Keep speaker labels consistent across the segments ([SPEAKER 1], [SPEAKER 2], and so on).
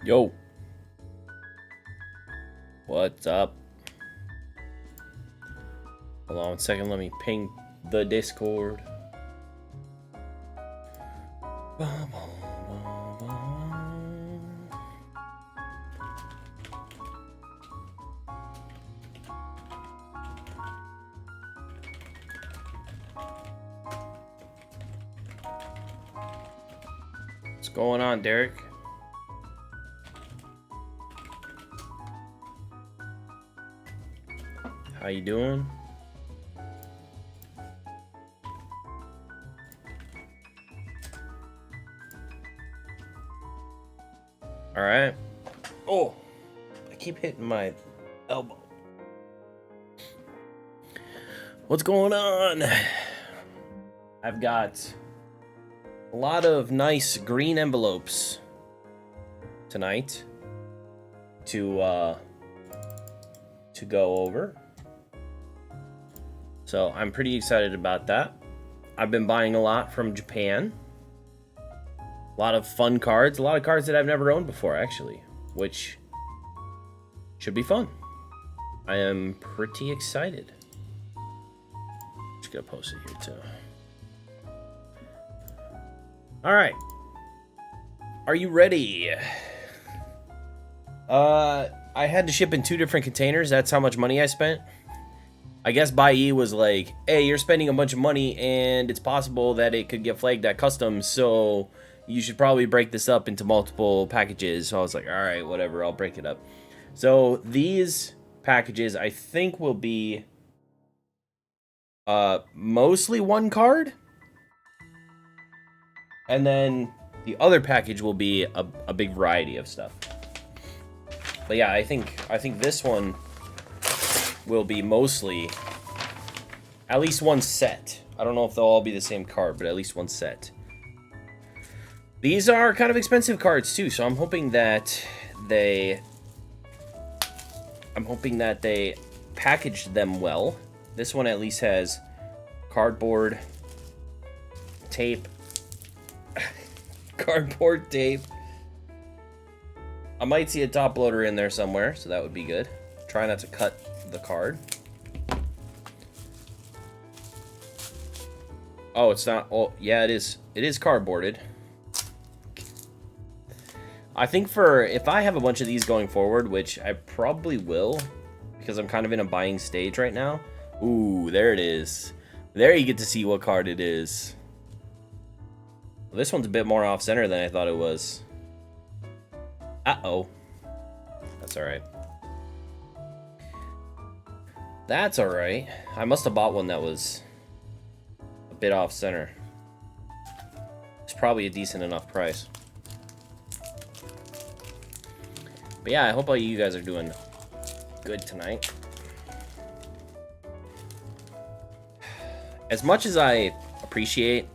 [SPEAKER 1] Yo, what's up? Hold on 1 second, let me ping the Discord. What's going on, Derek? How you doing? All right. Oh, I keep hitting my elbow. What's going on? I've got a lot of nice green envelopes tonight to go over. So I'm pretty excited about that. I've been buying a lot from Japan. A lot of fun cards, a lot of cards that I've never owned before, actually, which should be fun. I am pretty excited. Just gonna post it here too. All right, are you ready? I had to ship in 2 different containers. That's how much money I spent. I guess buyee was like, hey, you're spending a bunch of money and it's possible that it could get flagged at customs, so you should probably break this up into multiple packages. So I was like, all right, whatever, I'll break it up. So these packages, I think, will be mostly 1 card. And then the other package will be a big variety of stuff. But yeah, I think this one will be mostly at least 1 set. I don't know if they'll all be the same card, but at least 1 set. These are kind of expensive cards too, so I'm hoping that they packaged them well. This one at least has cardboard tape. Cardboard tape. I might see a top loader in there somewhere, so that would be good. Try not to cut the card. Oh, it's not. Oh, yeah, it is. It is cardboarded. I think if I have a bunch of these going forward, which I probably will, because I'm kind of in a buying stage right now. Ooh, there it is. There you get to see what card it is. Well, this one's a bit more off-center than I thought it was. Uh-oh. That's alright. That's alright. I must have bought one that was a bit off-center. It's probably a decent enough price. But yeah, I hope all you guys are doing good tonight. As much as I appreciate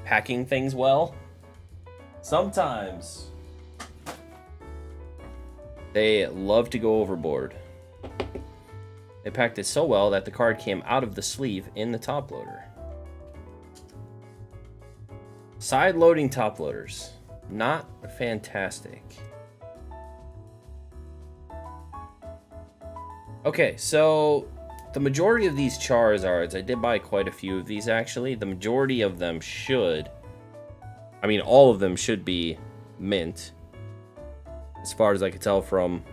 [SPEAKER 1] packing things well, sometimes they love to go overboard. They packed it so well that the card came out of the sleeve in the top loader. Side loading top loaders, not fantastic. Okay, so the majority of these Charizards, I did buy quite a few of these actually. The majority of them all of them should be mint, as far as I could tell from.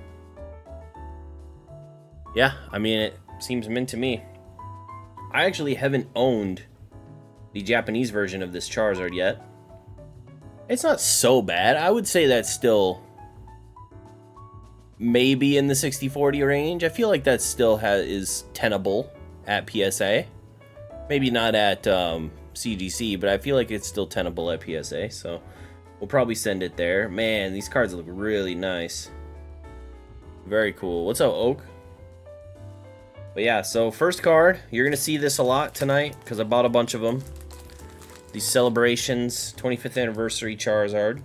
[SPEAKER 1] Yeah, I mean, it seems mint to me. I actually haven't owned the Japanese version of this Charizard yet. It's not so bad. I would say that's still maybe in the 60-40 range. I feel like that still is tenable at PSA. Maybe not at CGC, but I feel like it's still tenable at PSA. So we'll probably send it there. Man, these cards look really nice. Very cool. What's up, Oak? But yeah, so first card. You're going to see this a lot tonight because I bought a bunch of them. These Celebrations 25th Anniversary Charizard.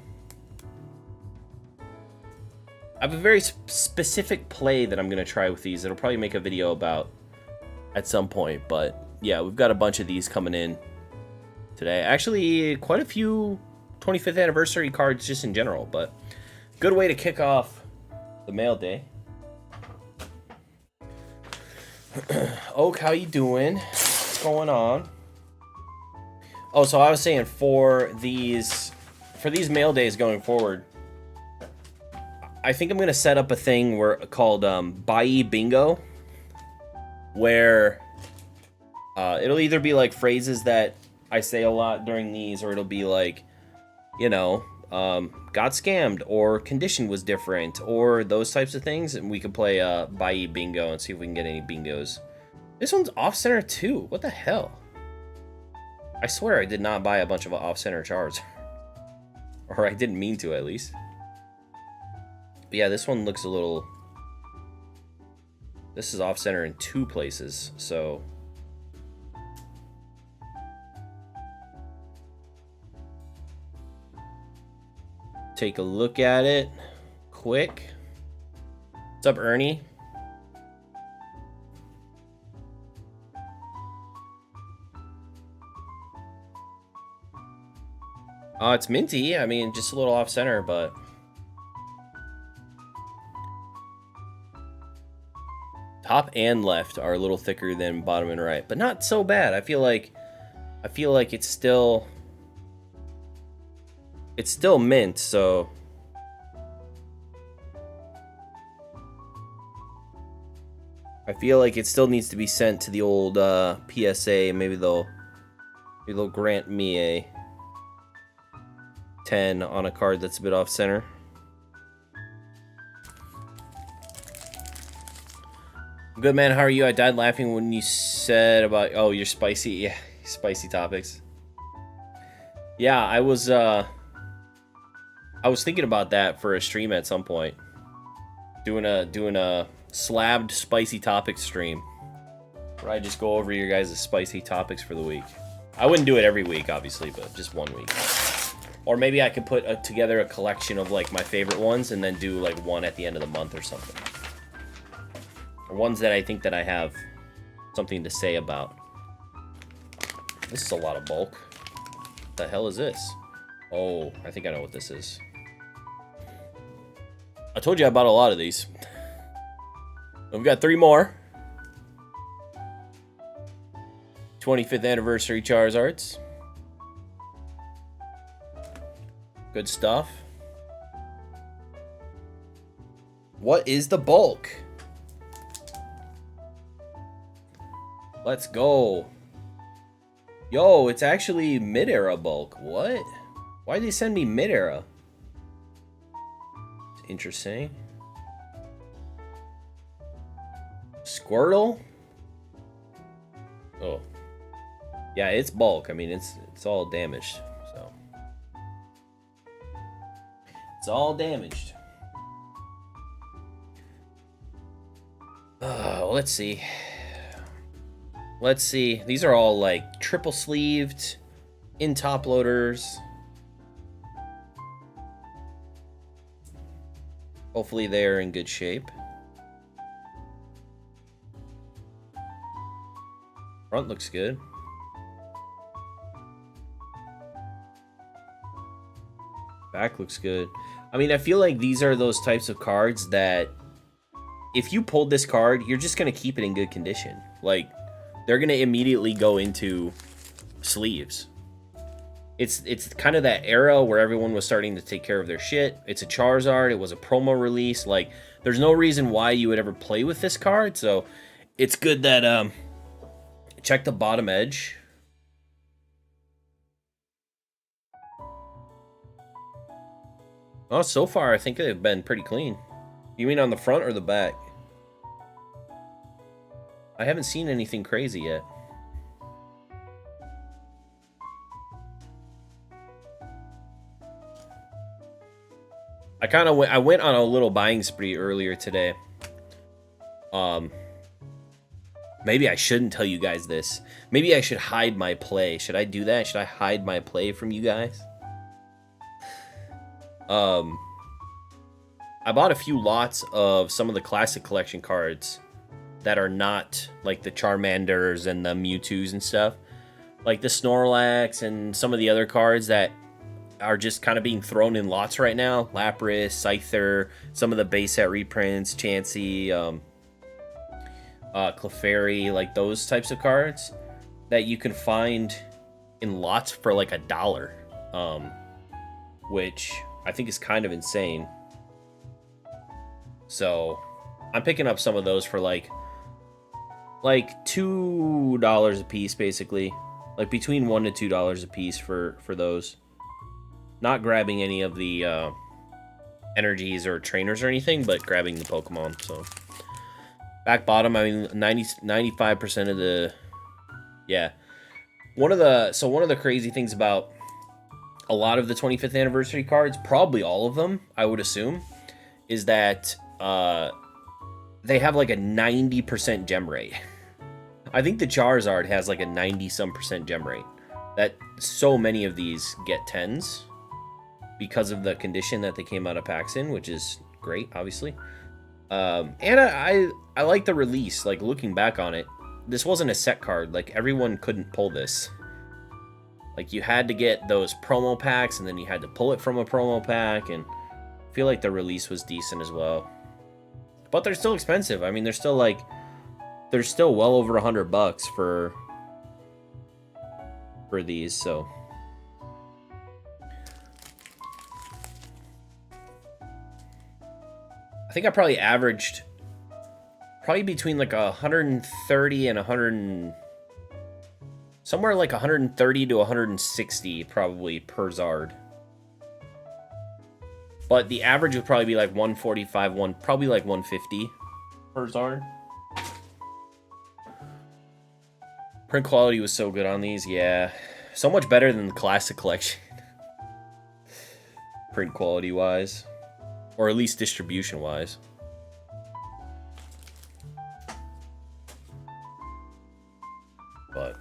[SPEAKER 1] I have a very specific play that I'm going to try with these. It'll probably make a video about at some point. But yeah, we've got a bunch of these coming in today. Actually, quite a few 25th anniversary cards just in general. But Good way to kick off the mail day. Oak, how you doing? What's going on? Oh, so I was saying for these mail days going forward, I think I'm gonna set up a thing called buyee bingo, where it'll either be like phrases that I say a lot during these, or it'll be like, you know, got scammed, or condition was different, or those types of things, and we can play buyee bingo and see if we can get any bingos. This one's off-center too. What the hell? I swear I did not buy a bunch of off-center chars. Or I didn't mean to, at least. But yeah, this one looks a little... This is off-center in 2 places, so... Take a look at it quick. What's up, Ernie? It's minty. I mean, just a little off-center, but... Top and left are a little thicker than bottom and right, but not so bad. I feel like it's still mint, so I feel like it still needs to be sent to the old PSA. Maybe they'll grant me a 10 on a card that's a bit off center. Good, man. How are you? I died laughing when you said about, oh, your spicy topics. Yeah, I was thinking about that for a stream at some point. Doing a slabbed spicy topics stream, where I just go over your guys' spicy topics for the week. I wouldn't do it every week, obviously, but just one week. Or maybe I could put together a collection of like my favorite ones, and then do like one at the end of the month or something. Or ones that I think that I have something to say about. This is a lot of bulk. What the hell is this? Oh, I think I know what this is. I told you I bought a lot of these. We've got 3 more. 25th anniversary Charizards. Good stuff. What is the bulk? Let's go. Yo, it's actually mid-era bulk. What? Why'd they send me mid-era? Interesting. Squirtle? Oh. Yeah, it's bulk. I mean, it's all damaged, so. It's all damaged. Let's see. Let's see. These are all like triple sleeved, in top loaders. Hopefully they're in good shape. Front looks good. Back looks good. I mean, I feel like these are those types of cards that if you pulled this card, you're just going to keep it in good condition. Like, they're going to immediately go into sleeves. It's kind of that era where everyone was starting to take care of their shit. It's a Charizard. It was a promo release. Like, there's no reason why you would ever play with this card. So, it's good that, check the bottom edge. Oh, so far, I think they've been pretty clean. You mean on the front or the back? I haven't seen anything crazy yet. I went on a little buying spree earlier today. Maybe I shouldn't tell you guys this. Maybe I should hide my play. Should I do that? Should I hide my play from you guys? I bought a few lots of some of the classic collection cards that are not like the Charmanders and the Mewtwo's and stuff. Like the Snorlax and some of the other cards that are just kind of being thrown in lots right now. Lapras, Scyther, some of the base set reprints, Chansey, Clefairy, like those types of cards that you can find in lots for like $1, which I think is kind of insane. So I'm picking up some of those for like $2 a piece, basically, like between $1 to $2 a piece for those. Not grabbing any of the energies or trainers or anything, but grabbing the Pokemon. So back bottom, I mean, 95% of the, yeah. One of the crazy things about a lot of the 25th anniversary cards, probably all of them, I would assume, is that they have like a 90% gem rate. I think the Charizard has like a 90-some% gem rate. That so many of these get 10s because of the condition that they came out of packs in, which is great, obviously. And I like the release. Like, looking back on it, this wasn't a set card. Like, everyone couldn't pull this. Like, you had to get those promo packs, and then you had to pull it from a promo pack, and I feel like the release was decent as well. But they're still expensive. I mean, they're still well over $100 for these, so. I think I probably averaged between like 130 and 100, somewhere like 130 to 160 probably per Zard. But the average would probably be like 145, probably like 150 per Zard. Print quality was so good on these, yeah. So much better than the Classic Collection. Print quality wise. Or at least distribution wise. But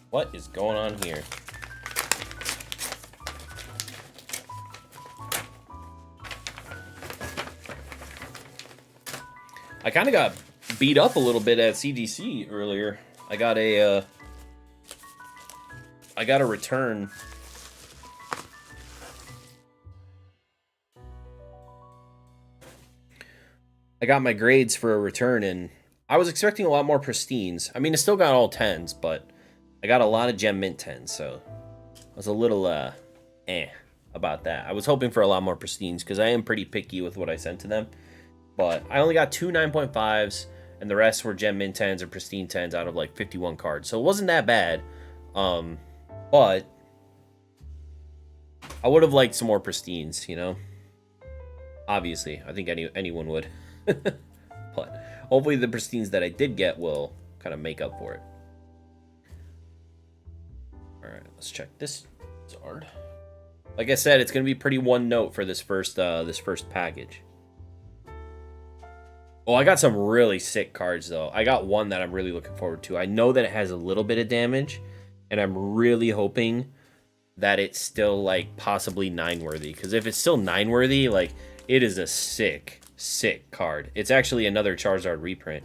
[SPEAKER 1] what is going on here? I kind of got beat up a little bit at CGC earlier. I got a return. I got my grades for a return, and I was expecting a lot more pristines. I mean, I still got all 10s, but I got a lot of Gem Mint 10s, so I was a little, about that. I was hoping for a lot more pristines, because I am pretty picky with what I sent to them. But I only got 2 9.5s, and the rest were Gem Mint 10s or pristine 10s out of, like, 51 cards. So it wasn't that bad, but I would have liked some more pristines, you know? Obviously, I think anyone would. But hopefully the pristines that I did get will kind of make up for it. Alright, let's check this Zard. Like I said, it's going to be pretty one note for this first package. Oh, I got some really sick cards, though. I got one that I'm really looking forward to. I know that it has a little bit of damage, and I'm really hoping that it's still, like, possibly 9-worthy. Because if it's still 9-worthy, like, it is a sick card. It's actually another Charizard reprint,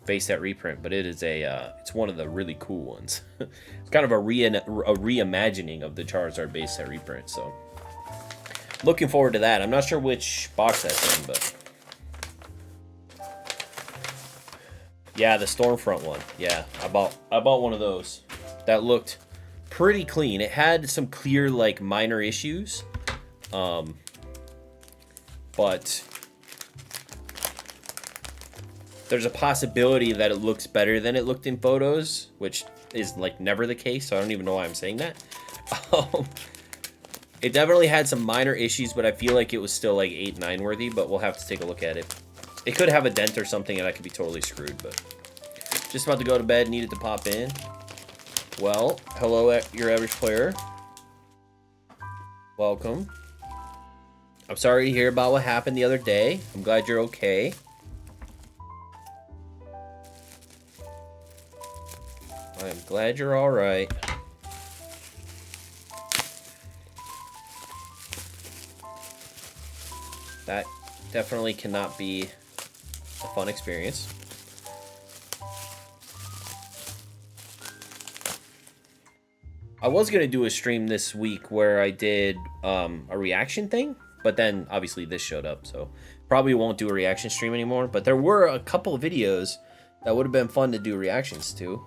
[SPEAKER 1] base set reprint, but it is it's one of the really cool ones. It's kind of a reimagining of the Charizard base set reprint, so looking forward to that. I'm not sure which box that's in, but yeah, the Stormfront one. Yeah, I bought one of those. That looked pretty clean. It had some clear, like, minor issues, but there's a possibility that it looks better than it looked in photos, which is, like, never the case, so I don't even know why I'm saying that. It definitely had some minor issues, but I feel like it was still, like, 8-9 worthy, but we'll have to take a look at it. It could have a dent or something, and I could be totally screwed, but just about to go to bed, needed to pop in. Well, hello, your average player. Welcome. I'm sorry to hear about what happened the other day. I'm glad you're okay. I'm glad you're all right. That definitely cannot be a fun experience. I was gonna do a stream this week where I did a reaction thing, but then obviously this showed up, so probably won't do a reaction stream anymore. But there were a couple of videos that would have been fun to do reactions to.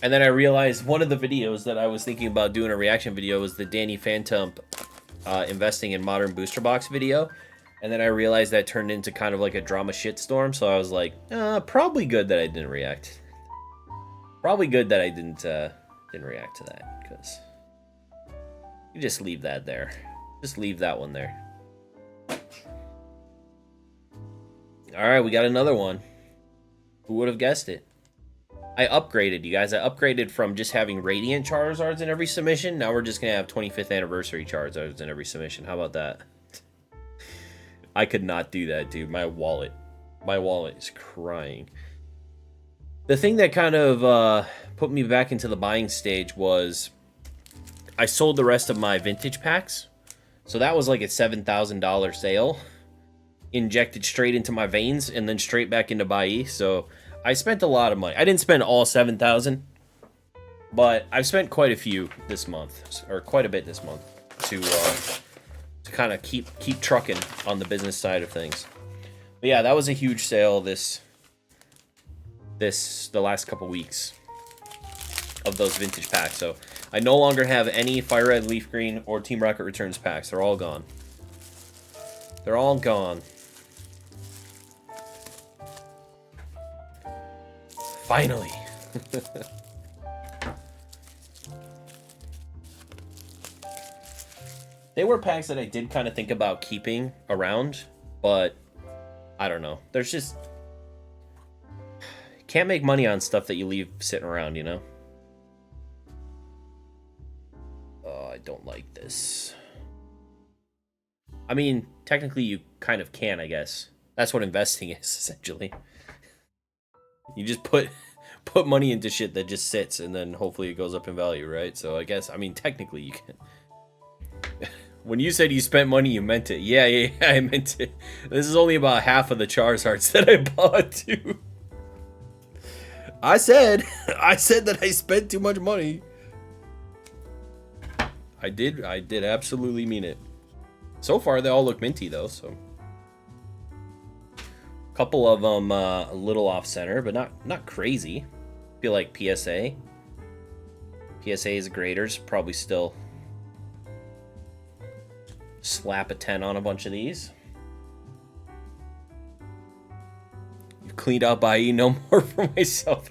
[SPEAKER 1] And then I realized one of the videos that I was thinking about doing a reaction video was the Danny Phantom investing in modern booster box video. And then I realized that turned into kind of like a drama shitstorm. So I was like, probably good that I didn't react. Probably good that I didn't react to that, because you just leave that there. Just leave that one there. All right, we got another one. Who would have guessed it? I upgraded, you guys. I upgraded from just having Radiant Charizards in every submission. Now we're just going to have 25th anniversary Charizards in every submission. How about that? I could not do that, dude. My wallet is crying. The thing that kind of put me back into the buying stage was I sold the rest of my vintage packs. So that was like a $7,000 sale. Injected straight into my veins and then straight back into buyee. So I spent a lot of money. I didn't spend all 7,000, but I've spent quite a few this month, or quite a bit this month, to kind of keep trucking on the business side of things. But yeah, that was a huge sale the last couple weeks of those vintage packs. So I no longer have any Fire Red, Leaf Green, or Team Rocket Returns packs. They're all gone. They're all gone. Finally. They were packs that I did kind of think about keeping around, but I don't know. There's just... Can't make money on stuff that you leave sitting around, you know? Oh, I don't like this. I mean, technically you kind of can, I guess. That's what investing is, essentially. You just put money into shit that just sits, and then hopefully it goes up in value, right? So I guess, I mean, technically you can. When you said you spent money, you meant it. Yeah, I meant it. This is only about half of the Charizards that I bought, too. I said that I spent too much money. I did absolutely mean it. So far, they all look minty, though, so. Couple of them a little off center, but not crazy. Feel like PSA's graders probably still slap a 10 on a bunch of these. You cleaned out buyee, no more for myself.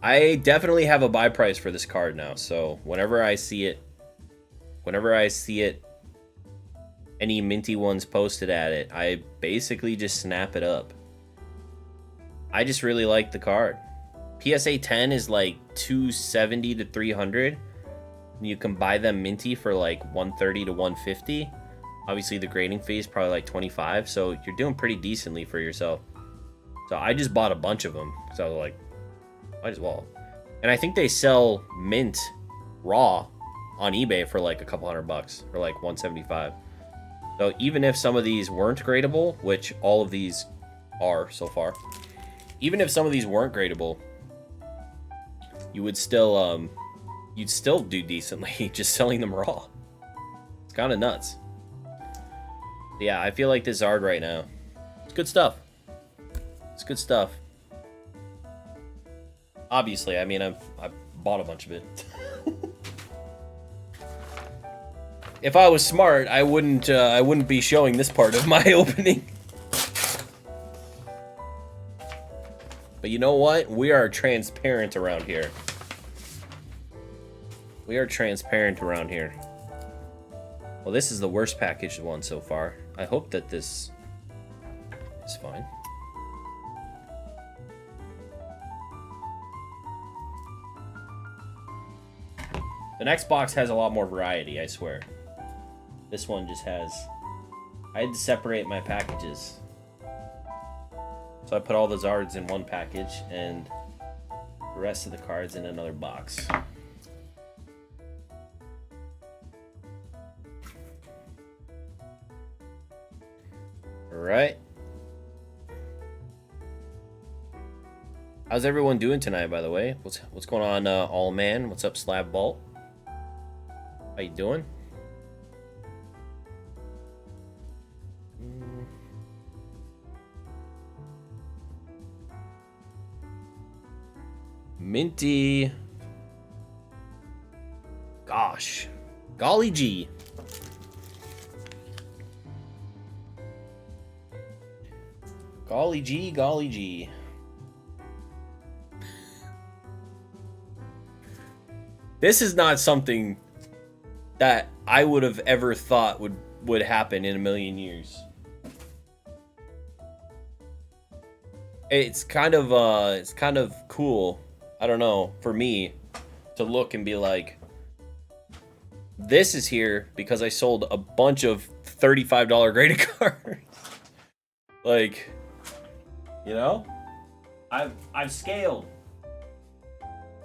[SPEAKER 1] I definitely have a buy price for this card now, so whenever I see it, any minty ones posted at it, I basically just snap it up. I just really like the card. PSA 10 is like 270 to 300. You can buy them minty for like 130 to 150. Obviously the grading fee is probably like 25, so you're doing pretty decently for yourself. So I just bought a bunch of them, so I was like, might as well. And I think they sell mint raw on eBay for like a couple $100 or like 175. So even if some of these weren't gradable, which all of these are so far, even if some of these weren't gradable, you would still you'd still do decently just selling them raw. It's kind of nuts. Yeah, I feel like this Zard right now. It's good stuff. It's good stuff. Obviously, I mean, I bought a bunch of it. If I was smart, I wouldn't be showing this part of my opening. But you know what? We are transparent around here. We are transparent around here. Well, this is the worst packaged one so far. I hope that this is fine. The next box has a lot more variety, I swear. This one just has... I had to separate my packages. So I put all the Zards in one package and the rest of the cards in another box. Alright. How's everyone doing tonight, by the way? What's going on, all man? What's up, Slab Vault? How you doing? Minty. Gosh. Golly gee. Golly gee, golly gee. This is not something that I would have ever thought would happen in a million years. It's kind of cool, I don't know, for me to look and be like, this is here because I sold a bunch of $35 graded cards. Like, you know, I've scaled.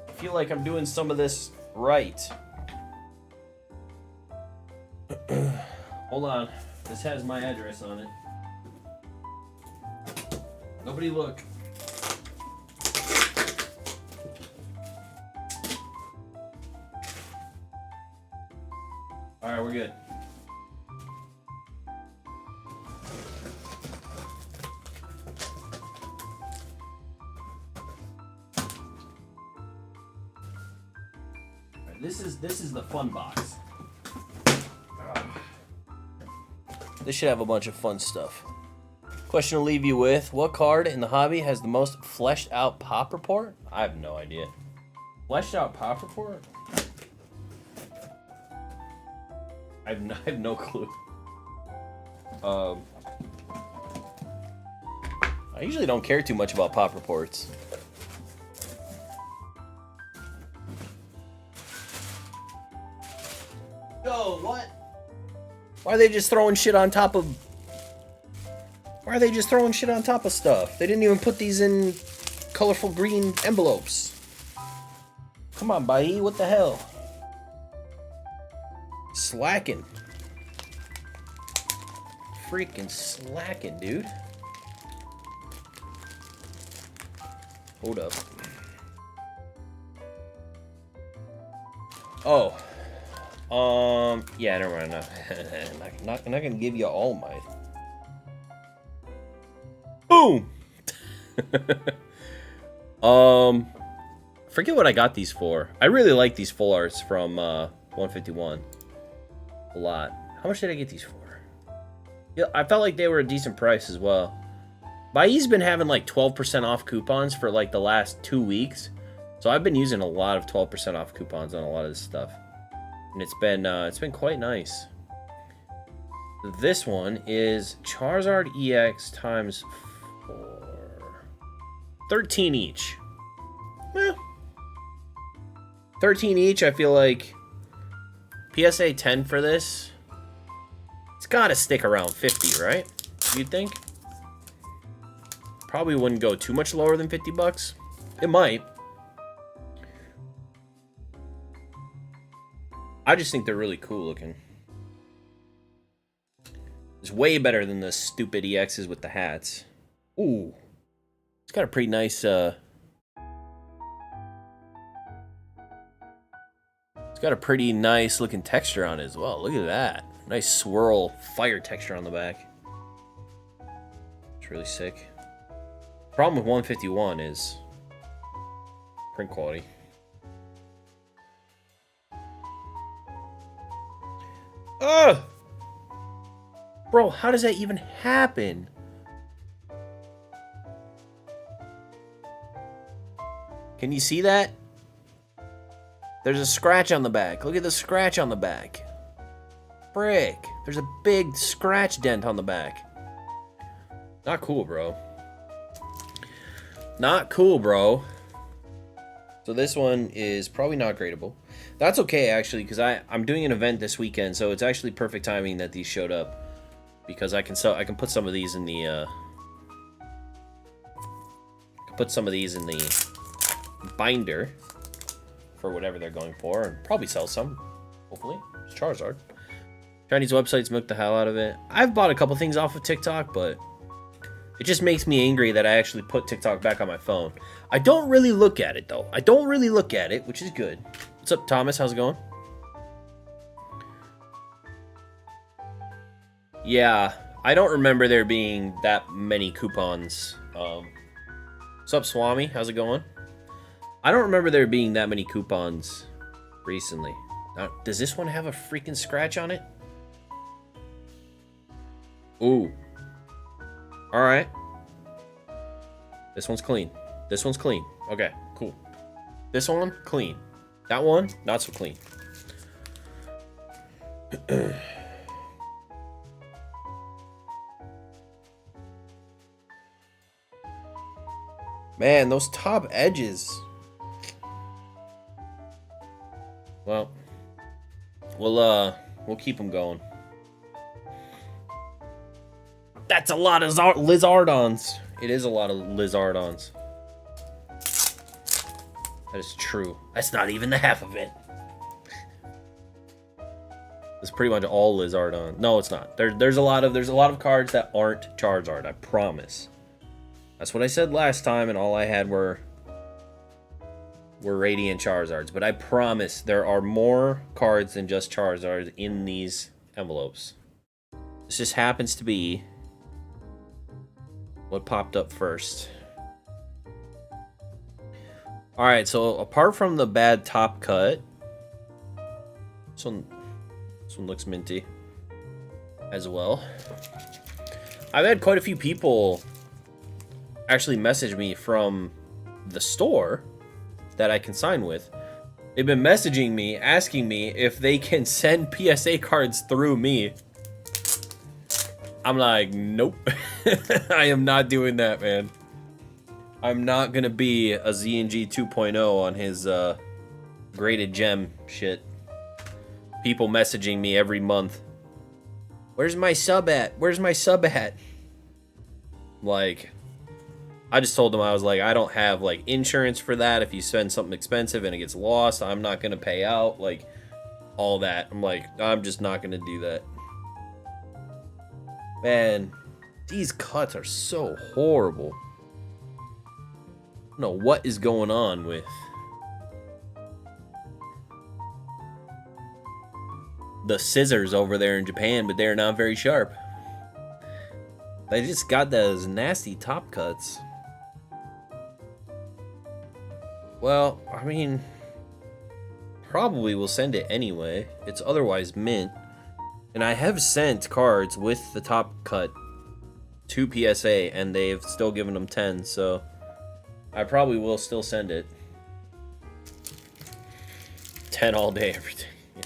[SPEAKER 1] I feel like I'm doing some of this right. Hold on, this has my address on it. Nobody look. All right, we're good. This is the fun box. This should have a bunch of fun stuff. Question to leave you with: what card in the hobby has the most fleshed out pop report? I have no idea. Fleshed out pop report? I have no clue. I usually don't care too much about pop reports. Yo, what? Why are they just throwing shit on top of... Why are they just throwing shit on top of stuff? They didn't even put these in colorful green envelopes. Come on, buyee, what the hell? Slacking. Freaking slacking, dude. Hold up. Oh. Yeah, never mind. Not gonna give you all my... Boom! Forget what I got these for. I really like these full arts from 151 a lot. How much did I get these for? Yeah, I felt like they were a decent price as well. Buyee's been having like 12% off coupons for like the last 2 weeks, so I've been using a lot of 12% off coupons on a lot of this stuff, and it's been quite nice. This one is Charizard EX times 4, 13 each. 13 each. I feel like PSA 10 for this. It's got to stick around 50, right? You'd think. Probably wouldn't go too much lower than 50 bucks. It might. I just think they're really cool looking. It's way better than the stupid EXs with the hats. Ooh. It's got a pretty nice, it's got a pretty nice looking texture on it as well. Look at that. Nice swirl fire texture on the back. It's really sick. Problem with 151 is print quality. Ugh! Bro, how does that even happen? Can you see that? There's a scratch on the back. Look at the scratch on the back. Frick. There's a big scratch dent on the back. Not cool, bro. Not cool, bro. So this one is probably not gradable. That's okay, actually, because I'm doing an event this weekend, so it's actually perfect timing that these showed up. Because I can put some of these in the binder for whatever they're going for, and probably sell some. Hopefully, it's Charizard. Chinese websites milk the hell out of it. I've bought a couple things off of TikTok, but It just makes me angry that I actually put TikTok back on my phone. I don't really look at it, though. I don't really look at it, which is good. What's up, Thomas? How's it going? Yeah, I don't remember there being that many coupons. What's up, Swami? How's it going? I don't remember there being that many coupons recently. Now, does this one have a freaking scratch on it? Ooh. Alright. This one's clean. This one's clean. Okay, cool. This one, clean. That one, not so clean. Man, those top edges. Well, we'll keep them going. That's a lot of Lizardons. It is a lot of Lizardons. That is true. That's not even the half of it. It's pretty much all Lizardon. No, it's not. There's a lot of cards that aren't Charizard. I promise. That's what I said last time, and all I had were Radiant Charizards. But I promise there are more cards than just Charizards in these envelopes. This just happens to be what popped up first. Alright, so apart from the bad top cut, this one looks minty as well. I've had quite a few people actually message me from the store that I can sign with. They've been messaging me, asking me if they can send PSA cards through me. I'm like, nope. I am not doing that, man. I'm not gonna be a ZNG 2.0 on his graded gem shit. People messaging me every month. Where's my sub at? Where's my sub at? Like, I just told them, I was like, I don't have like insurance for that. If you spend something expensive and it gets lost, I'm not gonna pay out. Like, all that. I'm like, I'm just not gonna do that. Man, these cuts are so horrible. I don't know what is going on with the scissors over there in Japan, but they're not very sharp. They just got those nasty top cuts. Well, I mean, probably will send it anyway. It's otherwise mint. And I have sent cards with the top cut to PSA, and they've still given them 10, so I probably will still send it. 10 all day, every day. Yeah,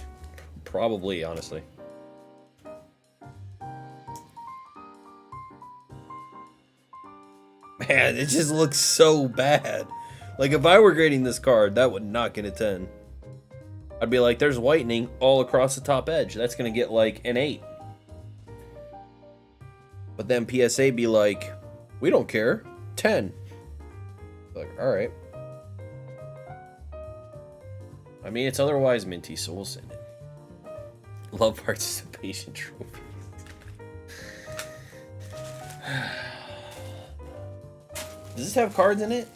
[SPEAKER 1] probably, honestly. Man, it just looks so bad. Like, if I were grading this card, that would not get a 10. I'd be like, there's whitening all across the top edge. That's going to get, like, an 8. But then PSA be like, we don't care. 10. Like, alright. I mean, it's otherwise minty, so we'll send it. Love participation trophy. Does this have cards in it?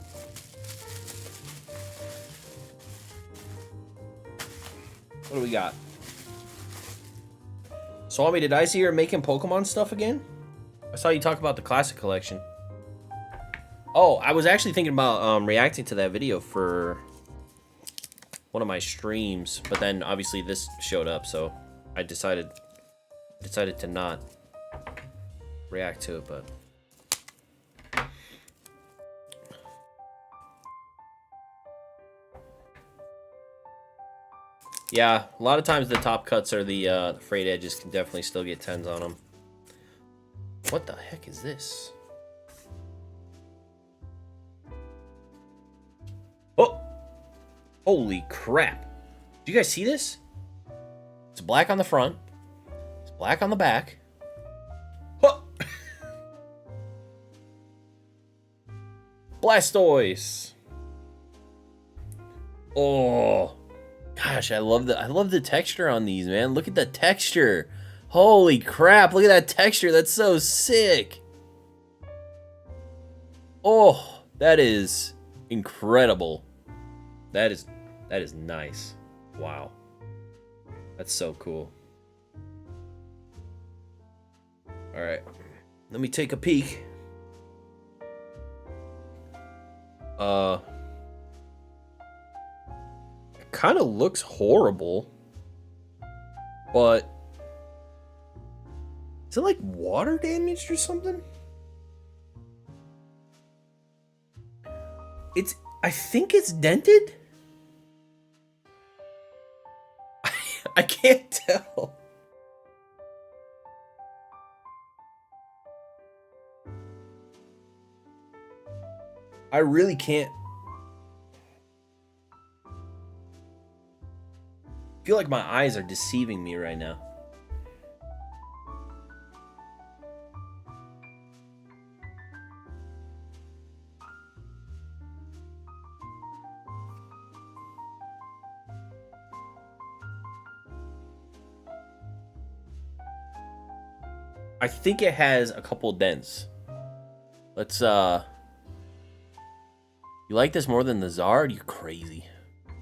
[SPEAKER 1] What do we got? Swami, did I see her making Pokemon stuff again? I saw you talk about the classic collection. Oh, I was actually thinking about reacting to that video for one of my streams, but then obviously this showed up, so I decided to not react to it, but yeah, a lot of times the top cuts or the frayed edges can definitely still get 10s on them. What the heck is this? Oh! Holy crap. Do you guys see this? It's black on the front. It's black on the back. Oh! Blastoise! Oh! Gosh, I love the texture on these, man. Look at the texture. Holy crap, look at that texture. That's so sick. Oh, that is incredible. That is nice. Wow. That's so cool. All right. Let me take a peek. It kind of looks horrible. But is it like water damaged or something? I think it's dented. I can't tell. I really can't. I feel like my eyes are deceiving me right now. I think it has a couple dents. Let's You like this more than the Zard? You're crazy.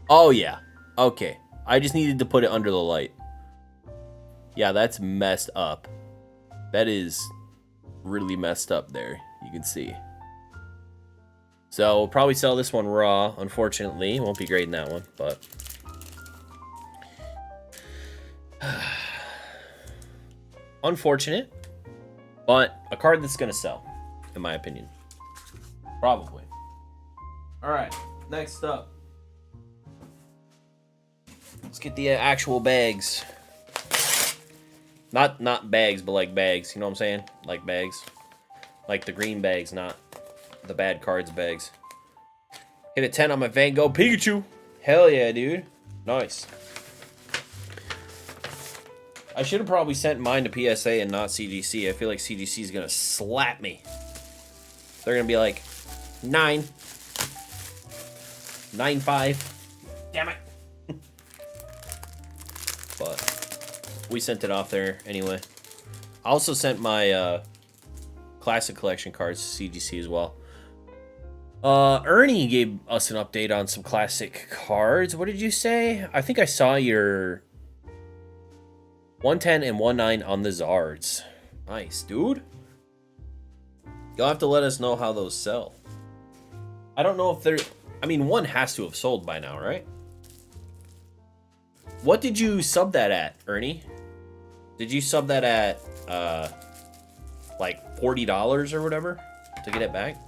[SPEAKER 1] Oh yeah. Okay. I just needed to put it under the light. Yeah, that's messed up. That is really messed up there. You can see. So we'll probably sell this one raw, unfortunately. Won't be great in that one, but unfortunate. But a card that's gonna sell, in my opinion. Probably. Alright, next up. Let's get the actual bags. Not bags, but like bags. You know what I'm saying? Like bags. Like the green bags, not the bad cards bags. Hit a 10 on my Van Gogh Pikachu. Hell yeah, dude. Nice. I should have probably sent mine to PSA and not CGC. I feel like CGC is going to slap me. They're going to be like, 9. 9.5. Damn it. But we sent it off there anyway. I also sent my classic collection cards to CGC as well. Ernie gave us an update on some classic cards. What did you say? I think I saw your 110 and 19 on the Zards. Nice, dude. You'll have to let us know how those sell. I don't know if they're... I mean, one has to have sold by now, right? What did you sub that at, Ernie? Did you sub that at, like $40 or whatever to get it back?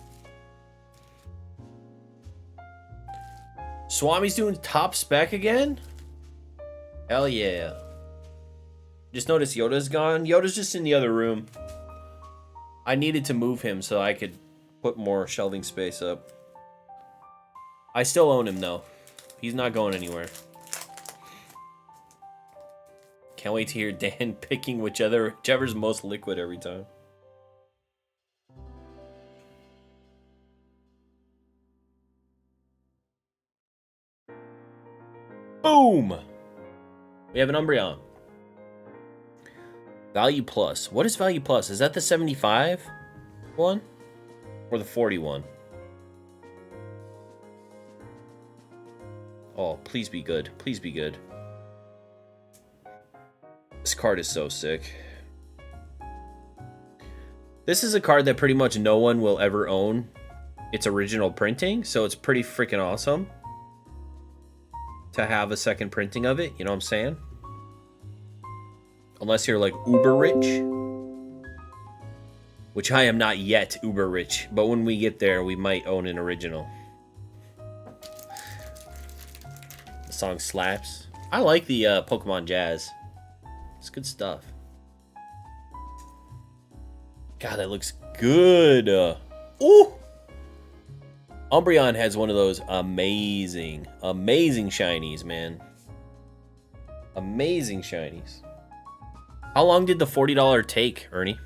[SPEAKER 1] Swami's doing top spec again? Hell yeah. Just noticed Yoda's gone. Yoda's just in the other room. I needed to move him so I could put more shelving space up. I still own him though. He's not going anywhere. Can't wait to hear Dan picking whichever's most liquid every time. Boom! We have an Umbreon. Value Plus. What is Value Plus? Is that the 75 one? Or the 41? Oh, please be good. Please be good. This card is so sick. This is a card that pretty much no one will ever own its original printing, so it's pretty freaking awesome to have a second printing of it, you know what I'm saying? Unless you're like uber rich, which I am not yet uber rich, but when we get there, we might own an original. The song slaps. I like the Pokemon Jazz. It's good stuff. God, that looks good. Ooh! Umbreon has one of those amazing shinies, man. Amazing shinies. How long did the $40 take, Ernie?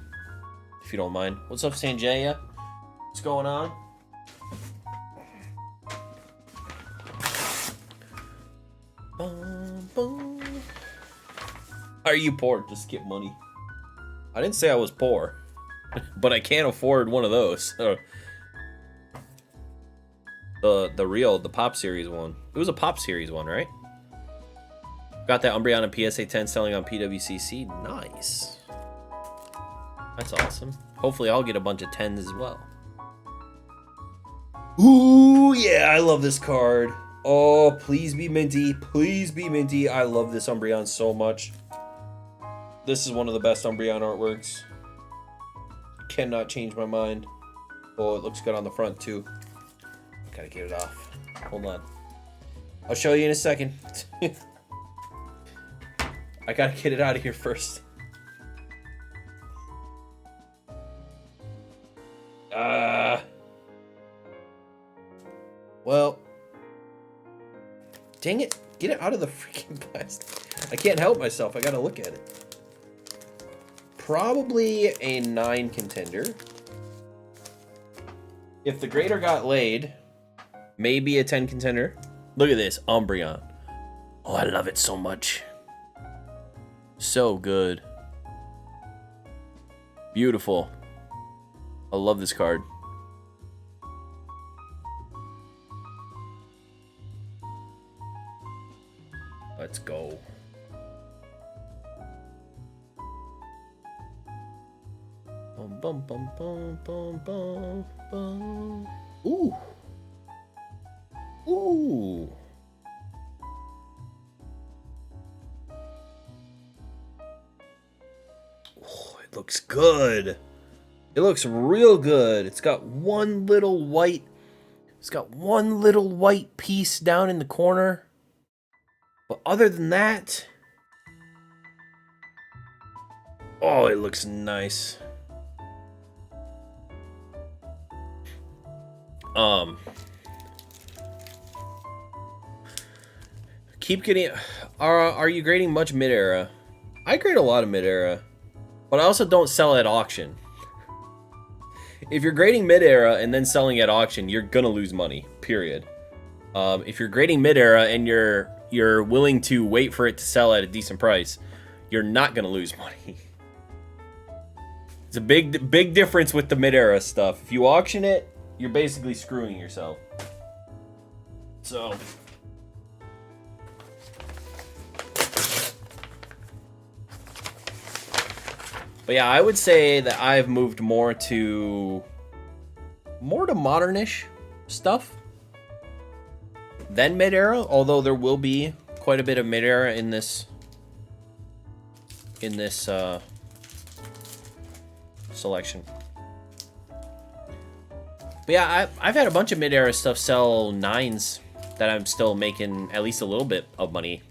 [SPEAKER 1] If you don't mind. What's up, Sanjaya? What's going on? Bum, bum. Are you poor? Just get money. I didn't say I was poor, but I can't afford one of those. The Pop Series one. It was a Pop Series one, right? Got that Umbreon and PSA 10 selling on PWCC. Nice. That's awesome. Hopefully I'll get a bunch of 10s as well. Ooh, yeah, I love this card. Oh, please be minty. Please be minty. I love this Umbreon so much. This is one of the best Umbreon artworks. Cannot change my mind. Oh, it looks good on the front too. Gotta get it off. Hold on. I'll show you in a second. I gotta get it out of here first. Well. Dang it. Get it out of the freaking plastic. I can't help myself. I gotta look at it. Probably a 9 contender. If the grader got laid, maybe a 10 contender. Look at this, Umbreon. Oh, I love it so much. So good. Beautiful. I love this card. Let's go. Bum, bum, bum, bum, bum, bum, bum. Ooh. Ooh. Oh, it looks good. It looks real good. It's got one little white. It's got one little white piece down in the corner. But other than that, oh, it looks nice. Keep getting. Are you grading much mid-era? I grade a lot of mid-era, but I also don't sell at auction. If you're grading mid-era and then selling at auction, you're gonna lose money. Period. If you're grading mid-era and you're willing to wait for it to sell at a decent price, you're not gonna lose money. It's a big difference with the mid-era stuff. If you auction it, you're basically screwing yourself. So, but yeah, I would say that I've moved more to modernish stuff than mid-era, although there will be quite a bit of mid-era in this selection. But yeah, I've had a bunch of mid-era stuff sell 9s that I'm still making at least a little bit of money.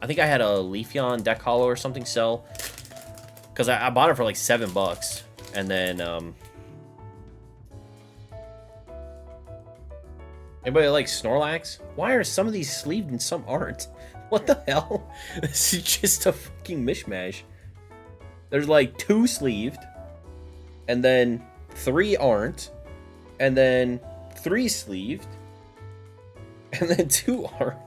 [SPEAKER 1] I think I had a Leafeon Deck Hollow or something sell, because I bought it for like $7, and then anybody like Snorlax? Why are some of these sleeved and some aren't? What the hell? This is just a fucking mishmash. There's like 2 sleeved, and then 3 aren't, and then 3 sleeved, and then 2 aren't.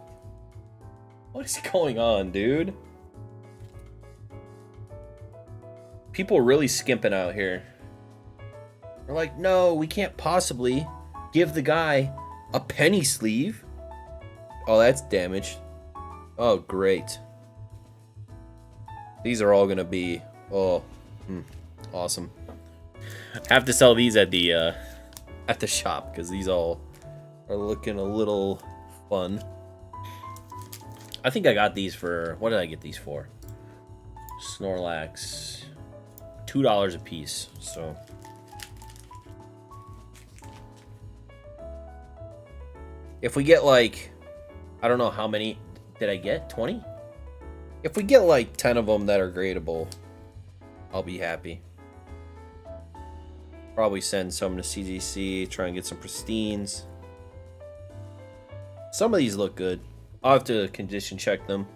[SPEAKER 1] What is going on, dude? People are really skimping out here. They're like, no, we can't possibly give the guy a penny sleeve. Oh, that's damaged. Oh, great. These are all gonna be, awesome. I have to sell these at the shop because these all are looking a little fun. I think I got these for, what did I get these for? Snorlax, $2 a piece. So if we get like, I don't know how many did I get, 20? If we get like 10 of them that are gradable, I'll be happy. Probably send some to CGC, try and get some pristines. Some of these look good. I'll have to condition check them.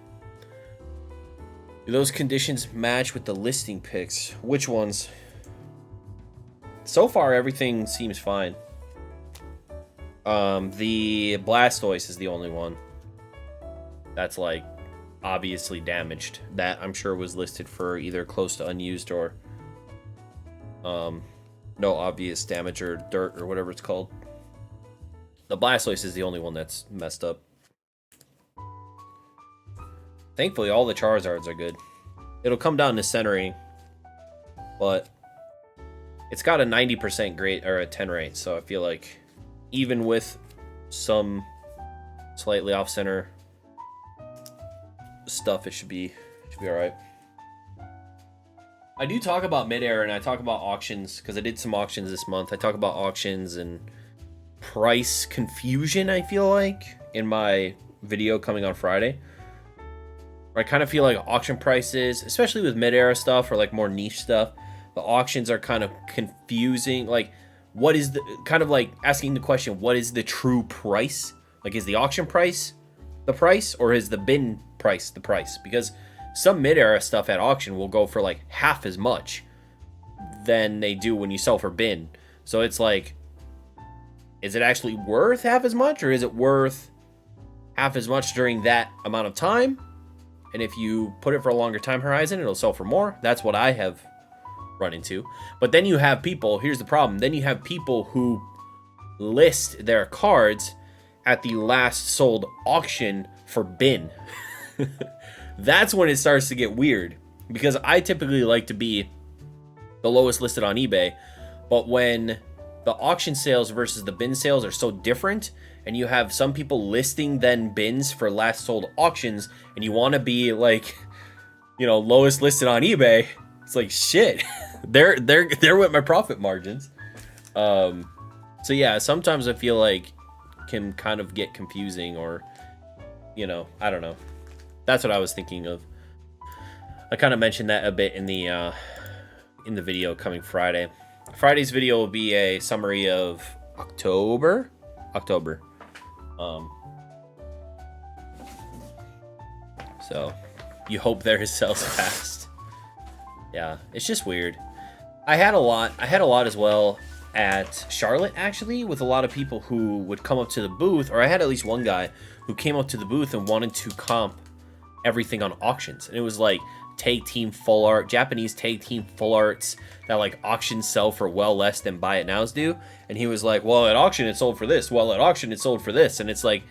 [SPEAKER 1] Do those conditions match with the listing picks? Which ones? So far, everything seems fine. The Blastoise is the only one that's like obviously damaged. That I'm sure was listed for either close to unused or no obvious damage or dirt or whatever it's called. The Blastoise is the only one that's messed up. Thankfully, all the Charizards are good. It'll come down to centering, but it's got a 90% grade or a 10 rate, so I feel like even with some slightly off center stuff, it should be all right. I do talk about mid-air and I talk about auctions because I did some auctions this month. I talk about auctions and price confusion, I feel like, in my video coming on Friday. I kind of feel like auction prices, especially with mid-era stuff or like more niche stuff, the auctions are kind of confusing. Like, what is the kind of like asking the question, what is the true price? Like, is the auction price the price, or is the bin price the price? Because some mid-era stuff at auction will go for like half as much than they do when you sell for bin. So it's like, is it actually worth half as much, or is it worth half as much during that amount of time? And if you put it for a longer time horizon, it'll sell for more. That's what I have run into. But then you have people, here's the problem, then you have people who list their cards at the last sold auction for bin. That's when it starts to get weird, because I typically like to be the lowest listed on eBay, but when the auction sales versus the bin sales are so different, and you have some people listing then bins for last sold auctions, and you want to be like, you know, lowest listed on eBay, it's like, shit, they're with my profit margins. So yeah, sometimes I feel like can kind of get confusing, or, you know, I don't know. That's what I was thinking of. I kind of mentioned that a bit in the video coming Friday. Friday's video will be a summary of October. So you hope there is sells fast. Yeah, it's just weird. I had a lot as well at Charlotte, actually, with a lot of people who would come up to the booth, or I had at least one guy who came up to the booth and wanted to comp everything on auctions. And it was like tag team full art, Japanese tag team full arts that like auctions sell for well less than buy it nows do. And he was like, well, at auction it sold for this. Well, at auction it sold for this. And it's like,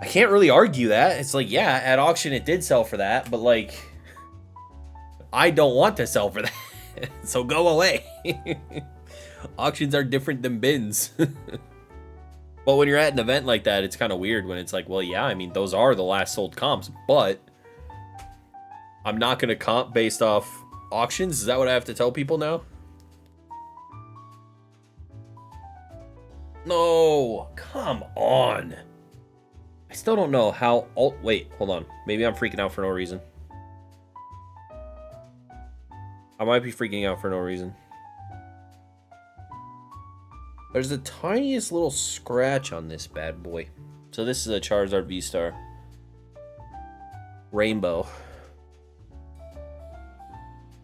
[SPEAKER 1] I can't really argue that. It's like, yeah, at auction it did sell for that, but like, I don't want to sell for that. So go away. Auctions are different than bins. But when you're at an event like that, it's kind of weird when it's like, well, yeah, I mean, those are the last sold comps, but I'm not going to comp based off auctions. Is that what I have to tell people now? No, come on. I still don't know how. Oh, wait, hold on. Maybe I'm freaking out for no reason. I might be freaking out for no reason. There's the tiniest little scratch on this bad boy. So this is a Charizard V-Star. Rainbow.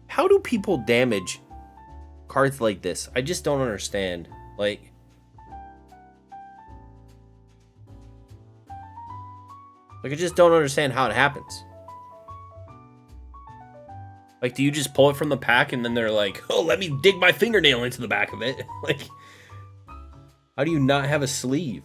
[SPEAKER 1] How do people damage cards like this? I just don't understand. Like, I just don't understand how it happens. Like, do you just pull it from the pack and then they're like, oh, let me dig my fingernail into the back of it? Like, how do you not have a sleeve?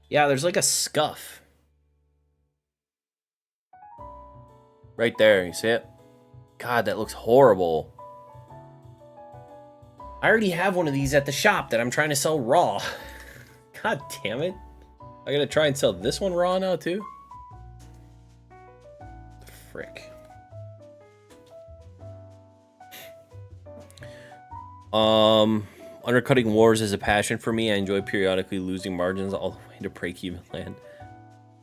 [SPEAKER 1] Yeah, there's like a scuff. Right there, you see it? God, that looks horrible. I already have one of these at the shop that I'm trying to sell raw. God damn it. I gotta try and sell this one raw now too? Frick. Undercutting wars is a passion for me. I enjoy periodically losing margins all the way to break-even land.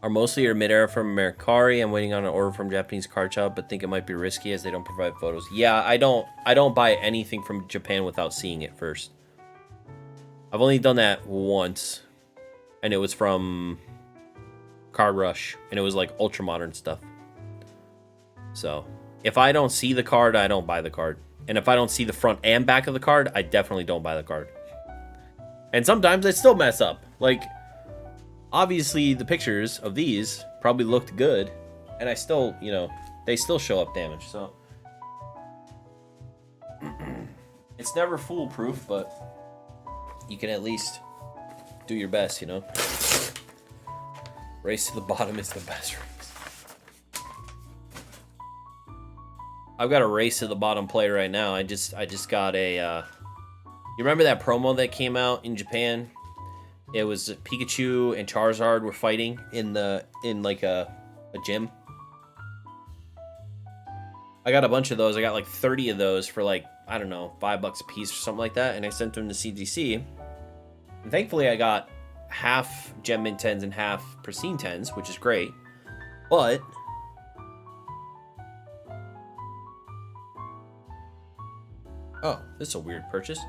[SPEAKER 1] Are mostly your mid-era from Mercari. I'm waiting on an order from Japanese card shop, but think it might be risky as they don't provide photos. Yeah, I don't buy anything from Japan without seeing it first. I've only done that once, and it was from Card Rush, and it was like ultra modern stuff. So if I don't see the card, I don't buy the card. And if I don't see the front and back of the card, I definitely don't buy the card. And sometimes I still mess up. Like, obviously the pictures of these probably looked good, and I still, you know, they still show up damage, so. It's never foolproof, but you can at least do your best, you know? Race to the bottom is the best race. I've got a race to the bottom play right now. I just got a, you remember that promo that came out in Japan? It was Pikachu and Charizard were fighting in like a gym. I got a bunch of those. I got like 30 of those for like, I don't know, $5 a piece or something like that. And I sent them to CGC. And thankfully I got half Gem Mint 10s and half Pristine 10s, which is great. But oh, this is a weird purchase.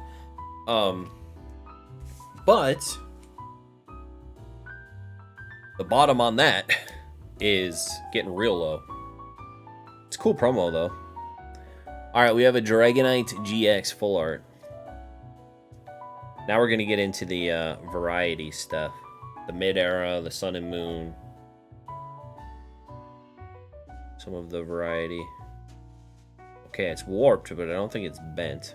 [SPEAKER 1] But the bottom on that is getting real low. It's a cool promo though. All right, we have a Dragonite GX full art. Now we're gonna get into the variety stuff. The mid-era, the Sun and Moon. Some of the variety. Okay, it's warped, but I don't think it's bent.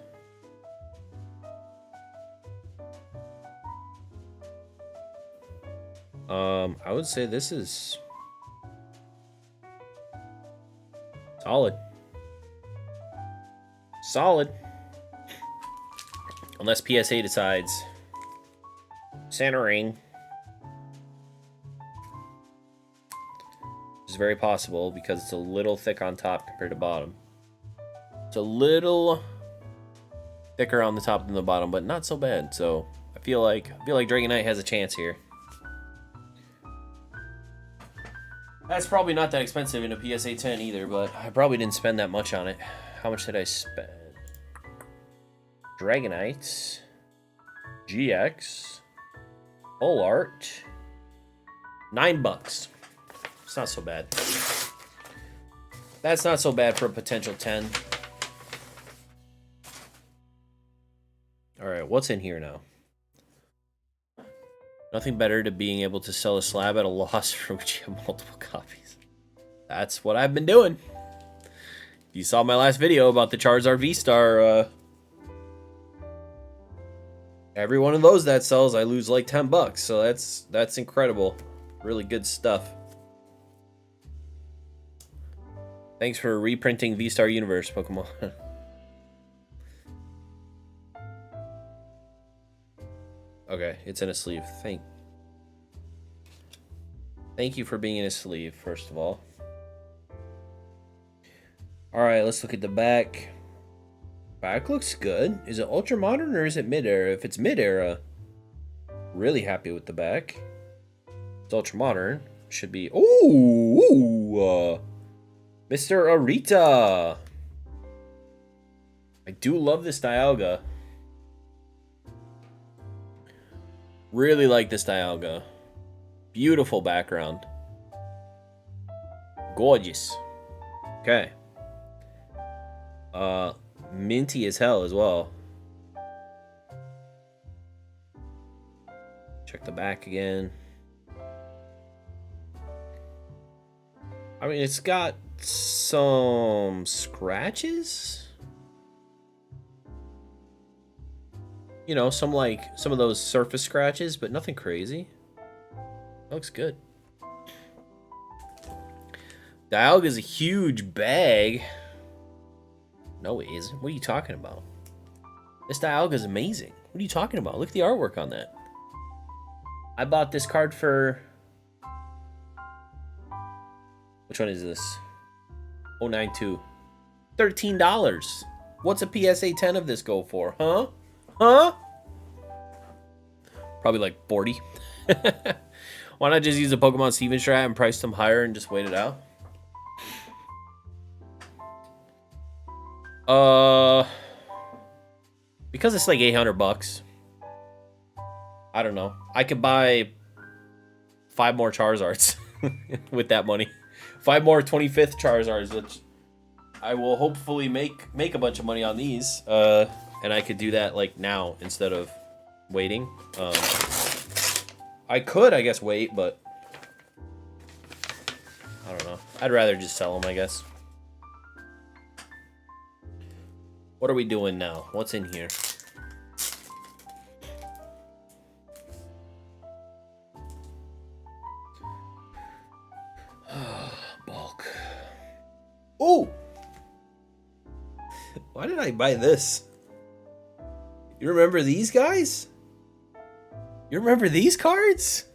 [SPEAKER 1] I would say this is solid. Solid. Unless PSA decides centering. Which is very possible because it's a little thick on top compared to bottom. It's a little thicker on the top than the bottom, but not so bad. So I feel like Dragonite has a chance here. That's probably not that expensive in a PSA 10 either, but I probably didn't spend that much on it. How much did I spend? Dragonite GX full art, $9. It's not so bad. That's not so bad for a potential 10. All right, what's in here now? Nothing better to being able to sell a slab at a loss for which you have multiple copies. That's what I've been doing. You saw my last video about the Charizard V-Star. Every one of those that sells, I lose like $10. So that's incredible. Really good stuff. Thanks for reprinting V-Star Universe, Pokemon. Okay, it's in a sleeve. Thank you for being in a sleeve, first of all. Alright, let's look at the back. Back looks good. Is it ultra modern or is it mid-era? If it's mid-era, really happy with the back. It's ultra modern. Should be... Ooh! Mr. Arita! I do love this Dialga. Really like this Dialga. Beautiful background. Gorgeous. Okay. Minty as hell as well. Check the back again. I mean, it's got some scratches. You know, some of those surface scratches, but nothing crazy. Looks good. Dialga's a huge bag. No, it isn't. What are you talking about? This Dialga's amazing. What are you talking about? Look at the artwork on that. I bought this card for... Which one is this? 092. $13. What's a PSA 10 of this go for? Huh? Huh? Probably like 40. Why not just use a Pokemon Steven strat and price them higher and just wait it out? Because it's like $800. I don't know. I could buy 5 more Charizards with that money. 5 more 25th Charizards, which I will hopefully make a bunch of money on these. And I could do that like now instead of waiting. I could, I guess, wait, but I don't know. I'd rather just sell them, I guess. What are we doing now? What's in here? Bulk. Oh! Why did I buy this? You remember these guys? You remember these cards?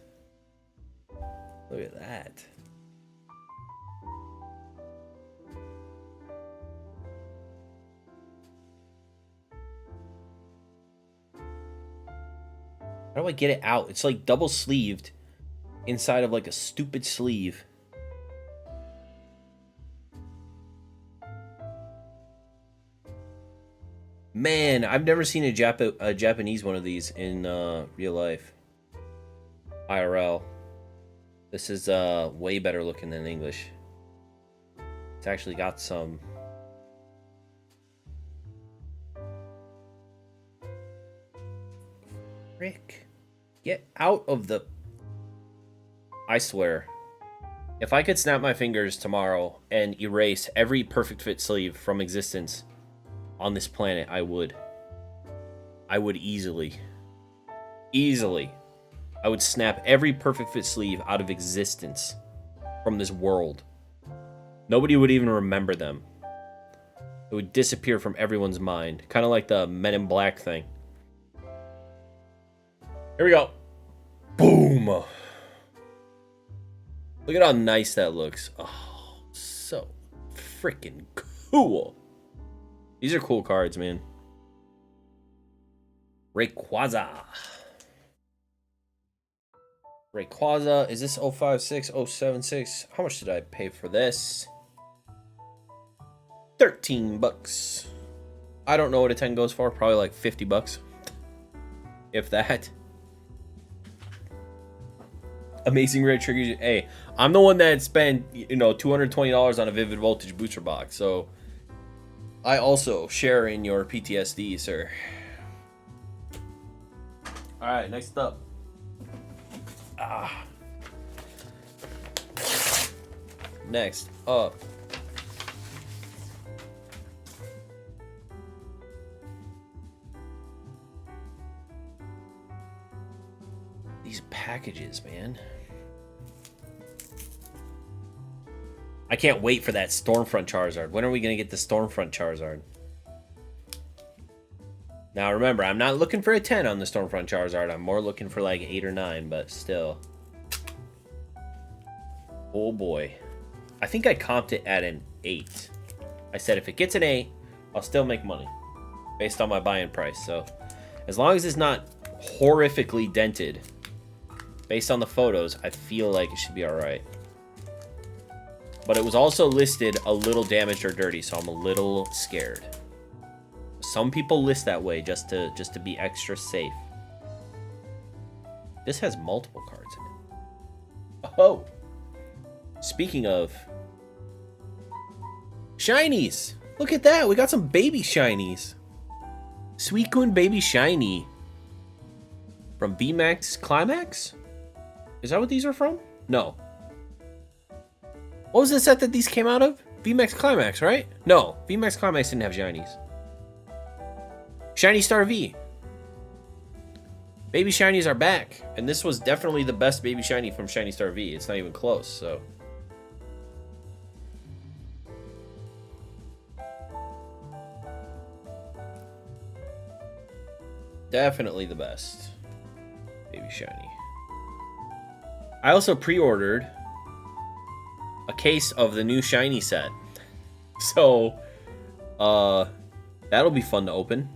[SPEAKER 1] Look at that. How do I get it out? It's like double sleeved inside of like a stupid sleeve. Man, I've never seen a Japanese one of these in real life. IRL. This is way better looking than English. It's actually got some... Frick. Get out of the... I swear. If I could snap my fingers tomorrow and erase every perfect fit sleeve from existence on this planet, I would. I would easily. Easily. I would snap every perfect fit sleeve out of existence from this world. Nobody would even remember them. It would disappear from everyone's mind. Kind of like the Men in Black thing. Here we go. Boom. Look at how nice that looks. Oh, so freaking cool. These are cool cards, man. Rayquaza. Rayquaza. Is this 056, 076? How much did I pay for this? 13 bucks. I don't know what a 10 goes for. Probably like 50 bucks. If that. Amazing Rare triggers. Hey, I'm the one that spent, you know, $220 on a Vivid Voltage booster box. So I also share in your PTSD, sir. All right, next up. Next up. These packages, man. I can't wait for that Stormfront Charizard. When are we going to get the Stormfront Charizard? Now, remember, I'm not looking for a 10 on the Stormfront Charizard. I'm more looking for like 8 or 9, but still. Oh, boy. I think I comped it at an 8. I said if it gets an 8, I'll still make money based on my buy-in price. So, as long as it's not horrifically dented, based on the photos, I feel like it should be all right. But it was also listed a little damaged or dirty, so I'm a little scared. Some people list that way just to be extra safe. This has multiple cards in it. Oh! Speaking of shinies! Look at that! We got some baby shinies! Suicune Baby Shiny. From VMAX Climax? Is that what these are from? No. What was the set that these came out of? VMAX Climax, right? No, VMAX Climax didn't have shinies. Shiny Star V. Baby shinies are back. And this was definitely the best baby shiny from Shiny Star V. It's not even close, so. Definitely the best. Baby shiny. I also pre-ordered a case of the new shiny set. So, that'll be fun to open.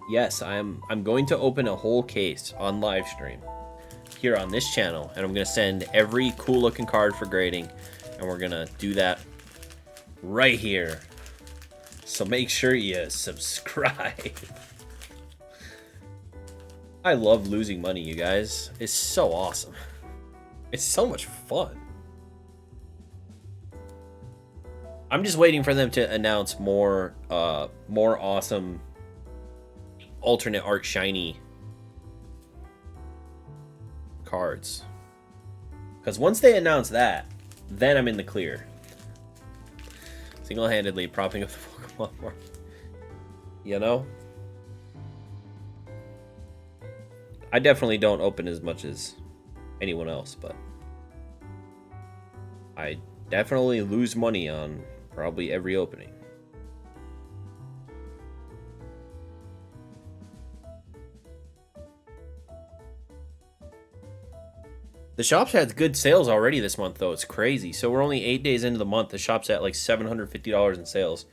[SPEAKER 1] Yes, I'm going to open a whole case on live stream here on this channel, and I'm going to send every cool looking card for grading, and we're going to do that right here. So make sure you subscribe. I love losing money, you guys. It's so awesome. It's so much fun. I'm just waiting for them to announce more awesome alternate art shiny cards. Because once they announce that, then I'm in the clear. Single-handedly propping up the Pokemon market. You know? I definitely don't open as much as anyone else, but I definitely lose money on probably every opening. The shop's had good sales already this month, though. It's crazy. So we're only 8 days into the month. The shop's at like $750 in sales,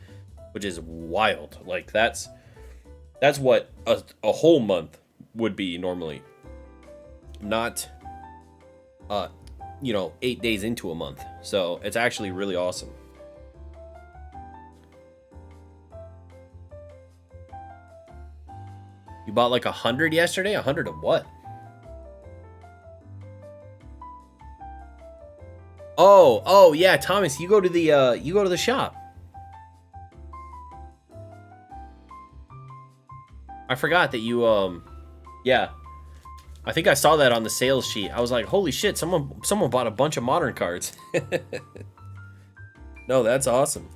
[SPEAKER 1] which is wild. Like that's what a whole month would be normally. Not, 8 days into a month. So it's actually really awesome. You bought like 100 yesterday? 100 of what? Oh yeah, Thomas, you go to the shop. I forgot that you yeah. I think I saw that on the sales sheet. I was like, "Holy shit, someone bought a bunch of modern cards." No, that's awesome.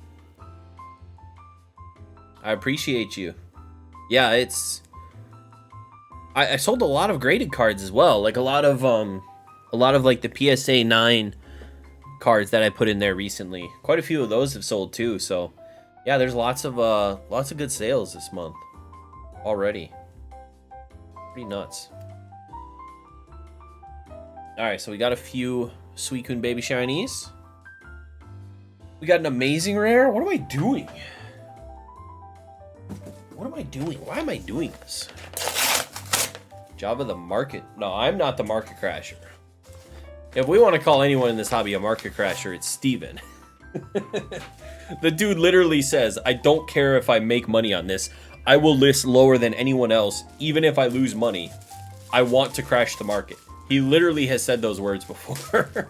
[SPEAKER 1] I appreciate you. Yeah, it's I sold a lot of graded cards as well. Like a lot of like the PSA 9 cards that I put in there recently. Quite a few of those have sold too, so yeah, there's lots of good sales this month already. Pretty nuts. Alright, so we got a few Suicune Baby Shinies. We got an amazing rare. What am I doing? What am I doing? Why am I doing this? Java the market. No, I'm not the market crasher. If we want to call anyone in this hobby a market crasher, it's Steven. The dude literally says, I don't care if I make money on this. I will list lower than anyone else, even if I lose money. I want to crash the market. He literally has said those words before.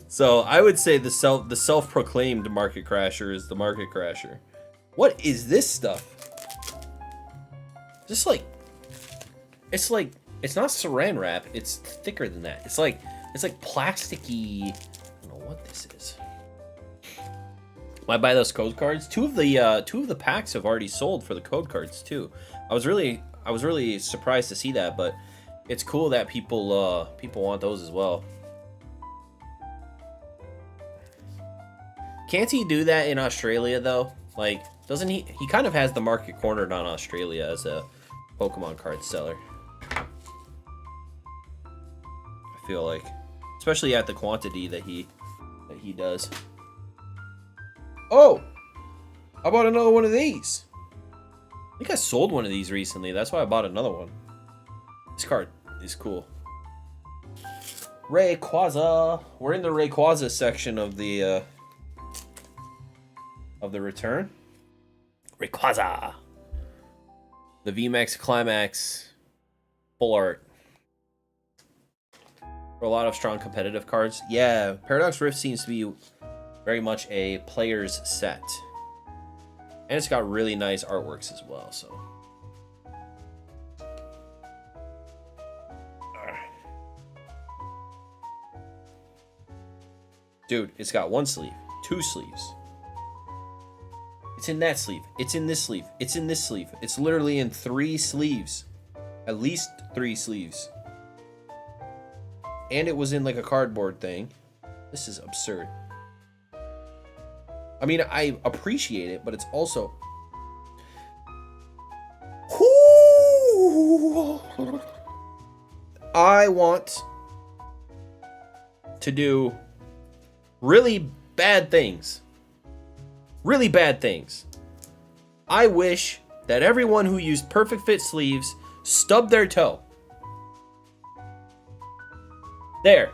[SPEAKER 1] So I would say the self-proclaimed market crasher is the market crasher. What is this stuff? Just like, it's not saran wrap. It's thicker than that. It's like plasticky. I don't know what this is. When I buy those code cards, two of the packs have already sold for the code cards too. I was really surprised to see that, but it's cool that people want those as well. Can't he do that in Australia though? Like, doesn't he? He kind of has the market cornered on Australia as a Pokemon card seller. I feel like, especially at the quantity that he does. Oh, I bought another one of these. I think I sold one of these recently. That's why I bought another one. This card is cool. Rayquaza. We're in the Rayquaza section of the return. Rayquaza. The VMAX Climax full art. For a lot of strong competitive cards. Yeah, Paradox Rift seems to be very much a player's set. And it's got really nice artworks as well, so. Dude, it's got one sleeve, two sleeves. It's in that sleeve. It's in this sleeve. It's in this sleeve. It's literally in 3 sleeves. At least 3 sleeves. And it was in like a cardboard thing. This is absurd. I mean, I appreciate it, but it's also... I want to do really bad things. Really bad things. I wish that everyone who used Perfect Fit sleeves stubbed their toe. There.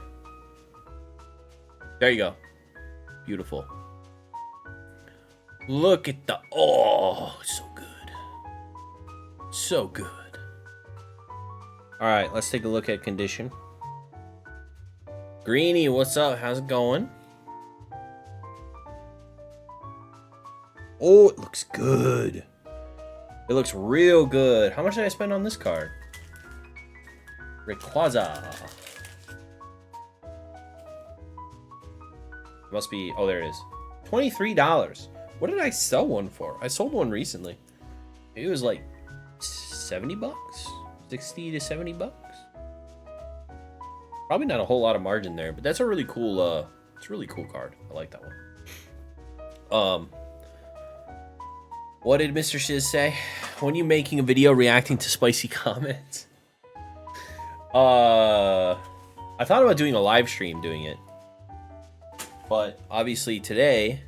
[SPEAKER 1] There you go. Beautiful. Look at the... Oh, so good. So good. Alright, let's take a look at condition. Greenie, what's up? How's it going? Oh, it looks good. It looks real good. How much did I spend on this card? Rayquaza. Must be, oh, there it is. $23. What did I sell one for? I sold one recently. It was like 70 bucks, 60 to 70 bucks. Probably not a whole lot of margin there, but that's a really cool, it's a really cool card. I like that one. What did Mr. Shiz say? When you making a video reacting to spicy comments? I thought about doing a live stream doing it. But obviously today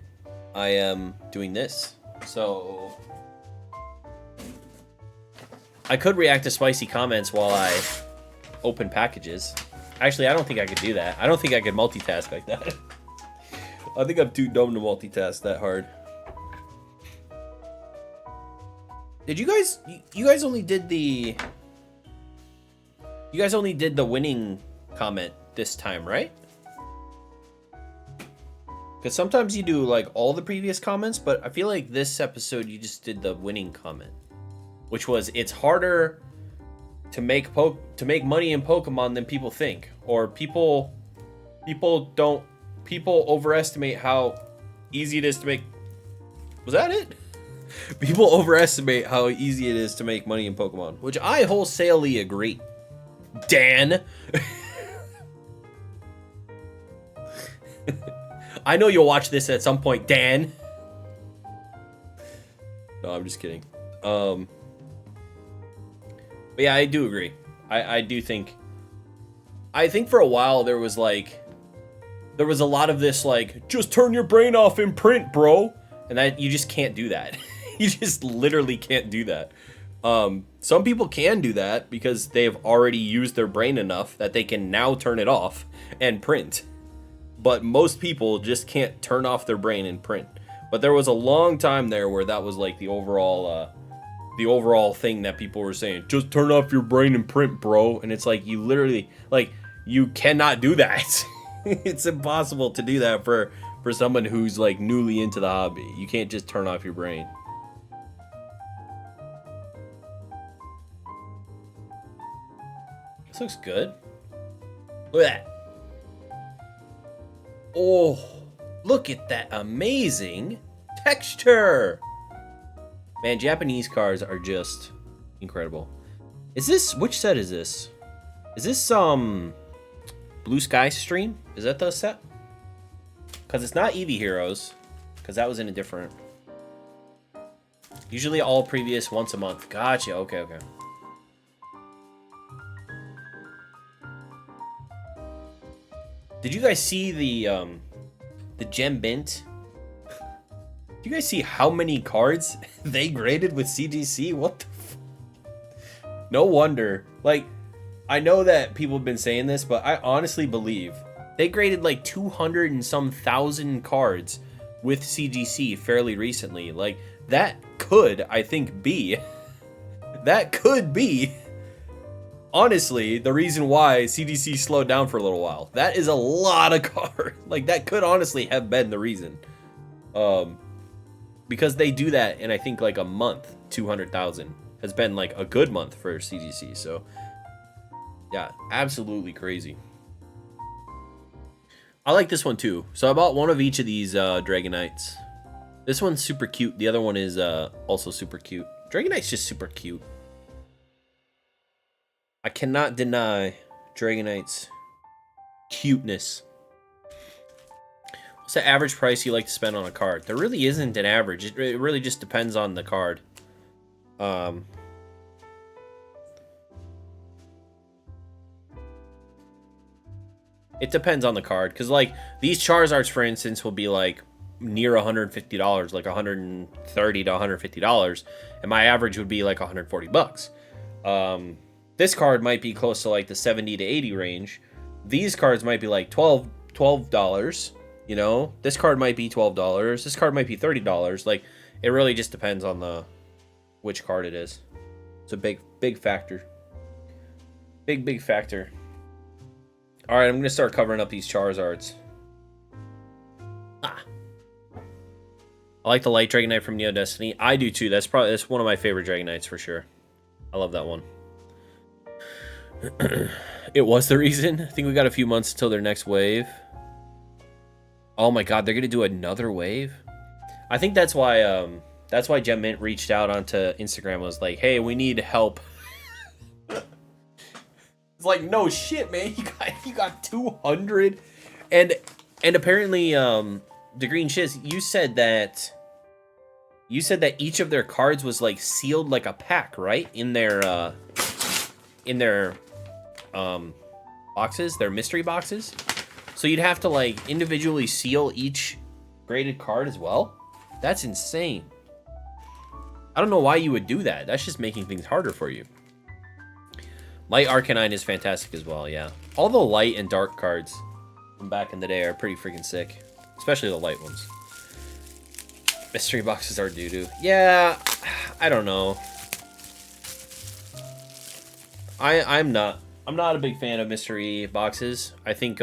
[SPEAKER 1] I am doing this. So I could react to spicy comments while I open packages. Actually, I don't think I could do that. I don't think I could multitask like that. I think I'm too dumb to multitask that hard. Did you guys only did the winning comment this time, right? Because sometimes you do like all the previous comments, but I feel like this episode you just did the winning comment, which was it's harder to make money in Pokemon than people think, or people overestimate how easy it is to make. Was that it? People overestimate how easy it is to make money in Pokemon, which I wholesalely agree. Dan. I know you'll watch this at some point, Dan. No, I'm just kidding. But yeah, I do agree. I do think. I think for a while there was a lot of this like, just turn your brain off in print, bro. And that you just can't do that. You just literally can't do that. Some people can do that because they have already used their brain enough that they can now turn it off and print. But most people just can't turn off their brain and print. But there was a long time there where that was like the overall thing that people were saying, just turn off your brain and print, bro. And it's like, you literally, like, you cannot do that. It's impossible to do that for someone who's like newly into the hobby. You can't just turn off your brain. This looks good. Look at that. Oh, look at that amazing texture. Man, Japanese cards are just incredible. Is this, which set is this? Is this Blue Sky Stream? Is that the set? Because it's not Eevee Heroes, because that was in a different. Usually all previous once a month. Gotcha. Okay. Did you guys see the Gem Mint? Do you guys see how many cards they graded with CGC? What the No wonder. Like, I know that people have been saying this, but I honestly believe they graded like 200 and some thousand cards with CGC fairly recently. Like, that could, I think, be honestly the reason why CGC slowed down for a little while. That is a lot of cards. Like, that could honestly have been the reason. Because they do that in, I think, like a month. 200,000 has been like a good month for CGC. So yeah, absolutely crazy. I like this one too. So I bought one of each of these Dragonites. This one's super cute. The other one is also super cute. Dragonite's just super cute. I cannot deny Dragonite's cuteness. What's the average price you like to spend on a card? There really isn't an average. It really just depends on the card. It depends on the card, because like these Charizards, for instance, will be like near $150, like $130 to $150, and my average would be like 140 bucks. This card might be close to like the 70 to 80 range. These cards might be like $12, you know. This card might be $12. This card might be $30. Like, it really just depends on which card it is. It's a big factor. Big factor. All right, I'm gonna start covering up these Charizards. I like the Light Dragonite from Neo Destiny. I do too. That's one of my favorite Dragonites for sure. I love that one. It was the reason. I think we got a few months until their next wave. Oh my god, they're gonna do another wave? I think that's why Gem Mint reached out onto Instagram, was like, hey, we need help. It's like, no shit, man. You got 200. And apparently, the Green Shiz, you said that each of their cards was like sealed like a pack, right? In their boxes, their mystery boxes. So you'd have to like individually seal each graded card as well. That's insane. I don't know why you would do that. That's just making things harder for you. Light Arcanine is fantastic as well, yeah. All the light and dark cards from back in the day are pretty freaking sick. Especially the light ones. Mystery boxes are doo-doo. Yeah, I don't know. I'm not a big fan of mystery boxes. I think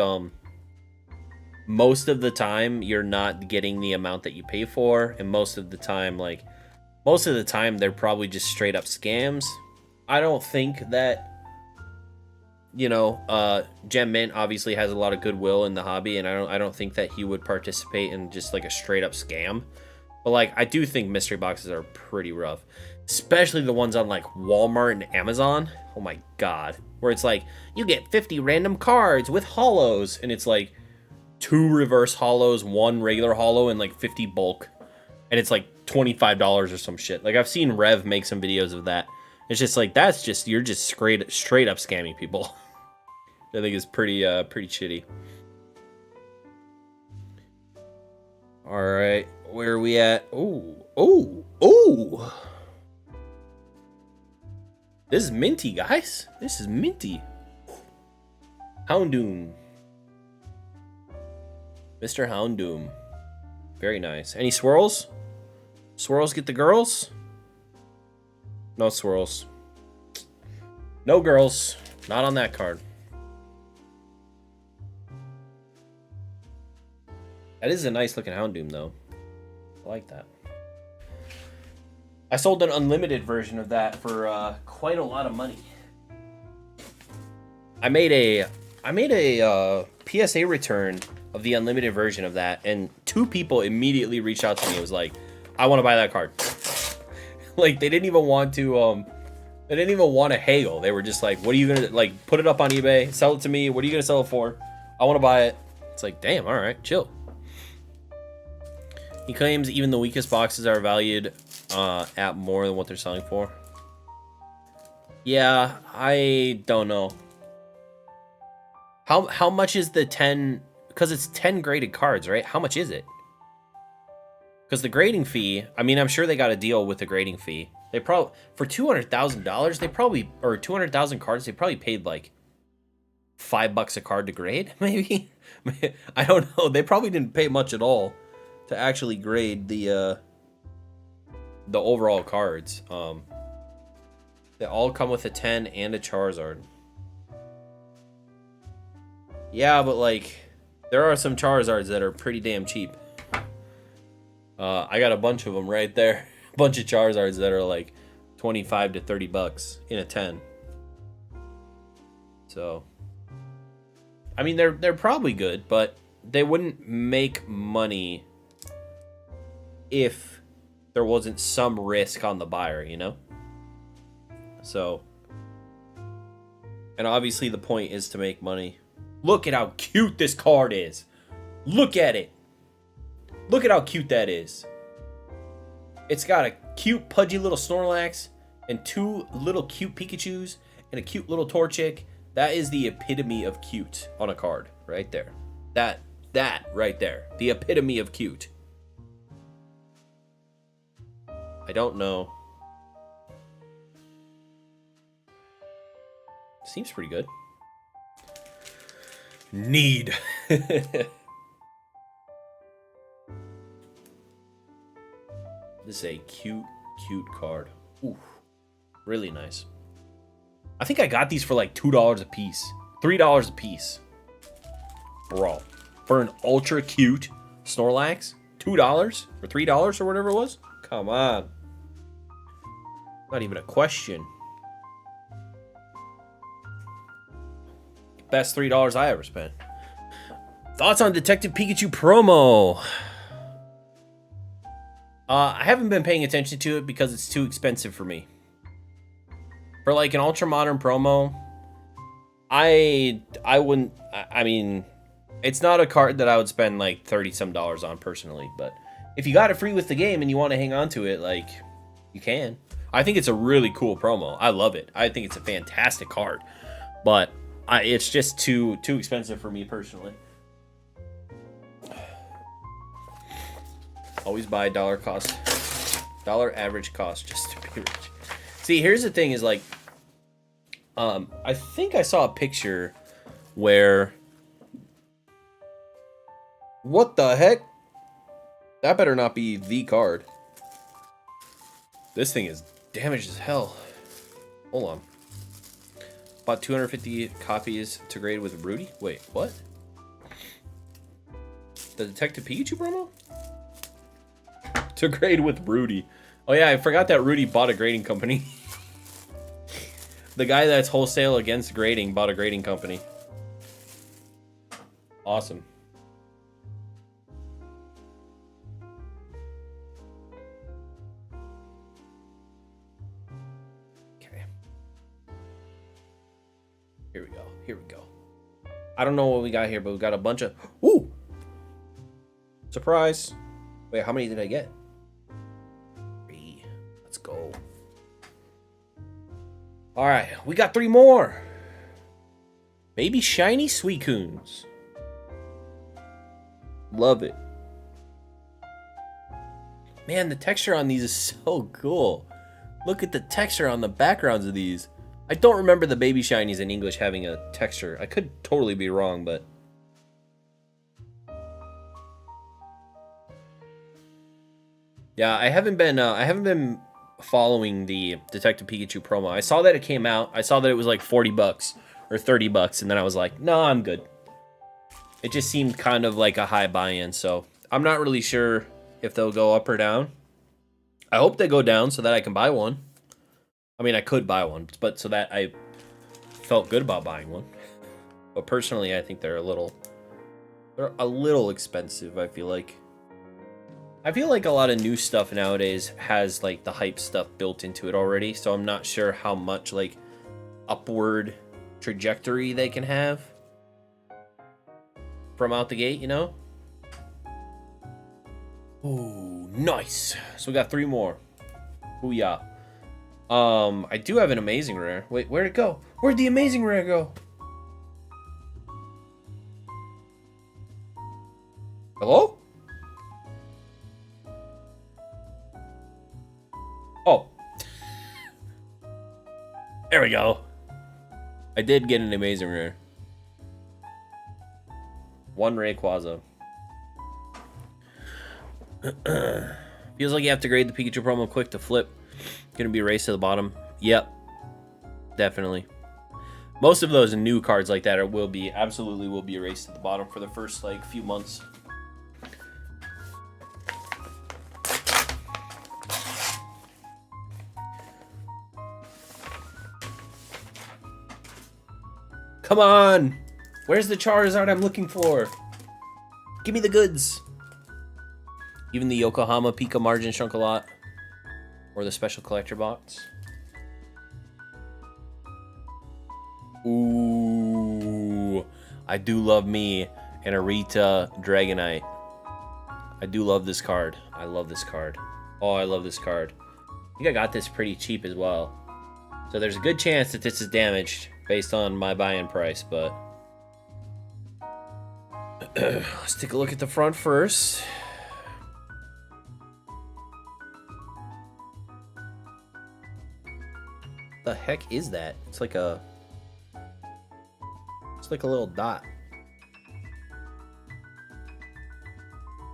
[SPEAKER 1] most of the time you're not getting the amount that you pay for, and most of the time they're probably just straight up scams. I don't think that, you know, Gem Mint obviously has a lot of goodwill in the hobby, and I don't think that he would participate in just like a straight up scam. But like, I do think mystery boxes are pretty rough, especially the ones on like Walmart and Amazon. Oh my god, where it's like you get 50 random cards with holos, and it's like 2 reverse holos, 1 regular holo, and like 50 bulk, and it's like $25 or some shit. Like, I've seen Rev make some videos of that. It's just like, you're just straight up scamming people. I think it's pretty shitty. All right, where are we at? Oh! This is minty, guys. This is minty. Houndoom. Mr. Houndoom. Very nice. Any swirls? Swirls get the girls? No swirls. No girls. Not on that card. That is a nice looking Houndoom, though. I like that. I sold an unlimited version of that for quite a lot of money. I made a PSA return of the unlimited version of that, and 2 people immediately reached out to me. It was like, I want to buy that card. Like, they didn't even want to haggle. They were just like, what are you gonna, like, put it up on eBay, sell it to me, what are you gonna sell it for? I want to buy it. It's like, damn, all right, chill. He claims even the weakest boxes are valued at more than what they're selling for. Yeah, I don't know. How much is the 10? Because it's 10 graded cards, right? How much is it? Because the grading fee, I mean, I'm sure they got a deal with the grading fee. They probably, for $200,000, they probably, or 200,000 cards, they probably paid like $5 a card to grade, maybe. I don't know. They probably didn't pay much at all to actually grade the overall cards. They all come with a 10 and a Charizard. Yeah, but like, there are some Charizards that are pretty damn cheap. I got a bunch of them right there. A bunch of Charizards that are like 25 to 30 bucks in a 10. So, I mean, they're probably good, but they wouldn't make money if there wasn't some risk on the buyer, you know? So, and obviously the point is to make money. Look at how cute this card is. Look at it. Look at how cute that is. It's got a cute, pudgy little Snorlax and 2 little cute Pikachus and a cute little Torchic. That is the epitome of cute on a card right there. That right there. The epitome of cute. I don't know. Seems pretty good. Need. This is a cute card. Ooh, really nice. I think I got these for like $2 a piece. $3 a piece. Bro, for an ultra cute Snorlax, $2 or $3 or whatever it was? Come on. Not even a question. best $3 I ever spent. Thoughts on Detective Pikachu promo? I haven't been paying attention to it because it's too expensive for me. For like an ultra modern promo, I wouldn't. I mean, it's not a card that I would spend like $30-some on personally. But if you got it free with the game and you want to hang on to it, like, you can. I think it's a really cool promo. I love it. I think it's a fantastic card, but it's just too expensive for me personally. Always buy dollar average cost just to be rich. See, here's the thing is like, I think I saw a picture where, what the heck? That better not be the card. This thing is damaged as hell. Hold on. Bought 250 copies to grade with Rudy. Wait, what? The Detective Pikachu promo? To grade with Rudy. Oh yeah, I forgot that Rudy bought a grading company. The guy that's wholesale against grading bought a grading company. Awesome. Okay. Here we go. Here we go. I don't know what we got here, but we got a bunch of... Ooh! Surprise! Wait, how many did I get? 3. Let's go. Alright, we got 3 more. Baby shiny Suicunes. Love it. Man, the texture on these is so cool. Look at the texture on the backgrounds of these. I don't remember the baby shinies in English having a texture. I could totally be wrong, but... Yeah, I haven't been following the Detective Pikachu promo. I saw that it came out. I saw that it was like $40 or $30, and then I was like, no, I'm good. It just seemed kind of like a high buy-in, so I'm not really sure if they'll go up or down. I hope they go down so that I can buy one. I mean, I could buy one, but so that I felt good about buying one. But personally, I think they're a little expensive, I feel like. I feel like a lot of new stuff nowadays has like the hype stuff built into it already, so I'm not sure how much like upward trajectory they can have from out the gate, you know? Ooh, nice. So we got 3 more. Booyah. I do have an amazing rare. Wait, where'd it go? Where'd the amazing rare go? Hello? Oh. There we go. I did get an amazing rare. 1 Rayquaza. Feels like you have to grade the Pikachu promo quick to flip. Gonna be a race to the bottom. Yep. Definitely. Most of those new cards like that absolutely will be a race to the bottom for the first like few months. Come on! Where's the Charizard I'm looking for? Give me the goods! Even the Yokohama Pika margin shrunk a lot. Or the special collector box. Ooh. I do love me an Arita Dragonite. I do love this card. I love this card. Oh, I love this card. I think I got this pretty cheap as well. So there's a good chance that this is damaged based on my buy-in price, but... Let's take a look at the front first. The heck is that? It's like a little dot.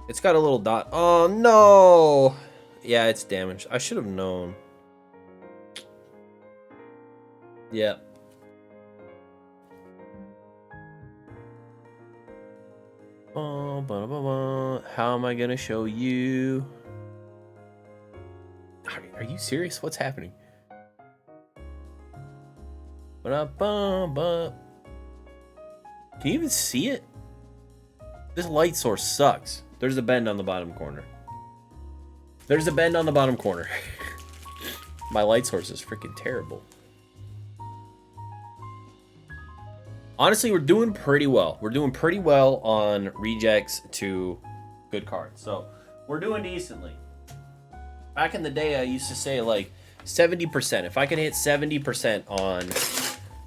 [SPEAKER 1] It's got a little dot. Oh no! Yeah, it's damaged. I should have known. Yep. How am I gonna show you? Are you serious? What's happening? Can you even see it? This light source sucks. There's a bend on the bottom corner. There's a bend on the bottom corner. My light source is freaking terrible. Honestly, we're doing pretty well. We're doing pretty well on rejects to good cards. So we're doing decently. Back in the day, I used to say like 70%. If I can hit 70% on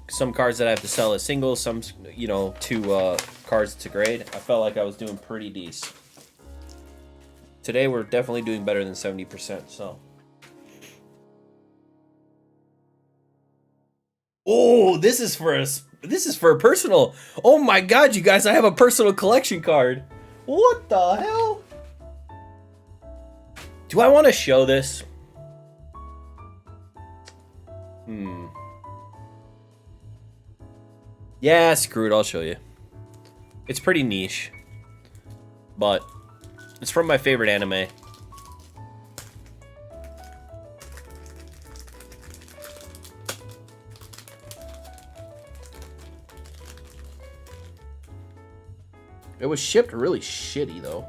[SPEAKER 1] some cards that I have to sell as singles, some, you know, two cards to grade, I felt like I was doing pretty decent. Today, we're definitely doing better than 70%, so. Oh, this is for a personal. Oh my god, you guys, I have a personal collection card. What the hell? Do I want to show this? Yeah, screw it, I'll show you. It's pretty niche, but it's from my favorite anime. It was shipped really shitty, though.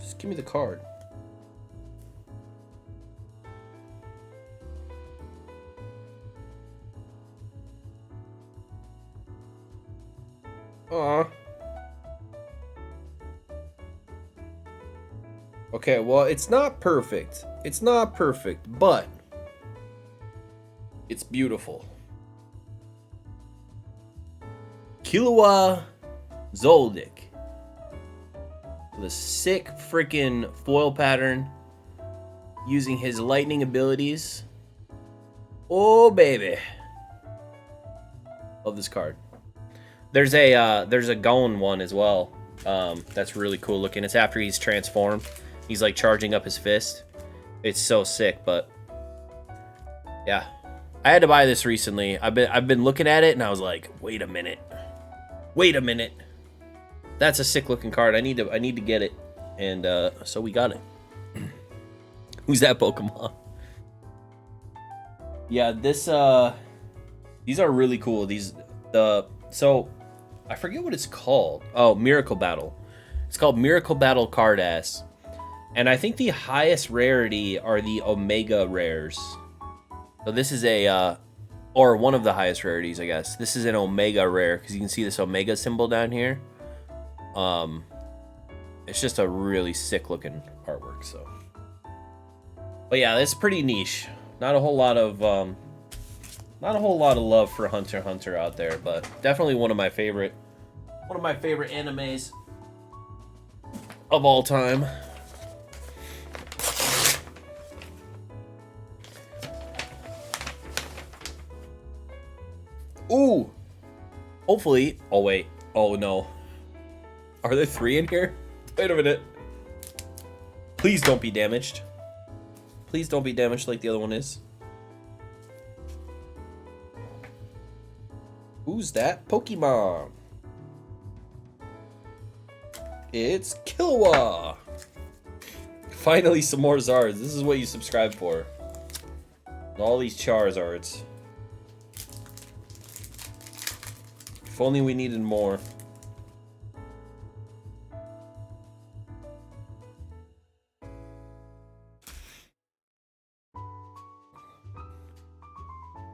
[SPEAKER 1] Just give me the card. Aw. Okay, well, it's not perfect. It's not perfect, but it's beautiful. Killua Zoldyck. With a sick freaking foil pattern using his lightning abilities. Oh, baby. Love this card. There's a Gon one as well. That's really cool looking. It's after he's transformed. He's like charging up his fist. It's so sick, but yeah. I had to buy this recently. I've been looking at it and I was like, wait a minute. Wait a minute. That's a sick looking card. I need to get it. And so we got it. Who's that Pokemon? Yeah, these are really cool. So I forget what it's called. Oh, Miracle Battle. It's called Miracle Battle Cardass. And I think the highest rarity are the Omega rares. So this is or one of the highest rarities, I guess. This is an Omega rare, because you can see this Omega symbol down here. It's just a really sick looking artwork, so. But yeah, it's pretty niche. Not a whole lot of love for Hunter x Hunter out there, but definitely one of my favorite animes of all time. Ooh! Hopefully... Oh, wait. Oh, no. Are there 3 in here? Wait a minute. Please don't be damaged. Please don't be damaged like the other one is. Who's that Pokemon? It's Killua! Finally, some more Zards. This is what you subscribe for. All these Charizards. If only we needed more.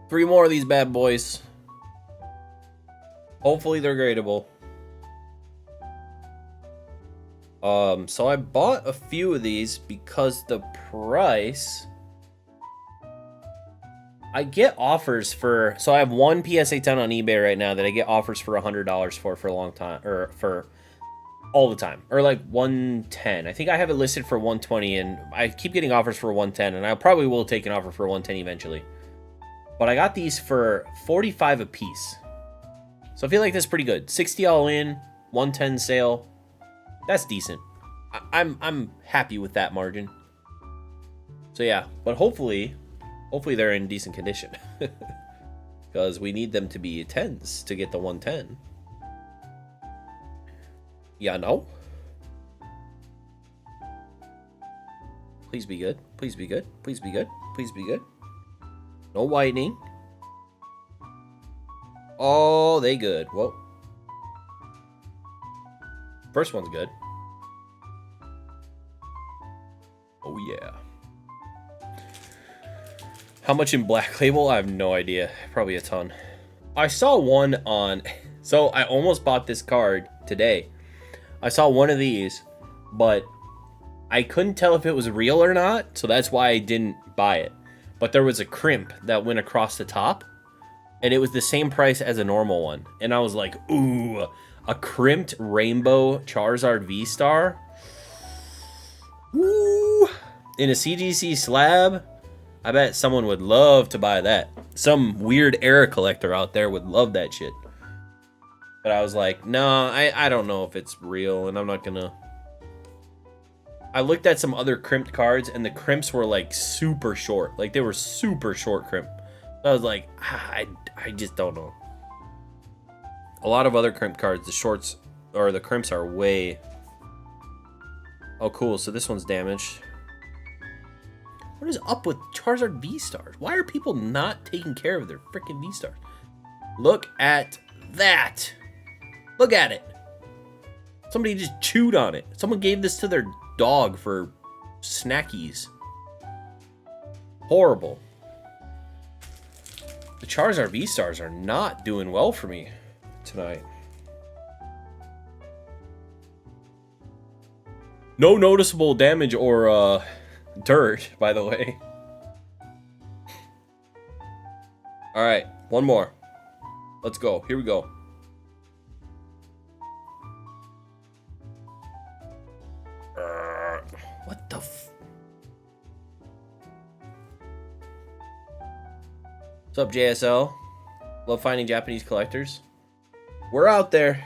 [SPEAKER 1] Three more of these bad boys. Hopefully they're gradable. So I bought a few of these because the price... I get offers for... So I have one PSA 10 on eBay right now that I get offers for $100 for a long time. Or for all the time. Or like 110. I think I have it listed for 120 and I keep getting offers for 110. And I probably will take an offer for 110 eventually. But I got these for 45 a piece. So I feel like that's pretty good. 60 all in, 110 sale. That's decent. I'm happy with that margin. So yeah, but hopefully they're in decent condition. Because we need them to be 10s to get the 110. Yeah, no? Please be good. Please be good. Please be good. Please be good. No whitening. Oh, they good. Whoa. First one's good. Oh, yeah. How much in Black Label? I have no idea. Probably a ton. I saw one on... So, I almost bought this card today. I saw one of these, but I couldn't tell if it was real or not, so that's why I didn't buy it. But there was a crimp that went across the top, and it was the same price as a normal one. And I was like, ooh, a crimped rainbow Charizard V-Star? Ooh, in a CGC slab? I bet someone would love to buy that. Some weird era collector out there would love that shit. But I was like, no, I don't know if it's real, and I'm not gonna... I looked at some other crimped cards, and the crimps were, like, super short. Like, they were super short crimp. So I was like, I just don't know. A lot of other crimped cards, the shorts, or the crimps are way... Oh, cool, so this one's damaged. What is up with Charizard V-Stars? Why are people not taking care of their freaking V-Stars? Look at that! Look at it! Somebody just chewed on it. Someone gave this to their dog for snackies. Horrible. The Charizard V-Stars are not doing well for me tonight. No noticeable damage or dirt, by the way. Alright, one more. Let's go. Here we go. What the What's up, JSL? Love finding Japanese collectors. We're out there.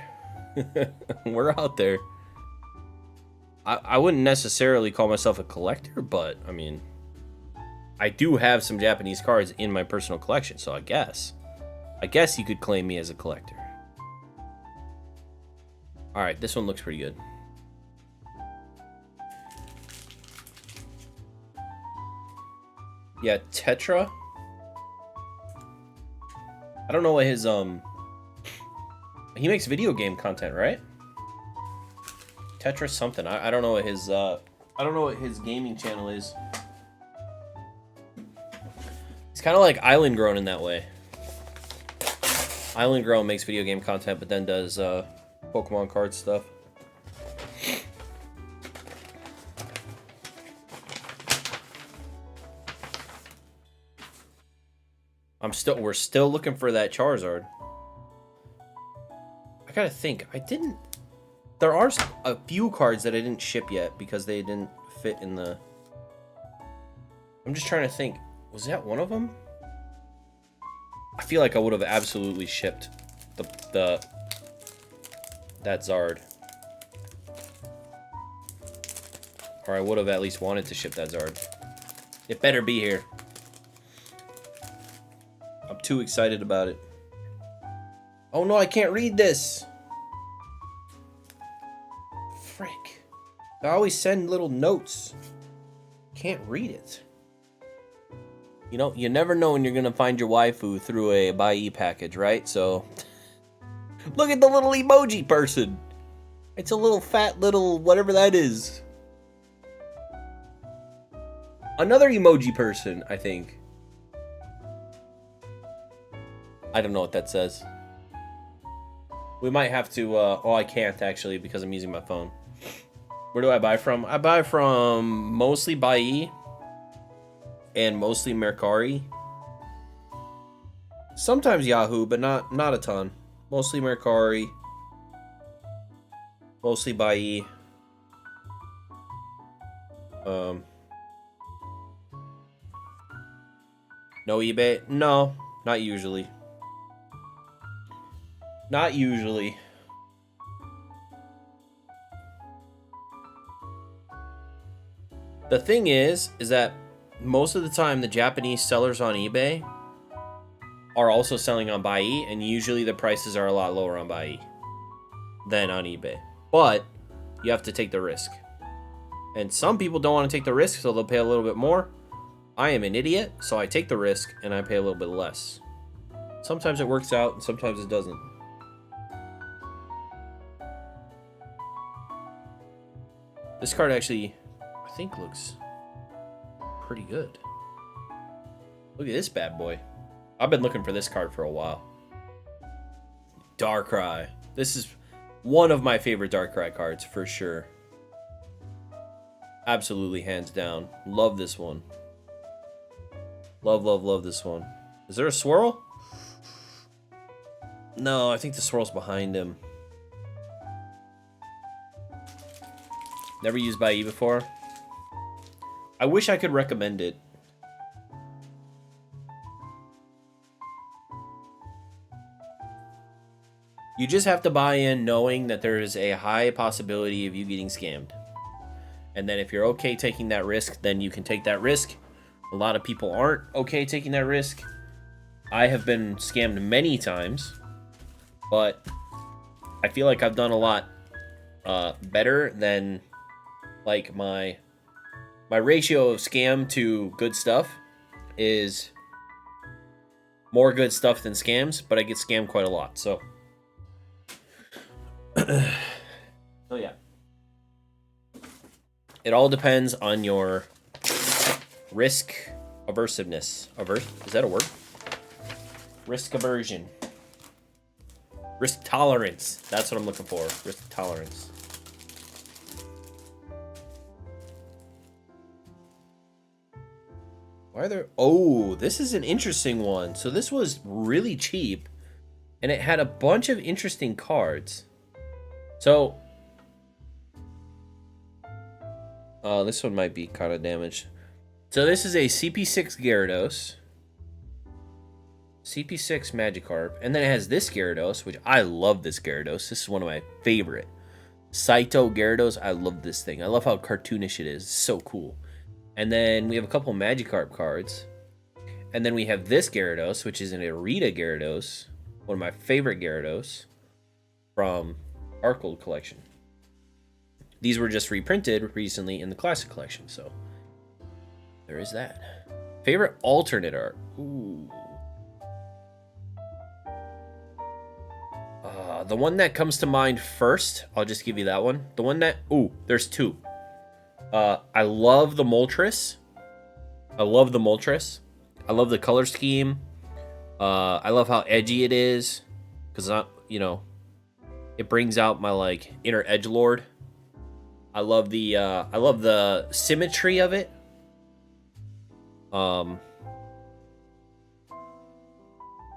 [SPEAKER 1] We're out there. I wouldn't necessarily call myself a collector, but, I mean, I do have some Japanese cards in my personal collection, so I guess you could claim me as a collector. Alright, this one looks pretty good. Yeah, Tetra. I don't know what his, he makes video game content, right? Tetra something. I don't know what his, I don't know what his gaming channel is. He's kind of like Island Grown in that way. Island Grown makes video game content, but then does, Pokemon card stuff. We're still looking for that Charizard. I gotta think. There are a few cards that I didn't ship yet because they didn't fit in the... I'm just trying to think. Was that one of them? I feel like I would have absolutely shipped that Zard. Or I would have at least wanted to ship that Zard. It better be here. I'm too excited about it. Oh no, I can't read this. Frick. I always send little notes. Can't read it. You know, you never know when you're gonna find your waifu through a buyee package, right? So, look at the little emoji person. It's a little fat little whatever that is. Another emoji person, I think. I don't know what that says. We might have to, oh, I can't actually because I'm using my phone. Where do I buy from? I buy from mostly buyee and mostly Mercari. Sometimes Yahoo, but not a ton. Mostly Mercari. Mostly buyee. No eBay? No, not usually. Not usually. The thing is that most of the time the Japanese sellers on eBay are also selling on buyee, and usually the prices are a lot lower on buyee than on eBay. But you have to take the risk. And some people don't want to take the risk, so they'll pay a little bit more. I am an idiot, so I take the risk and I pay a little bit less. Sometimes it works out, and sometimes it doesn't. This card actually, I think, looks pretty good. Look at this bad boy. I've been looking for this card for a while. Darkrai. This is one of my favorite Darkrai cards, for sure. Absolutely, hands down. Love this one. Love, love, love this one. Is there a swirl? No, I think the swirl's behind him. Never used buyee before. I wish I could recommend it. You just have to buy in knowing that there is a high possibility of you getting scammed. And then if you're okay taking that risk, then you can take that risk. A lot of people aren't okay taking that risk. I have been scammed many times, but I feel like I've done a lot better than, like, my ratio of scam to good stuff is more good stuff than scams, but I get scammed quite a lot, so. So yeah. It all depends on your risk aversiveness. Is that a word? Risk aversion. Risk tolerance. That's what I'm looking for. Risk tolerance. Why are there... Oh, this is an interesting one. So this was really cheap, and it had a bunch of interesting cards. So... this one might be kind of damaged. So this is a CP6 Gyarados, CP6 Magikarp, and then it has this Gyarados, which I love this Gyarados. This is one of my favorite. Saito Gyarados, I love this thing. I love how cartoonish it is. It's so cool. And then we have a couple Magikarp cards. And then we have this Gyarados, which is an Irida Gyarados, one of my favorite Gyarados from our Gold collection. These were just reprinted recently in the Classic collection, so there is that. Favorite alternate art? Ooh. The one that comes to mind first, I'll just give you that one. The one that... Ooh, there's two. I love the Moltres. I love the Moltres. I love the color scheme. I love how edgy it is. Because, you know, it brings out my, like, inner edgelord. I love the symmetry of it. Yo,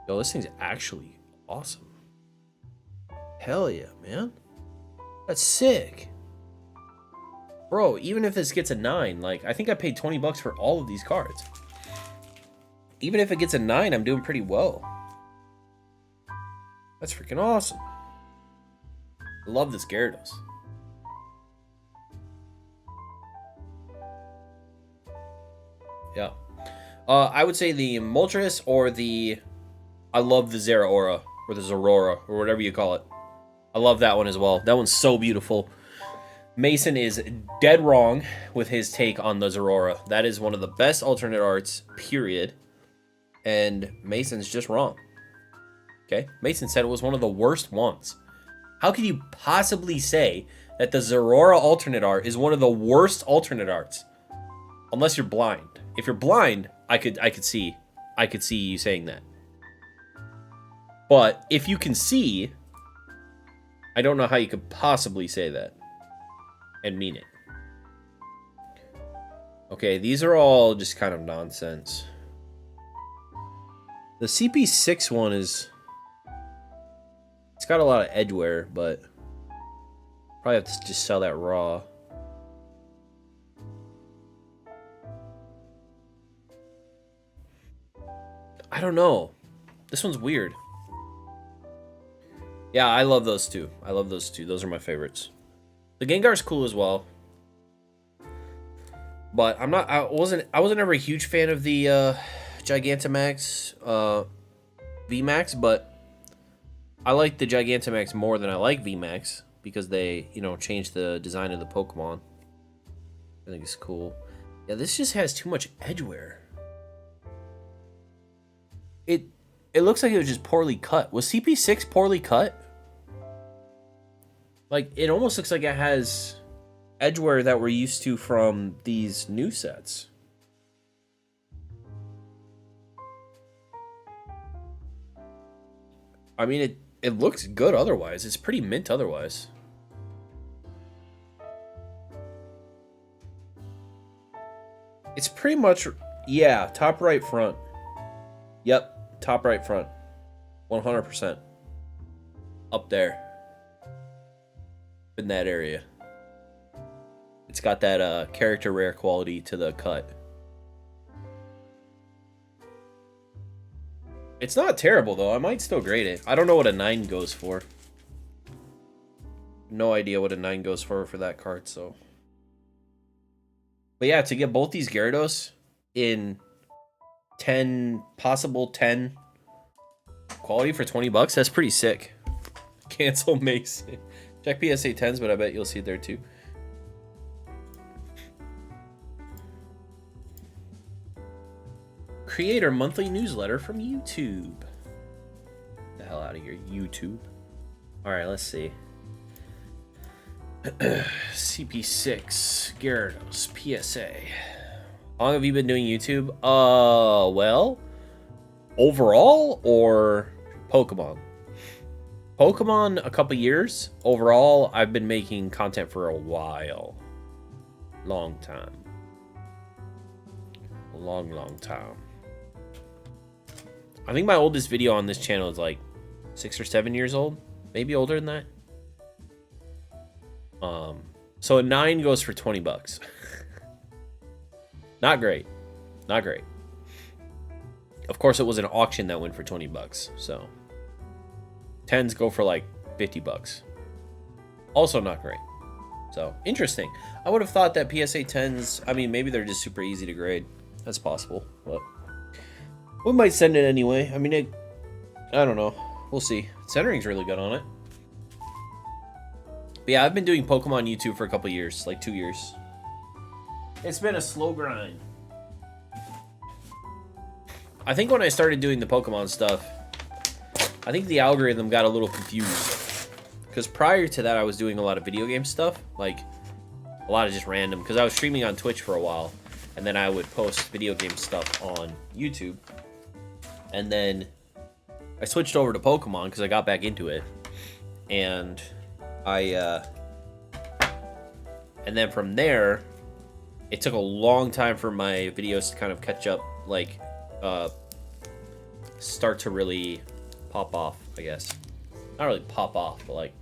[SPEAKER 1] this thing's actually awesome. Hell yeah, man. That's sick. Bro, even if this gets a 9, like, I think I paid 20 bucks for all of these cards. Even if it gets a 9, I'm doing pretty well. That's freaking awesome. I love this Gyarados. Yeah. I would say the Moltres or the... I love the Zeraora, or the Zeraora, or whatever you call it. I love that one as well. That one's so beautiful. Mason is dead wrong with his take on the Zeraora. That is one of the best alternate arts, period. And Mason's just wrong. Okay? Mason said it was one of the worst ones. How can you possibly say that the Zeraora alternate art is one of the worst alternate arts? Unless you're blind. If you're blind, I could see you saying that. But if you can see, I don't know how you could possibly say that and mean it. Okay, these are all just kind of nonsense. The CP6 one is... It's got a lot of edge wear, but probably have to just sell that raw. I don't know. This one's weird. Yeah, I love those two. I love those two. Those are my favorites. The Gengar's cool as well. But I wasn't ever a huge fan of the Gigantamax VMAX, but I like the Gigantamax more than I like VMAX because they, you know, changed the design of the Pokemon. I think it's cool. Yeah, this just has too much edge wear. it looks like it was just poorly cut. Was CP6 poorly cut? Like, it almost looks like it has edgeware that we're used to from these new sets. I mean, it looks good otherwise. It's pretty mint otherwise. It's pretty much, yeah, top right front. Yep, top right front. 100%. Up there. In that area. It's got that character rare quality to the cut. It's not terrible, though. I might still grade it. I don't know what a 9 goes for. No idea what a 9 goes for that card, so. But yeah, to get both these Gyarados in 10, possible 10 quality for 20 bucks, that's pretty sick. Cancel Mason. Check PSA 10s, but I bet you'll see it there too. Creator monthly newsletter from YouTube. Get the hell out of here, YouTube. Alright, let's see. CP6, Gyarados, PSA. How long have you been doing YouTube? Well, overall or Pokemon? Pokemon, a couple years. Overall, I've been making content for a while. Long time. A long, long time. I think my oldest video on this channel is like 6 or 7 years old. Maybe older than that. So a 9 goes for 20 bucks. Not great. Not great. Of course, it was an auction that went for 20 bucks, so 10s go for like 50 bucks. Also not great. So, interesting. I would have thought that PSA 10s, I mean, maybe they're just super easy to grade. That's possible, but we might send it anyway. I mean, I don't know. We'll see. Centering's really good on it. But yeah, I've been doing Pokemon YouTube for a couple years, like 2 years. It's been a slow grind. I think when I started doing the Pokemon stuff, I think the algorithm got a little confused. Because prior to that, I was doing a lot of video game stuff. Like, a lot of just random. Because I was streaming on Twitch for a while. And then I would post video game stuff on YouTube. And then I switched over to Pokemon because I got back into it. And and then from there, it took a long time for my videos to kind of catch up, like, start to really pop off, I guess. Not really pop off, but like,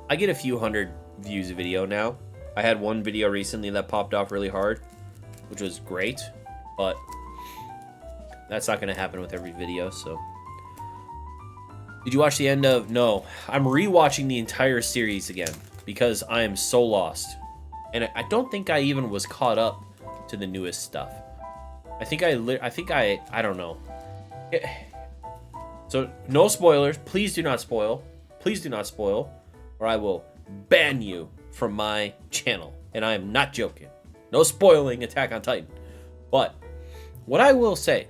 [SPEAKER 1] I get a few hundred views a video now. I had one video recently that popped off really hard, which was great, but that's not going to happen with every video, so. Did you watch the end of? No. I'm rewatching the entire series again because I am so lost. And I don't think I even was caught up to the newest stuff. I think I don't know. So, no spoilers. Please do not spoil. Please do not spoil, or I will ban you from my channel. And I am not joking. No spoiling Attack on Titan. But what I will say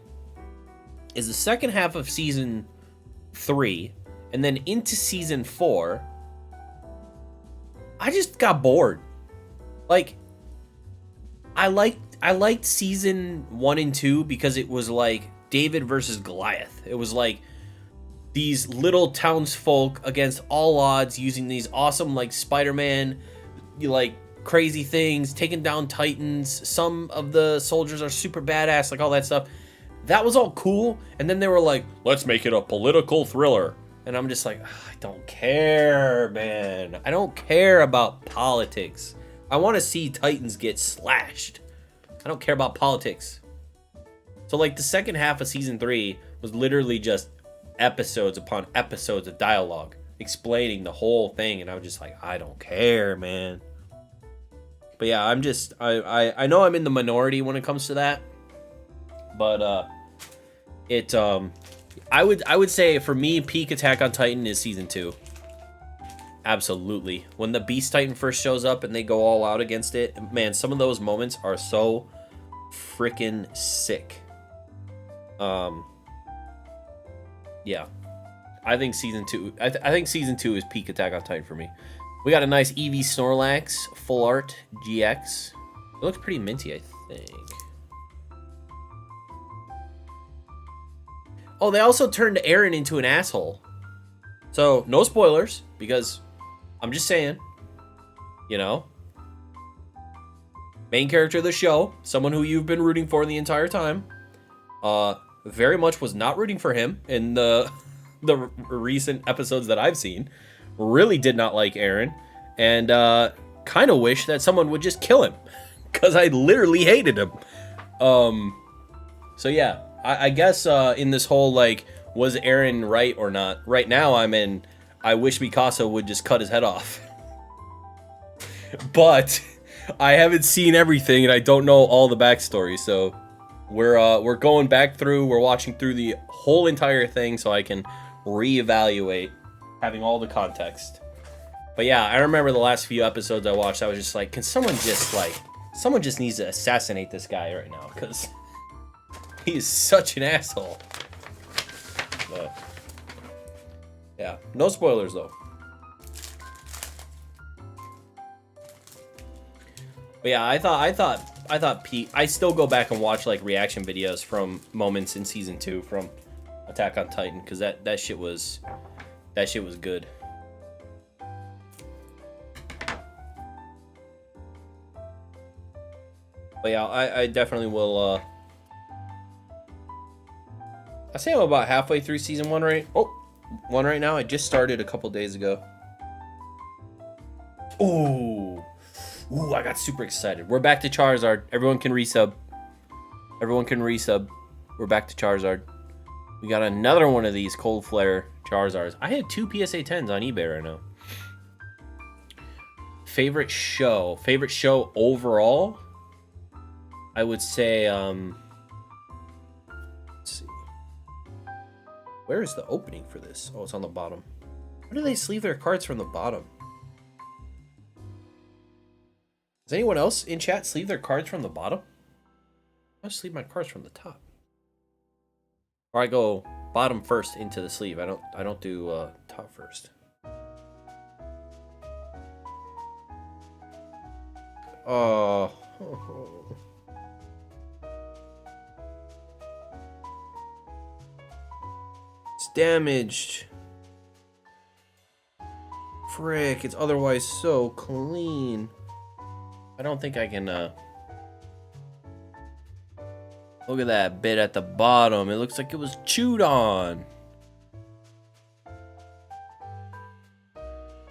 [SPEAKER 1] is the second half of season 3 and then into season 4, I just got bored. Like, I liked season 1 and 2 because it was like David versus Goliath. It was like these little townsfolk against all odds using these awesome, like, Spider-Man, like, crazy things, taking down titans. Some of the soldiers are super badass, like all that stuff. That was all cool. And then they were like, let's make it a political thriller. And I'm just like, I don't care, man. I don't care about politics. I want to see titans get slashed. I don't care about politics. So, like, the second half of season 3 was literally just episodes upon episodes of dialogue explaining the whole thing. And I was just like, I don't care, man. But yeah, I'm just, I know I'm in the minority when it comes to that. But I would say for me, peak Attack on Titan is season 2. Absolutely. When the Beast Titan first shows up and they go all out against it, man, some of those moments are so freaking sick. Yeah. I think season 2... I think season 2 is peak Attack on Titan for me. We got a nice Eevee Snorlax, full art, GX. It looks pretty minty, I think. Oh, they also turned Aaron into an asshole. So, no spoilers, because I'm just saying, you know. Main character of the show, someone who you've been rooting for the entire time, very much was not rooting for him in the recent episodes that I've seen. Really did not like Aaron, and kind of wish that someone would just kill him, because I literally hated him. So yeah. I guess in this whole, like, was Aaron right or not? Right now, I'm in, I wish Mikasa would just cut his head off. But I haven't seen everything, and I don't know all the backstory. So we're going back through, we're watching through the whole entire thing so I can reevaluate, having all the context. But yeah, I remember the last few episodes I watched, I was just like, can someone just, like, someone just needs to assassinate this guy right now, because... he is such an asshole. But, yeah, no spoilers though. But yeah, I thought Pete. I still go back and watch like reaction videos from moments in season 2 from Attack on Titan, because that shit was good. But yeah, I definitely will. I say I'm about halfway through season 1 right now. I just started a couple days ago. Ooh, I got super excited. We're back to Charizard. Everyone can resub. We're back to Charizard. We got another one of these Cold Flare Charizards. I had 2 PSA 10s on eBay right now. Favorite show overall? I would say, let's see. Where is the opening for this? Oh, it's on the bottom. Why do they sleeve their cards from the bottom? Does anyone else in chat sleeve their cards from the bottom? I sleeve my cards from the top. Or I go bottom first into the sleeve. I don't do top first. Oh. It's damaged. Frick, it's otherwise so clean. I don't think I can, look at that bit at the bottom. It looks like it was chewed on.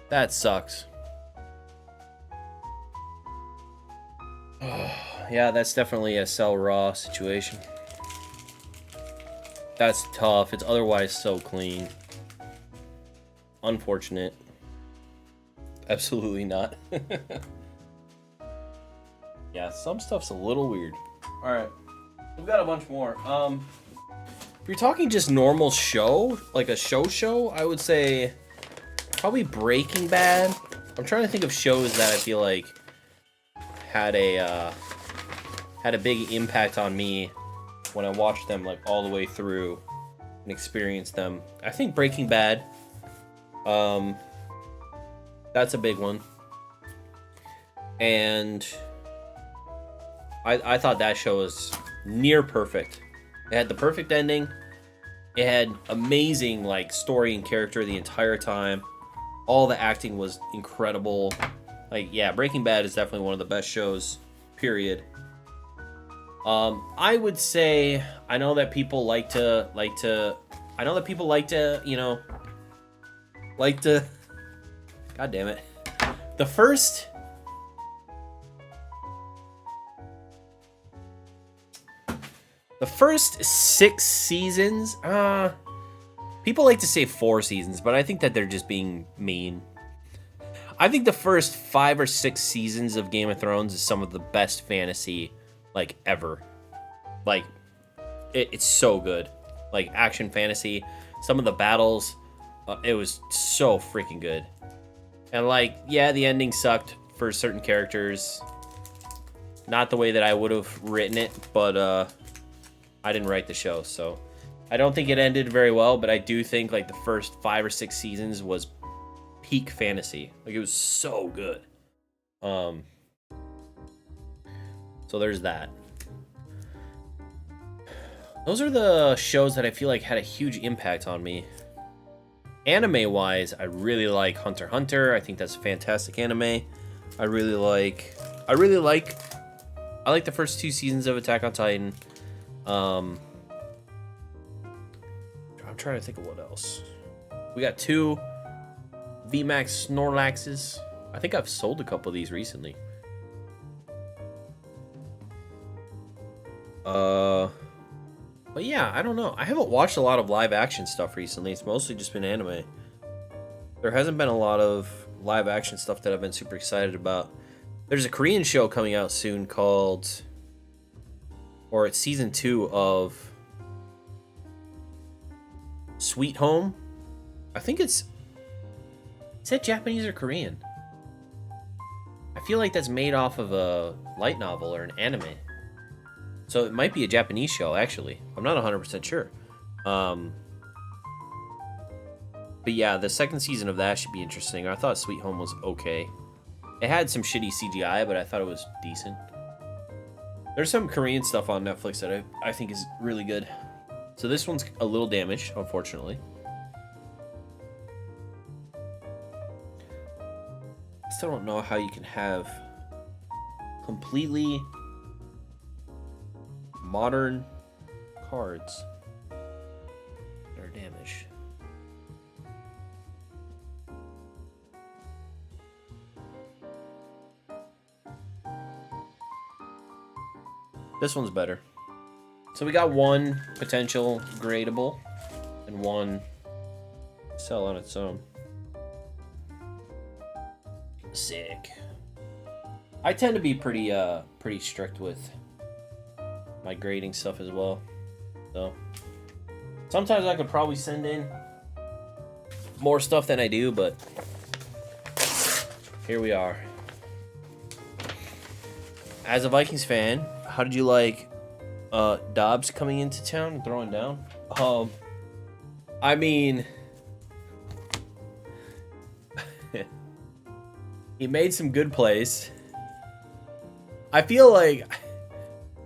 [SPEAKER 1] That sucks. Yeah, that's definitely a sell raw situation. That's tough. It's otherwise so clean. Unfortunate. Absolutely not. Yeah, some stuff's a little weird. Alright. We've got a bunch more. If you're talking just normal show, like a show, I would say probably Breaking Bad. I'm trying to think of shows that I feel like had a big impact on me when I watched them like all the way through and experienced them. I think Breaking Bad, that's a big one. And I thought that show was near perfect. It had the perfect ending. It had amazing like story and character the entire time. All the acting was incredible. Like, yeah, Breaking Bad is definitely one of the best shows, period. I would say, I know that people like to, you know, God damn it. The first 6 seasons, people like to say 4 seasons, but I think that they're just being mean. I think the first 5 or 6 seasons of Game of Thrones is some of the best fantasy, like, ever. Like, it's so good. Like, action fantasy, some of the battles, it was so freaking good. And, like, yeah, the ending sucked for certain characters. Not the way that I would have written it, but, I didn't write the show, so I don't think it ended very well, but I do think like the first 5 or 6 seasons was peak fantasy. Like it was so good. So there's that. Those are the shows that I feel like had a huge impact on me. Anime wise, I really like Hunter x Hunter. I think that's a fantastic anime. I like the first 2 seasons of Attack on Titan. I'm trying to think of what else. We got 2 VMAX Snorlaxes. I think I've sold a couple of these recently. But yeah, I don't know. I haven't watched a lot of live action stuff recently. It's mostly just been anime. There hasn't been a lot of live action stuff that I've been super excited about. There's a Korean show coming out soon called, or it's season 2 of Sweet Home. I think is it Japanese or Korean? I feel like that's made off of a light novel or an anime. So it might be a Japanese show, actually. I'm not 100% sure. But yeah, the second season of that should be interesting. I thought Sweet Home was okay. It had some shitty CGI, but I thought it was decent. There's some Korean stuff on Netflix that I think is really good. So this one's a little damaged, unfortunately. I still don't know how you can have completely modern cards that are damaged. This one's better. So we got 1 potential gradable and 1 sell on its own. Sick. I tend to be pretty strict with my grading stuff as well. So sometimes I could probably send in more stuff than I do, but here we are. As a Vikings fan, how did you like Dobbs coming into town and throwing down? I mean, he made some good plays. I feel like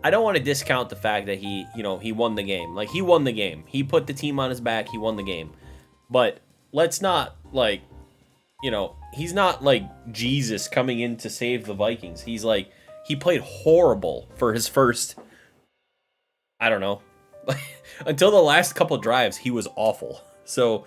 [SPEAKER 1] I don't want to discount the fact that he won the game. Like, he won the game. He put the team on his back. He won the game. But let's not, like, he's not like Jesus coming in to save the Vikings. He's like, he played horrible for his first, I don't know, until the last couple drives, he was awful. So,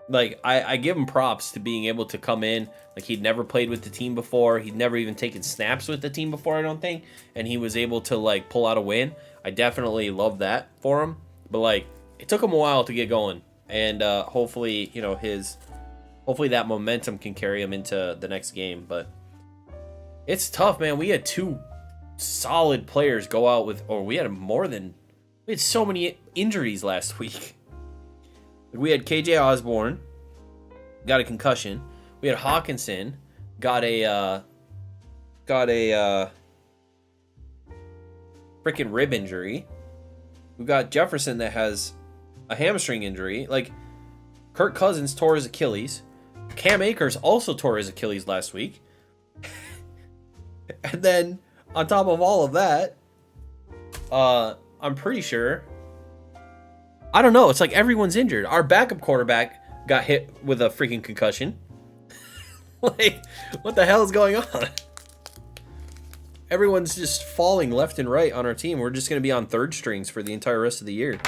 [SPEAKER 1] like, I give him props to being able to come in. Like, he'd never played with the team before. He'd never even taken snaps with the team before, I don't think. And he was able to, like, pull out a win. I definitely love that for him. But, like, it took him a while to get going. And hopefully, hopefully that momentum can carry him into the next game. But it's tough, man. We had 2 solid players go out with, or we had so many injuries last week. We had KJ Osborne, got a concussion. We had Hawkinson, got a freaking rib injury. We've got Jefferson that has a hamstring injury. Like, Kirk Cousins tore his Achilles. Cam Akers also tore his Achilles last week. And then, on top of all of that, I'm pretty sure, I don't know, it's like everyone's injured. Our backup quarterback got hit with a freaking concussion. Like, what the hell is going on? Everyone's just falling left and right on our team. We're just going to be on 3rd strings for the entire rest of the year.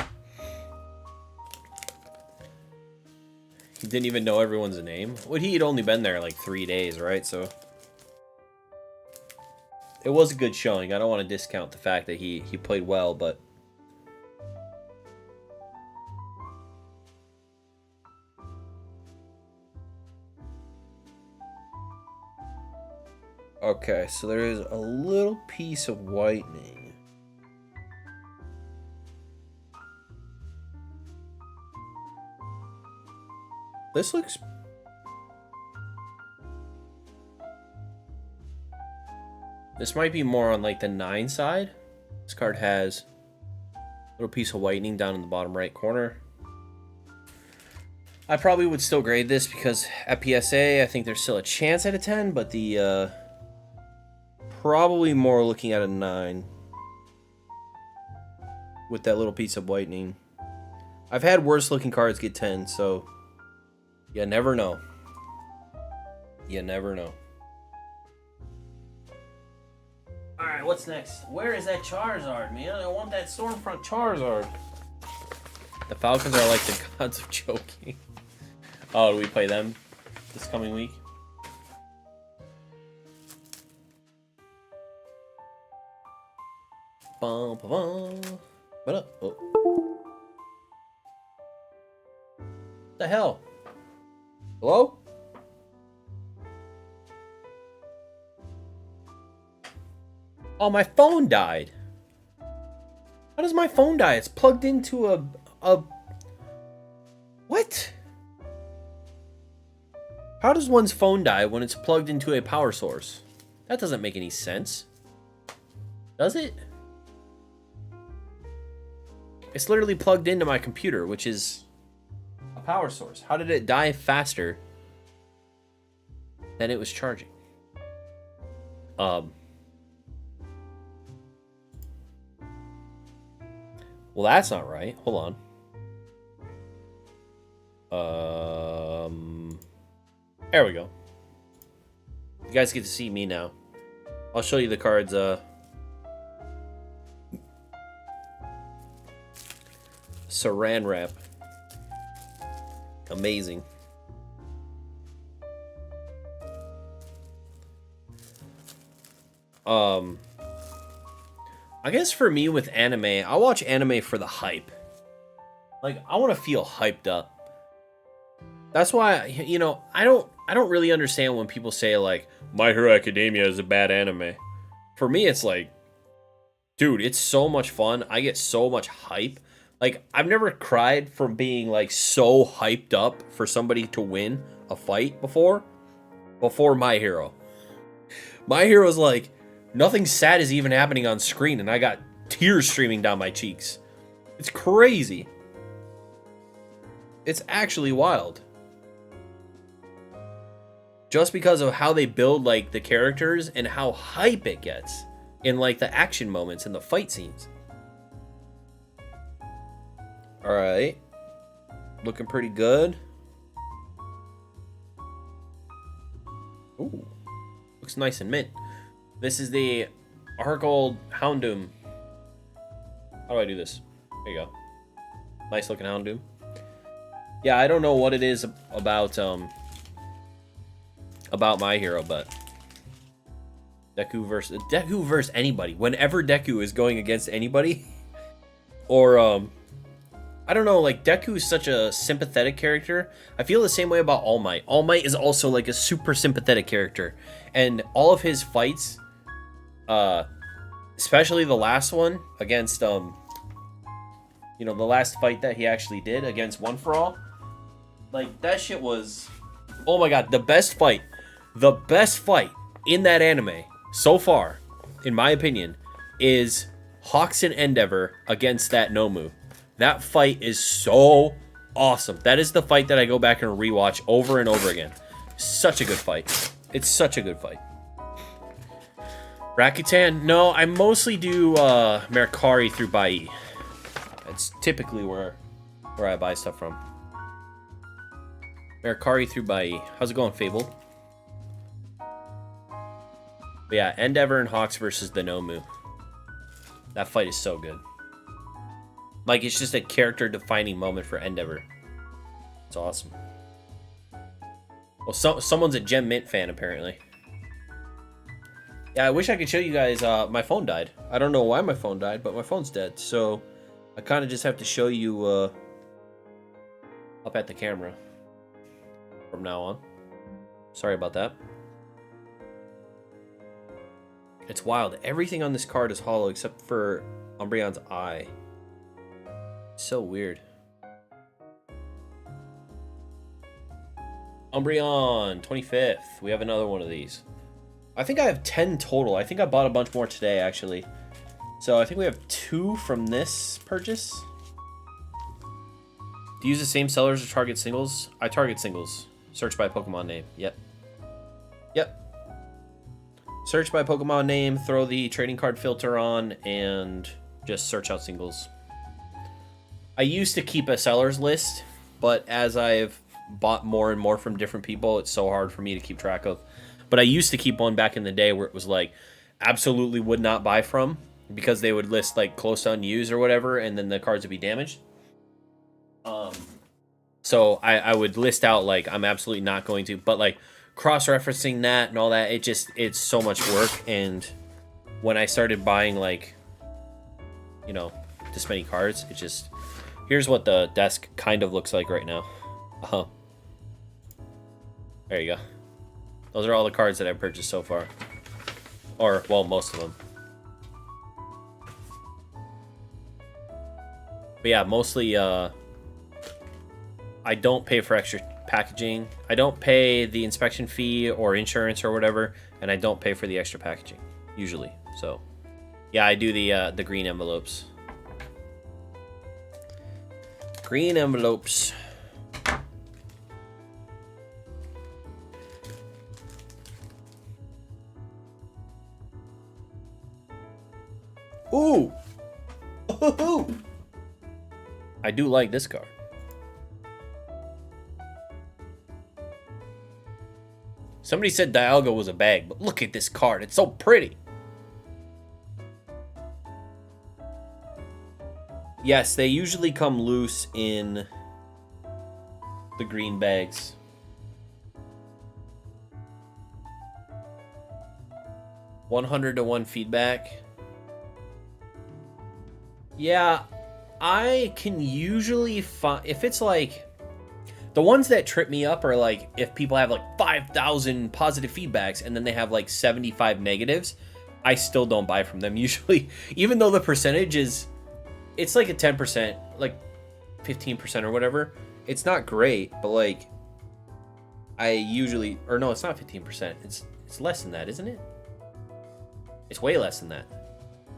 [SPEAKER 1] He didn't even know everyone's name. Well, he had only been there like 3 days, right? So it was a good showing. I don't want to discount the fact that he played well, but okay, so there is a little piece of whitening. This looks... This might be more on like the 9 side. This card has Little piece of whitening down in the bottom right corner. I probably would still grade this because at PSA, I think there's still a chance at a 10, but the probably more looking at a 9 with that little piece of whitening. I've had worse looking cards get 10, so you never know. You never know. Alright, what's next? Where is that Charizard, man? I want that Stormfront Charizard. The Falcons are like the gods of choking. Oh, do we play them this coming week? Bum, bum, bum. What up? Oh. What the hell? Hello? Oh, my phone died. How does my phone die? It's plugged into a... What? How does one's phone die when it's plugged into a power source? That doesn't make any sense. Does it? It's literally plugged into my computer, which is a power source. How did it die faster than it was charging? Well, that's not right. Hold on. There we go. You guys get to see me now. I'll show you the cards. Saran wrap. Amazing. I guess for me with anime, I watch anime for the hype. Like, I want to feel hyped up. That's why, you know, I don't really understand when people say, like, My Hero Academia is a bad anime. For me, it's like, dude, it's so much fun. I get so much hype. Like, I've never cried from being, like, so hyped up for somebody to win a fight before My Hero. My Hero's like, nothing sad is even happening on screen, and I got tears streaming down my cheeks. It's crazy. It's actually wild. Just because of how they build, like, the characters and how hype it gets in, like, the action moments and the fight scenes. Alright. Looking pretty good. Ooh. Looks nice and mint. This is the Argold Houndoom. How do I do this? There you go. Nice looking Houndoom. Yeah, I don't know what it is about My Hero, but Deku versus anybody. Whenever Deku is going against anybody, or I don't know, like, Deku is such a sympathetic character. I feel the same way about All Might. All Might is also like a super sympathetic character, and all of his fights, especially the last one against you know, the last fight that he actually did against One For All, like, that shit was, oh my god, the best fight in that anime so far, in my opinion, is Hawks and Endeavor against that Nomu. That fight is so awesome. That is the fight that I go back and rewatch over and over again. Such a good fight. It's such a good fight. Rakuten, no, I mostly do Mercari through buyee. That's typically where I buy stuff from. Mercari through buyee. How's it going, Fable? But yeah, Endeavor and Hawks versus the Nomu. That fight is so good. Like, it's just a character-defining moment for Endeavor. It's awesome. Well, someone's a Gem Mint fan, apparently. Yeah, I wish I could show you guys, my phone died. I don't know why my phone died, but my phone's dead. So, I kind of just have to show you, up at the camera. From now on. Sorry about that. It's wild. Everything on this card is hollow except for Umbreon's eye. So weird. Umbreon, 25th. We have another one of these. I think I have 10 total. I think I bought a bunch more today, actually. So I think we have 2 from this purchase. Do you use the same sellers to target singles? I target singles. Search by Pokemon name. Yep. Search by Pokemon name, throw the trading card filter on, and just search out singles. I used to keep a seller's list, but as I've bought more and more from different people, it's so hard for me to keep track of. But I used to keep one back in the day where it was like, absolutely would not buy from, because they would list like close to unused or whatever, and then the cards would be damaged. So I would list out like, I'm absolutely not going to, but like cross-referencing that and all that, it's so much work. And when I started buying like, you know, this many cards, it just, here's what the desk kind of looks like right now. There you go. Those are all the cards that I've purchased so far. Or, well, most of them. But yeah, mostly, I don't pay for extra packaging. I don't pay the inspection fee or insurance or whatever, and I don't pay for the extra packaging, usually. So, yeah, I do the green envelopes. Green envelopes. Ooh! Ooh! I do like this card. Somebody said Dialga was a bag, but look at this card. It's so pretty. Yes, they usually come loose in the green bags. $100-to-1 feedback. Yeah, I can usually find, if it's like, the ones that trip me up are like, if people have like 5,000 positive feedbacks and then they have like 75 negatives, I still don't buy from them usually, even though the percentage is, it's like a 10%, like 15% or whatever. It's not great, but like, I usually, or no, it's not 15%. It's less than that, isn't it? It's way less than that.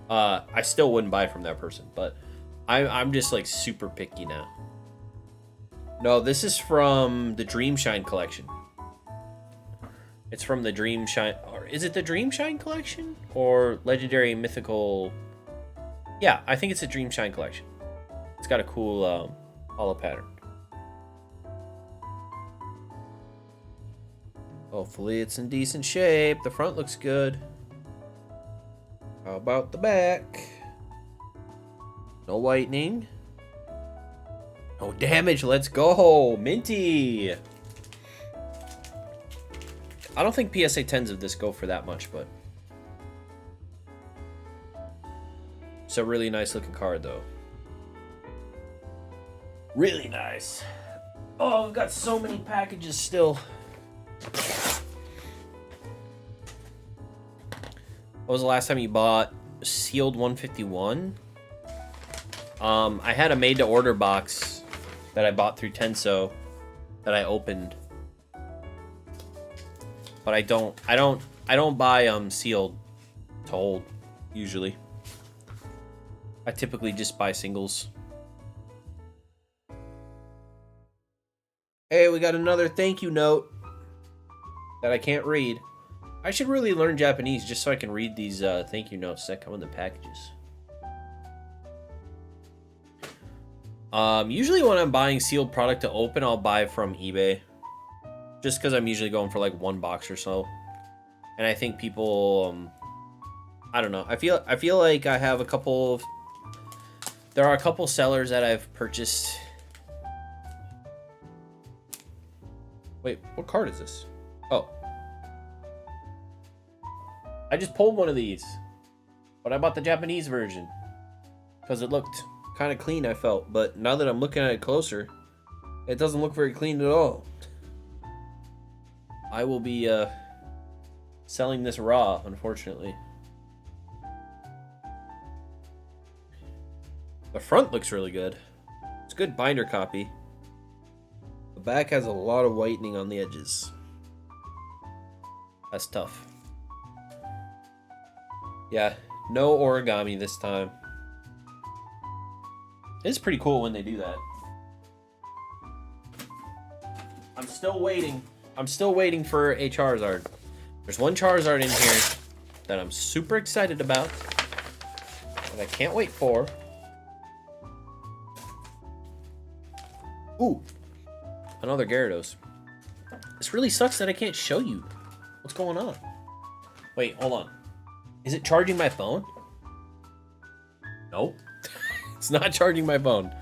[SPEAKER 1] I still wouldn't buy from that person, but I'm just like super picky now. No, this is from the Dreamshine collection. It's from the Dreamshine, or is it the Dreamshine collection or Legendary Mythical? Yeah, I think it's a Dreamshine collection. It's got a cool hollow pattern. Hopefully it's in decent shape. The front looks good. How about the back? No whitening. No damage. Let's go. Minty. I don't think PSA 10s of this go for that much, but it's a really nice looking card, though. Really nice. Oh, I've got so many packages still. What was the last time you bought sealed 151? I had a made-to-order box that I bought through Tenso that I opened, but I don't buy sealed to hold usually. I typically just buy singles. Hey, we got another thank you note that I can't read. I should really learn Japanese just so I can read these thank you notes that come in the packages. Usually when I'm buying sealed product to open, I'll buy from eBay. Just because I'm usually going for like one box or so. And I think people, I don't know. I feel like I have a couple of, there are a couple sellers that I've purchased. Wait, what card is this? Oh. I just pulled one of these, but I bought the Japanese version because it looked kind of clean, I felt. But now that I'm looking at it closer, it doesn't look very clean at all. I will be selling this raw, unfortunately. The front looks really good. It's a good binder copy. The back has a lot of whitening on the edges. That's tough. Yeah, No origami this time. It's pretty cool when they do that. I'm still waiting. I'm still waiting for a Charizard. There's one Charizard in here that I'm super excited about. That I can't wait for. Ooh. Another Gyarados. This really sucks that I can't show you. What's going on? Wait, hold on. Is it charging my phone? No. It's not charging my phone.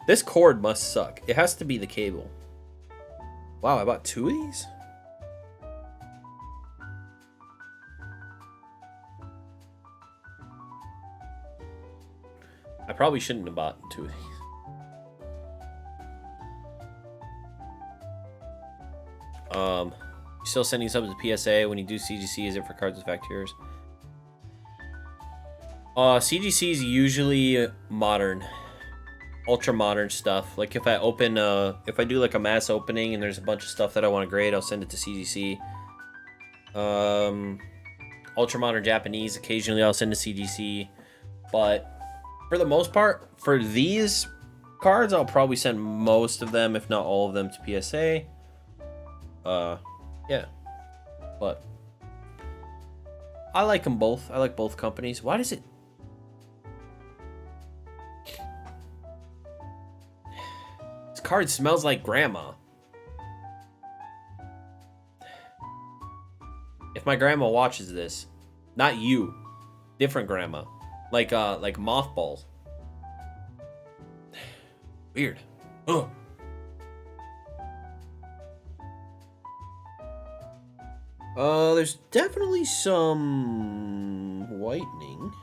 [SPEAKER 1] This cord must suck. It has to be the cable. Wow, I bought 2 of these? I probably shouldn't have bought 2 of these. You still sending subs to PSA when you do CGC? Is it for cards with factors? CGC is usually modern, ultra modern stuff. Like if I open, if I do like a mass opening and there's a bunch of stuff that I want to grade, I'll send it to CGC. Ultra modern Japanese, occasionally I'll send to CGC, but for the most part, for these cards, I'll probably send most of them, if not all of them, to PSA. Yeah, but I like them both. I like both companies. Why does it? This card smells like grandma. If my grandma watches this, not you, different grandma, like mothballs. Weird. Ugh. There's definitely some whitening.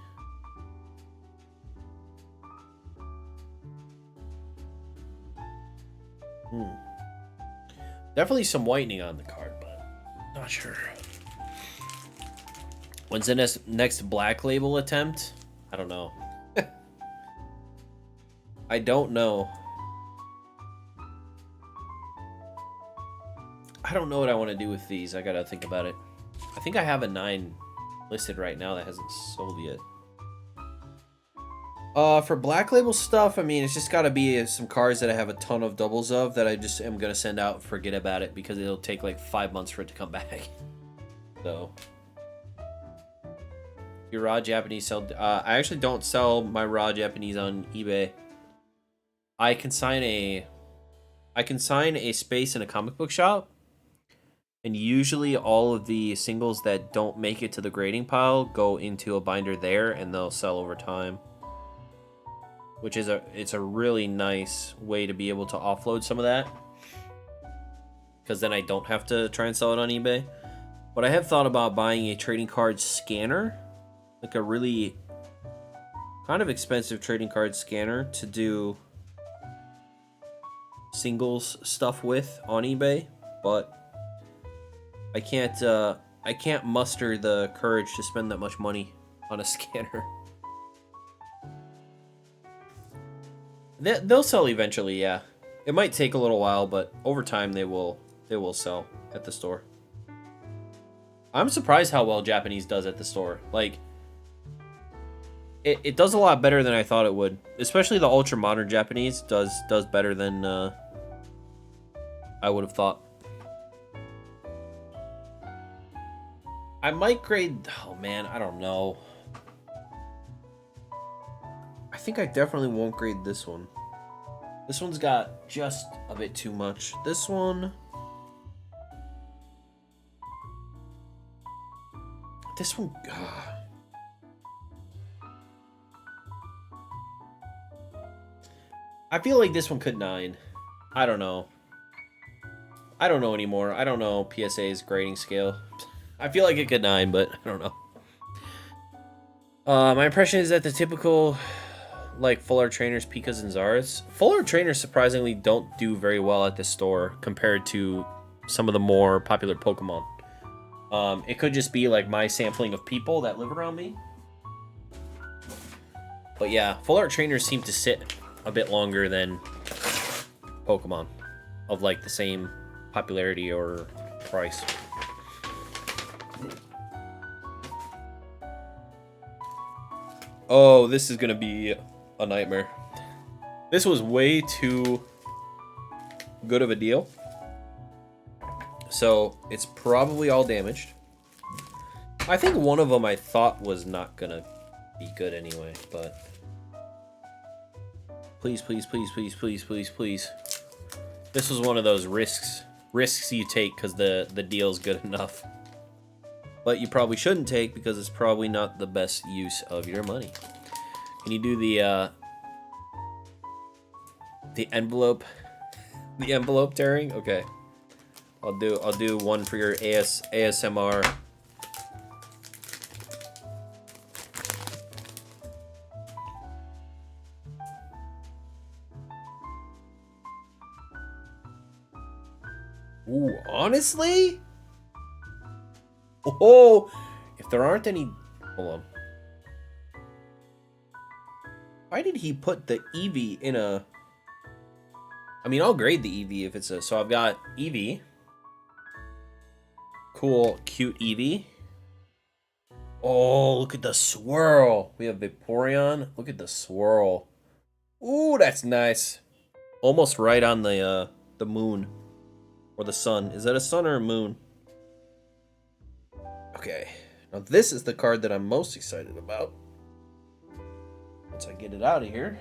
[SPEAKER 1] Definitely some whitening on the card, but not sure. When's the next Black Label attempt? I don't know. I don't know. I don't know what I want to do with these. I gotta think about it. I think I have a 9 listed right now that hasn't sold yet. For Black Label stuff, I mean, it's just gotta be some cards that I have a ton of doubles of that I just am gonna send out and forget about it because it'll take like 5 months for it to come back. So, your raw Japanese sell. I actually don't sell my raw Japanese on eBay. I can sign a space in a comic book shop. And usually all of the singles that don't make it to the grading pile go into a binder there and they'll sell over time. Which is it's a really nice way to be able to offload some of that. Because then I don't have to try and sell it on eBay. But I have thought about buying a trading card scanner. Like a really kind of expensive trading card scanner to do singles stuff with on eBay. But I can't muster the courage to spend that much money on a scanner. They'll sell eventually, yeah. It might take a little while, but over time they will sell at the store. I'm surprised how well Japanese does at the store. Like, it does a lot better than I thought it would. Especially the ultra modern Japanese does better than I would have thought. I might grade... Oh, man, I don't know. I think I definitely won't grade this one. This one's got just a bit too much. This one... This one... I feel like this one could 9. I don't know. I don't know anymore. I don't know PSA's grading scale. I feel like it could 9, but I don't know. My impression is that the typical, like, full art trainers, Pikas and Zaras, full art trainers surprisingly don't do very well at this store compared to some of the more popular Pokemon. It could just be like my sampling of people that live around me. But yeah, full art trainers seem to sit a bit longer than Pokemon of like the same popularity or price. Oh, this is gonna be a nightmare. This was way too good of a deal. So it's probably all damaged. I think one of them I thought was not gonna be good anyway, but please, please, please, please, please, please, please. This was one of those risks you take because the deal's good enough. But you probably shouldn't take because it's probably not the best use of your money. Can you do the envelope tearing? Okay. I'll do one for your ASMR. Ooh, honestly? Oh, if there aren't any... Hold on. Why did he put the Eevee in a... I mean, I'll grade the Eevee if it's a... So I've got Eevee. Cool, cute Eevee. Oh, look at the swirl. We have Vaporeon. Look at the swirl. Ooh, that's nice. Almost right on the moon. Or the sun. Is that a sun or a moon? Okay. Now this is the card that I'm most excited about. Once I get it out of here.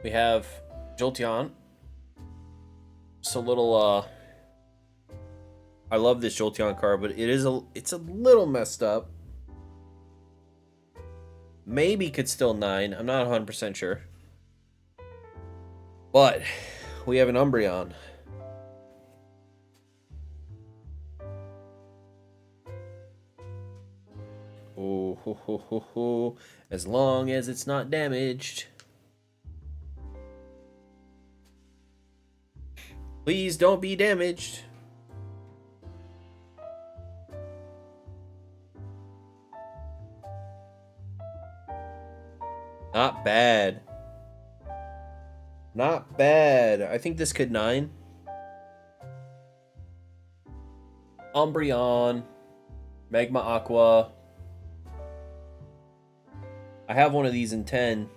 [SPEAKER 1] We have Jolteon. It's a little I love this Jolteon card, but it's a little messed up. Maybe could still 9. I'm not 100% sure. But we have an Umbreon. Ooh, ho, ho, ho, ho. As long as it's not damaged. Please don't be damaged. Not bad. Not bad. I think this could 9. Umbreon. Magma Aqua. I have one of these in 10.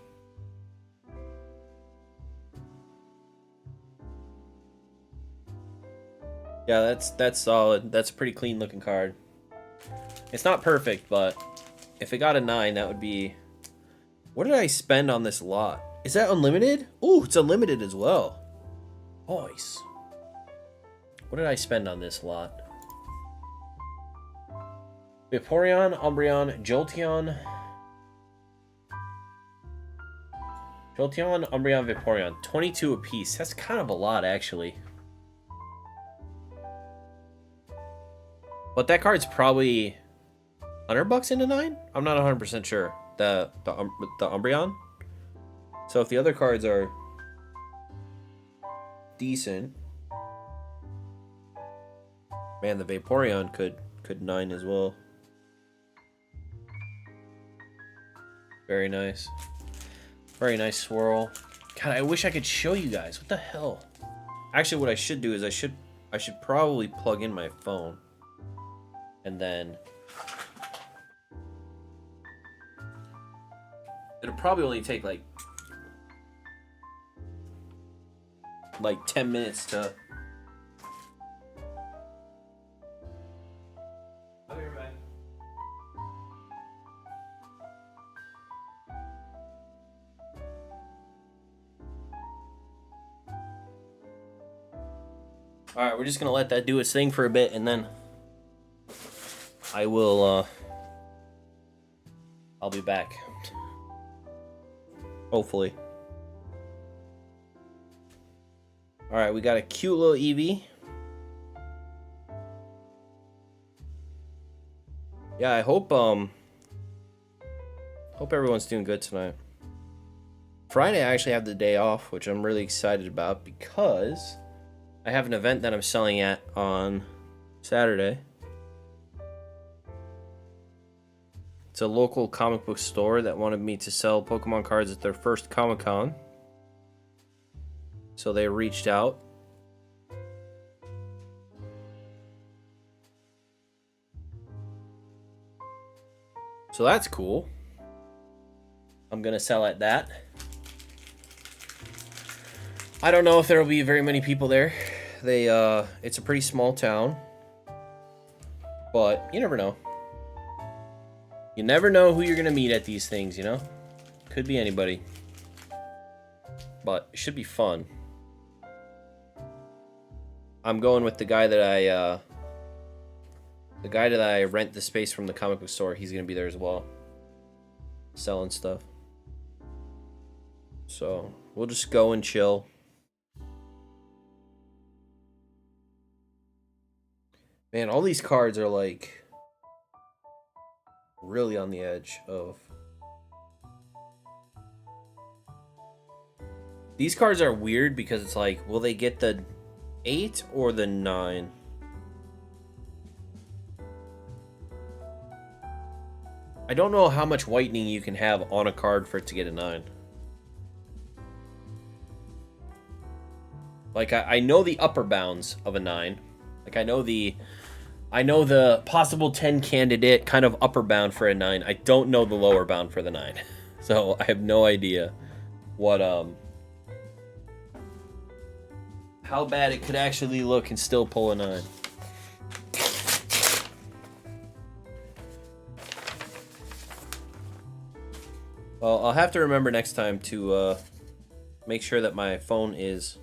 [SPEAKER 1] Yeah, that's solid. That's a pretty clean looking card. It's not perfect, but if it got a 9, that would be... What did I spend on this lot? Is that unlimited? Ooh, it's unlimited as well. Nice. What did I spend on this lot? Vaporeon, Umbreon, Jolteon. Jolteon, Umbreon, Vaporeon. 22 apiece. That's kind of a lot, actually. But that card's probably $100 into 9? I'm not 100% sure. The Umbreon. So if the other cards are decent, man, the Vaporeon could 9 as well. Very nice. Very nice swirl. God, I wish I could show you guys. What the hell? Actually, what I should do is I should probably plug in my phone. And then it'll probably only take like 10 minutes to... I'll be right back. Alright, we're just gonna let that do its thing for a bit, and then I will, I'll be back. Hopefully. Alright, we got a cute little Eevee. Yeah, I hope everyone's doing good tonight. Friday I actually have the day off, which I'm really excited about because I have an event that I'm selling at on Saturday. It's a local comic book store that wanted me to sell Pokemon cards at their first Comic-Con. So they reached out So that's cool. I'm gonna sell at that. I don't know if there will be very many people there. It's a pretty small town, but you never know. You never know who you're gonna meet at these things, you know? Could be anybody. But it should be fun. I'm going with the guy that I rent the space from the comic book store. He's gonna be there as well, selling stuff. So we'll just go and chill. Man, all these cards are like really on the edge of. These cards are weird because it's like, will they get the 8 or the 9? I don't know how much whitening you can have on a card for it to get a 9. Like, I know the upper bounds of a 9. Like, I know the possible 10 candidate kind of upper bound for a 9. I don't know the lower bound for the 9. So, I have no idea what, how bad it could actually look and still pull a 9. Well, I'll have to remember next time to make sure that my phone is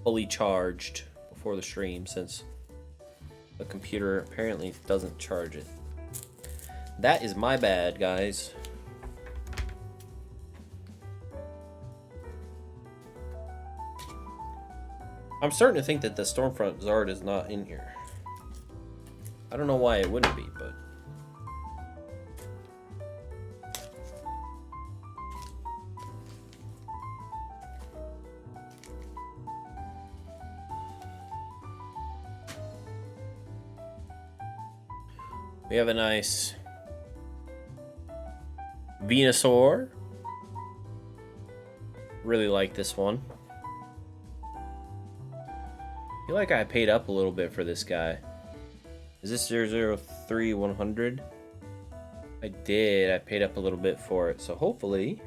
[SPEAKER 1] fully charged before the stream, since the computer apparently doesn't charge it. That is my bad, guys. I'm starting to think that the Stormfront Zard is not in here. I don't know why it wouldn't be, but... We have a nice Venusaur. Really like this one. I feel like I paid up a little bit for this guy. Is this 003-100? I did. I paid up a little bit for it, so hopefully...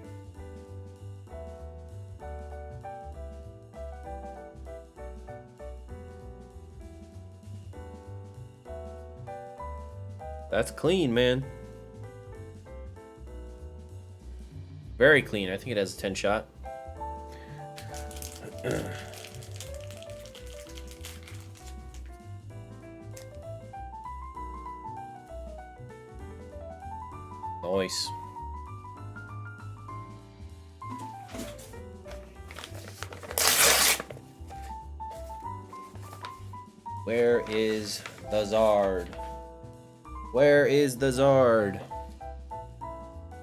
[SPEAKER 1] That's clean, man. Very clean. I think it has a 10 shot. Nice. Where is the Zard? Where is the Zard?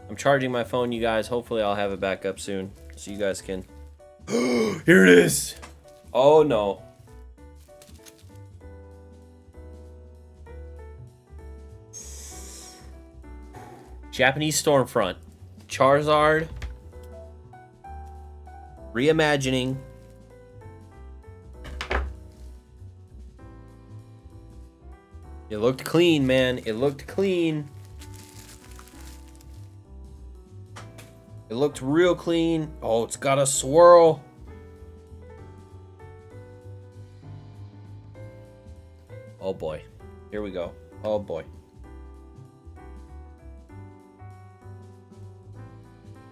[SPEAKER 1] I'm charging my phone, you guys. Hopefully I'll have it back up soon, so you guys can... Here it is! Oh, no. Japanese Stormfront. Charizard. Reimagining. It looked clean, man. It looked clean. It looked real clean. Oh, it's got a swirl. Oh, boy. Here we go. Oh, boy.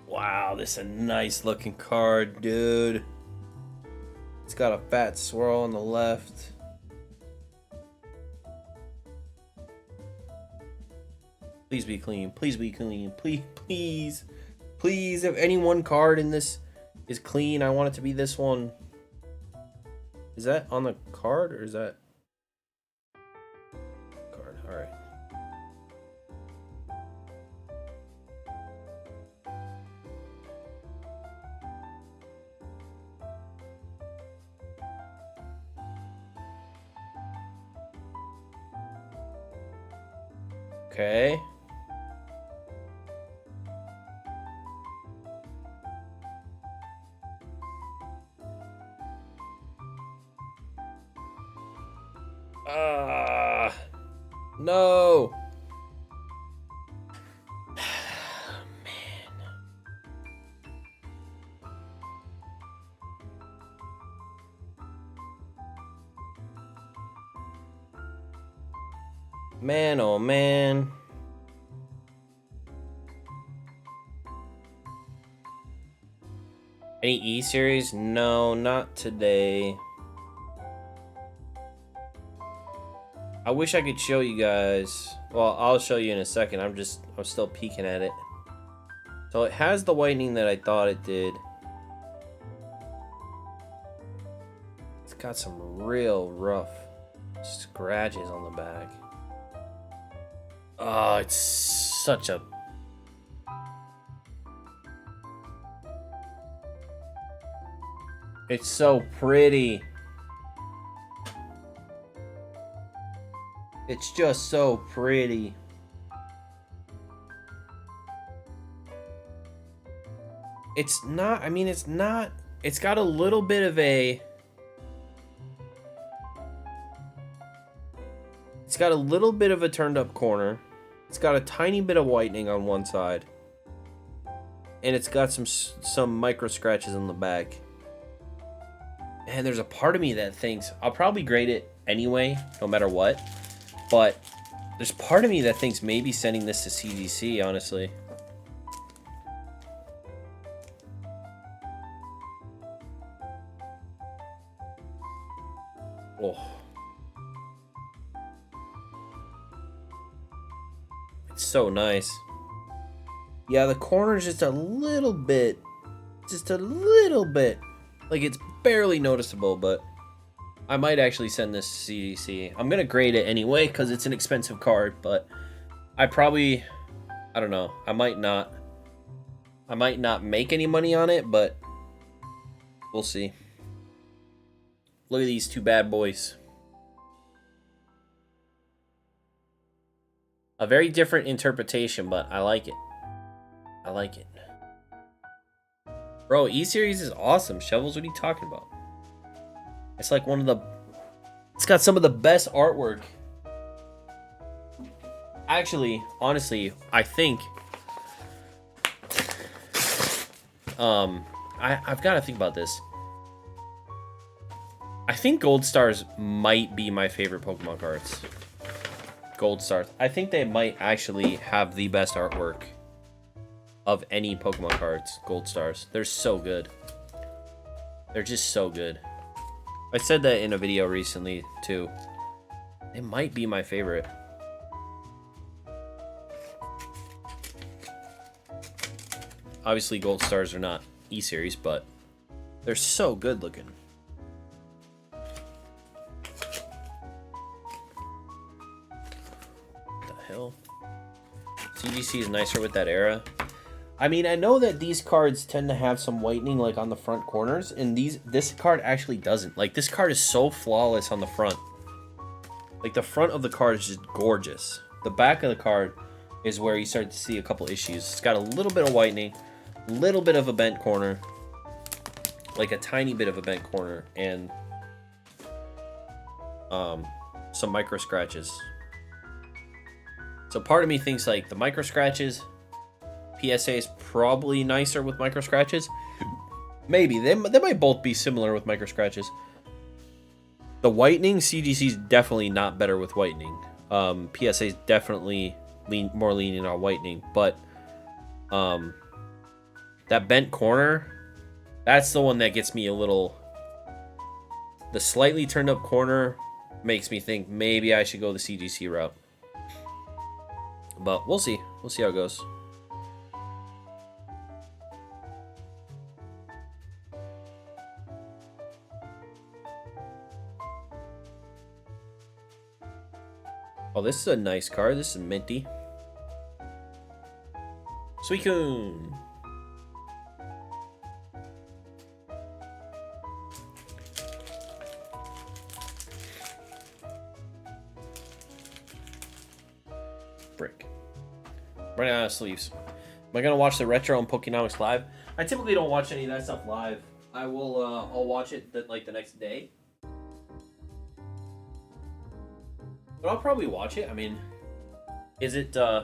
[SPEAKER 1] Wow, this is a nice looking card, dude. It's got a fat swirl on the left. Please be clean. Please be clean. Please, please. Please, if any one card in this is clean, I want it to be this one. Is that on the card or is that card? All right. Okay. No. Man, oh man. Any E series? No, not today. I wish I could show you guys. Well, I'll show you in a second. I'm still peeking at it. So it has the whitening that I thought it did. It's got some real rough scratches on the back. Oh, it's such a... It's so pretty. It's just so pretty. It's not, I mean, it's not, it's got a little bit of a... It's got a little bit of a turned up corner. It's got a tiny bit of whitening on one side. And it's got some micro scratches on the back. And there's a part of me that thinks, I'll probably grade it anyway, no matter what. But there's part of me that thinks maybe sending this to CDC, honestly. Oh. It's so nice. Yeah, the corner's just a little bit. Like, it's barely noticeable, but I might actually send this to CDC. I'm gonna grade it anyway because it's an expensive card, but I don't know. I might not make any money on it, but we'll see. Look at these two bad boys. A very different interpretation, but I like it. I like it. Bro, E-Series is awesome. Shovels, what are you talking about? It's like one of the... It's got some of the best artwork. Actually, honestly, I think... I've got to think about this. I think Gold Stars might be my favorite Pokemon cards. Gold Stars. I think they might actually have the best artwork of any Pokemon cards. Gold Stars. They're so good. They're just so good. I said that in a video recently, too. It might be my favorite. Obviously, Gold Stars are not E-Series, but they're so good looking. What the hell? CGC is nicer with that era. I mean, I know that these cards tend to have some whitening, like, on the front corners, and this card actually doesn't. Like, this card is so flawless on the front. Like, the front of the card is just gorgeous. The back of the card is where you start to see a couple issues. It's got a little bit of whitening, a little bit of a bent corner, like a tiny bit of a bent corner, and some micro scratches. So part of me thinks, like, the micro scratches... PSA is probably nicer with micro scratches. Maybe. They might both be similar with micro scratches. The whitening, CGC is definitely not better with whitening. PSA is definitely more lenient on whitening. But that bent corner, that's the one that gets me a little... The slightly turned up corner makes me think maybe I should go the CGC route. But we'll see. We'll see how it goes. Oh, this is a nice card. This is minty. Suicune. Brick. Running out of sleeves. Am I gonna watch the retro on Pokenomics live? I typically don't watch any of that stuff live. I will. I'll watch it like the next day. But I'll probably watch it. I mean, is it, I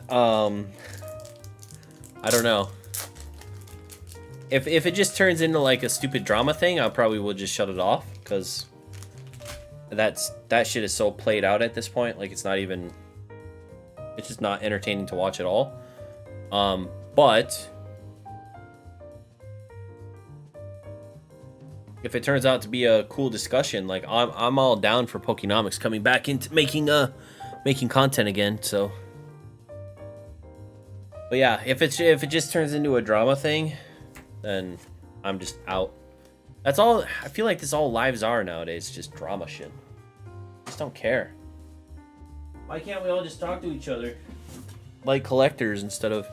[SPEAKER 1] don't know. If it just turns into like a stupid drama thing, I probably will just shut it off, because that shit is so played out at this point. Like it's just not entertaining to watch at all. But if it turns out to be a cool discussion, like I'm all down for Pokenomics coming back into making content again. So, but yeah, if it just turns into a drama thing, then I'm just out. That's all. I feel like this all lives are nowadays, just drama shit. Just don't care. Why can't we all just talk to each other like collectors instead of...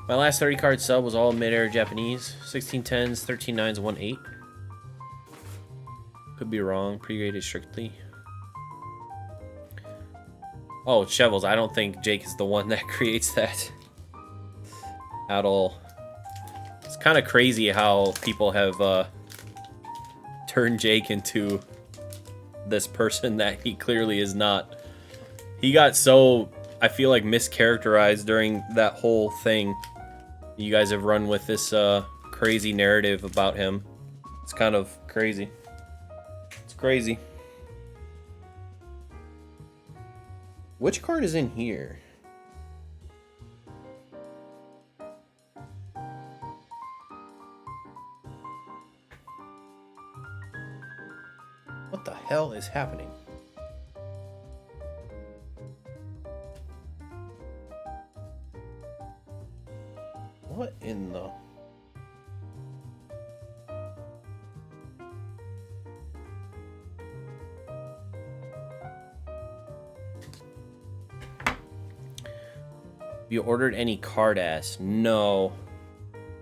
[SPEAKER 1] My last 30 card sub was all mid-air Japanese. 16 10s, 13 9s, 1 8. Could be wrong. Pre-graded strictly. Oh, Shovels. I don't think Jake is the one that creates that at all. It's kind of crazy how people have turned Jake into this person that he clearly is not. He got so, I feel like, mischaracterized during that whole thing. You guys have run with this crazy narrative about him. It's kind of crazy. It's crazy. Which card is in here? What the hell is happening? What in the... You ordered any card ass? No.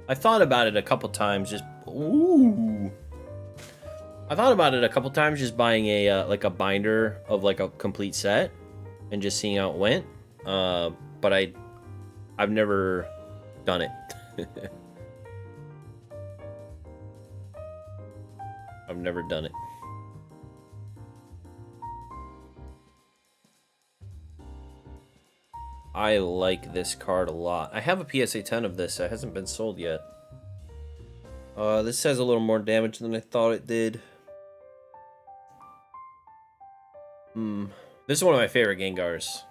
[SPEAKER 1] I thought about it a couple times, just... Ooh. I thought about it a couple times, just buying a like a binder of like a complete set and just seeing how it went. But I've never done it. I've never done it. I like this card a lot. I have a PSA 10 of this. It hasn't been sold yet. This has a little more damage than I thought it did. This is one of my favorite Gengars.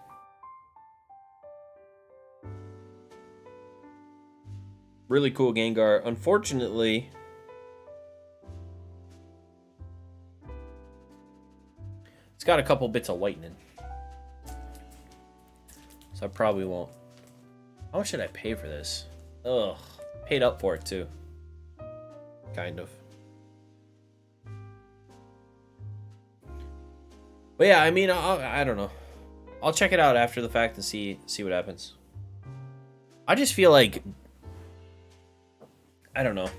[SPEAKER 1] Really cool Gengar. Unfortunately, it's got a couple bits of whitening. So I probably won't. How much should I pay for this? Ugh. Paid up for it too. Kind of. But yeah, I mean, I don't know. I'll check it out after the fact and see what happens. I just feel like... I don't know.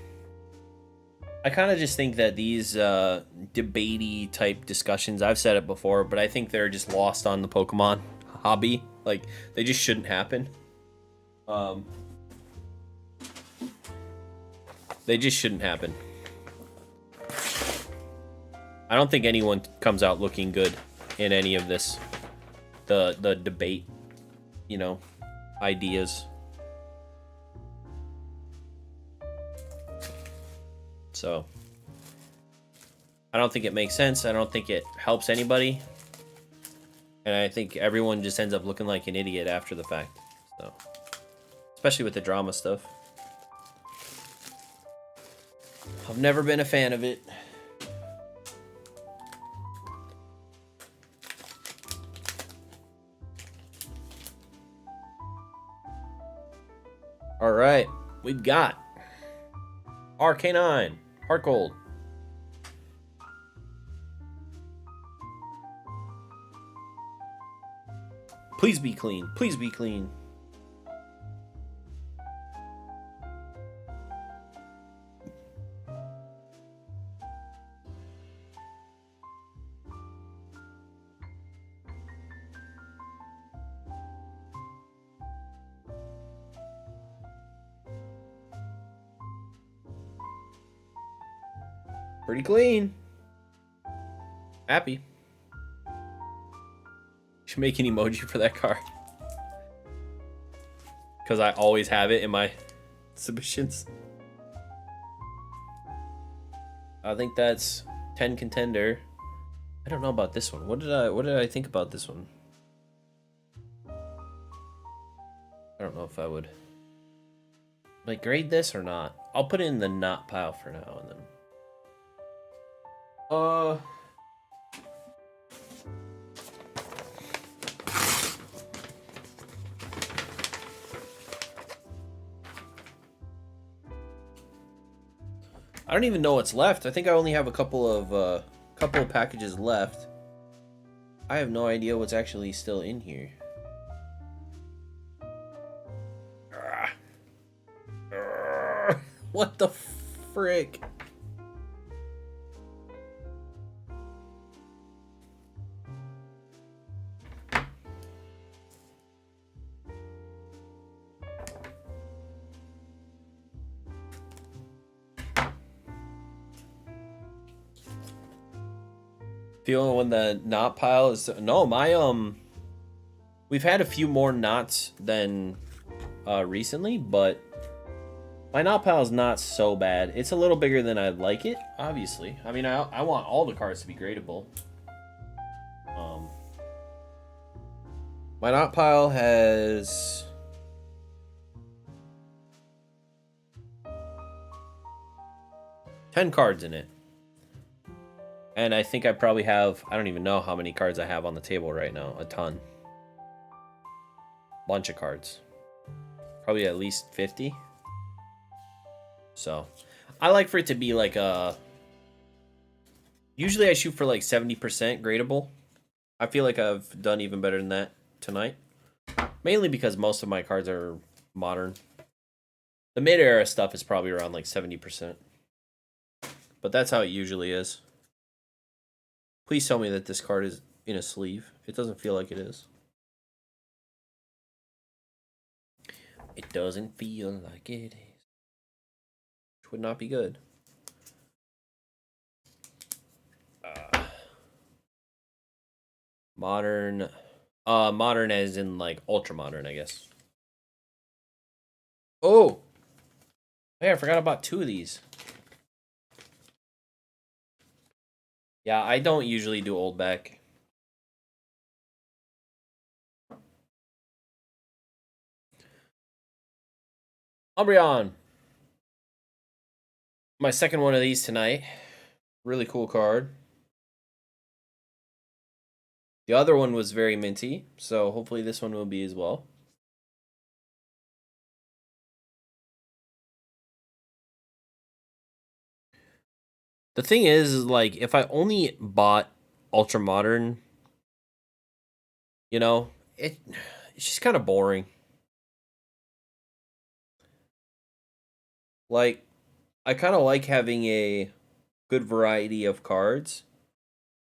[SPEAKER 1] I kind of just think that these debatey type discussions, I've said it before, but I think they're just lost on the Pokemon hobby. Like, they just shouldn't happen. They just shouldn't happen. I don't think anyone comes out looking good in any of this. The debate, you know, ideas. So, I don't think it makes sense. I don't think it helps anybody. And I think everyone just ends up looking like an idiot after the fact. So, especially with the drama stuff. I've never been a fan of it. All right, we've got Arcanine, Heart Gold. Please be clean. Please be clean. Pretty clean. Happy. Should make an emoji for that card. Because I always have it in my submissions. I think that's 10 contender. I don't know about this one. What did I think about this one? I don't know if I would like grade this or not. I'll put it in the not pile for now and then. I don't even know what's left. I think I only have a couple of packages left. I have no idea what's actually still in here. What the frick? Feeling when the knot pile is no, my we've had a few more knots than recently, but my knot pile is not so bad. It's a little bigger than I'd like it, obviously. I mean, I want all the cards to be gradable. My knot pile has 10 cards in it. And I think I probably have, I don't even know how many cards I have on the table right now. A ton. Bunch of cards. Probably at least 50. So, I like for it to be like a... Usually I shoot for like 70% gradable. I feel like I've done even better than that tonight. Mainly because most of my cards are modern. The mid-era stuff is probably around like 70%. But that's how it usually is. Please tell me that this card is in a sleeve. It doesn't feel like it is. It doesn't feel like it is. Which would not be good. Modern. Modern as in like ultra modern, I guess. Oh! Hey, I forgot about 2 of these. Yeah, I don't usually do old back. Umbreon. My second one of these tonight. Really cool card. The other one was very minty, so hopefully this one will be as well. The thing is like, if I only bought Ultra Modern, you know, it's just kind of boring. Like, I kind of like having a good variety of cards,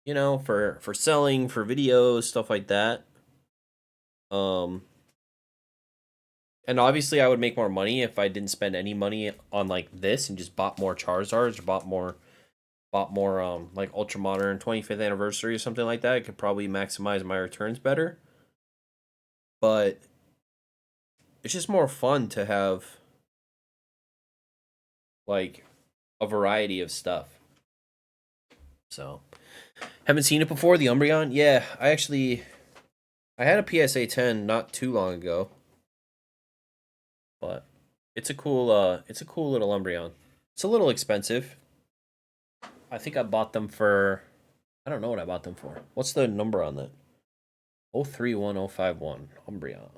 [SPEAKER 1] you know, for selling, for videos, stuff like that. And obviously I would make more money if I didn't spend any money on like this and just bought more Charizards or bought more like Ultra Modern 25th anniversary or something like that. I could probably maximize my returns better. But it's just more fun to have like a variety of stuff. So, haven't seen it before, the Umbreon? Yeah, I had a PSA 10 not too long ago. But it's a cool little Umbreon. It's a little expensive. I think I bought them for, I don't know what I bought them for. What's the number on that? 031051 Umbreon.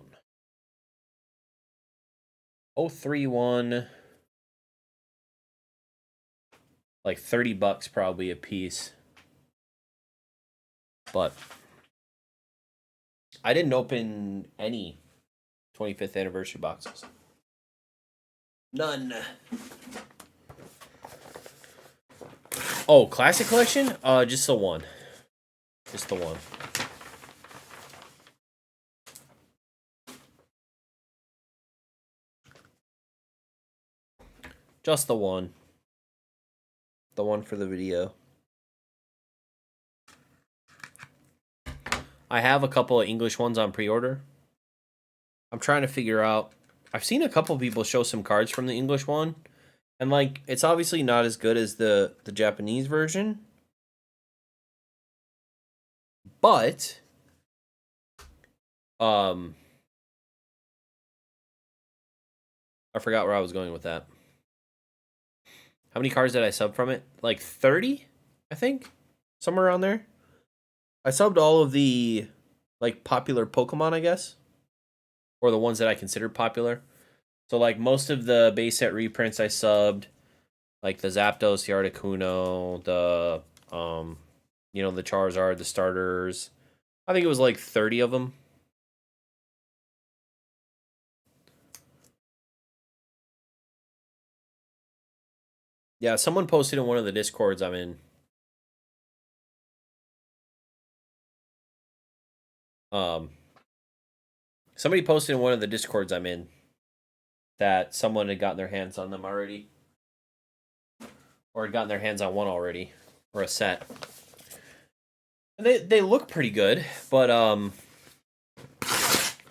[SPEAKER 1] 031, like $30 probably a piece. But I didn't open any 25th anniversary boxes. None. Oh, classic collection? Just the one. Just the one. Just the one. The one for the video. I have a couple of English ones on pre-order. I'm trying to figure out... I've seen a couple people show some cards from the English one. And, like, it's obviously not as good as the Japanese version. But I forgot where I was going with that. How many cards did I sub from it? Like 30, I think, somewhere around there. I subbed all of the like popular Pokemon, I guess, or the ones that I considered popular. So like most of the base set reprints I subbed, like the Zapdos, the Articuno, the the Charizard, the starters. I think it was like 30 of them. Yeah, someone posted in one of the Discords I'm in. Somebody posted in one of the Discords I'm in that someone had gotten their hands on them already. Or had gotten their hands on one already. Or a set. And they look pretty good, but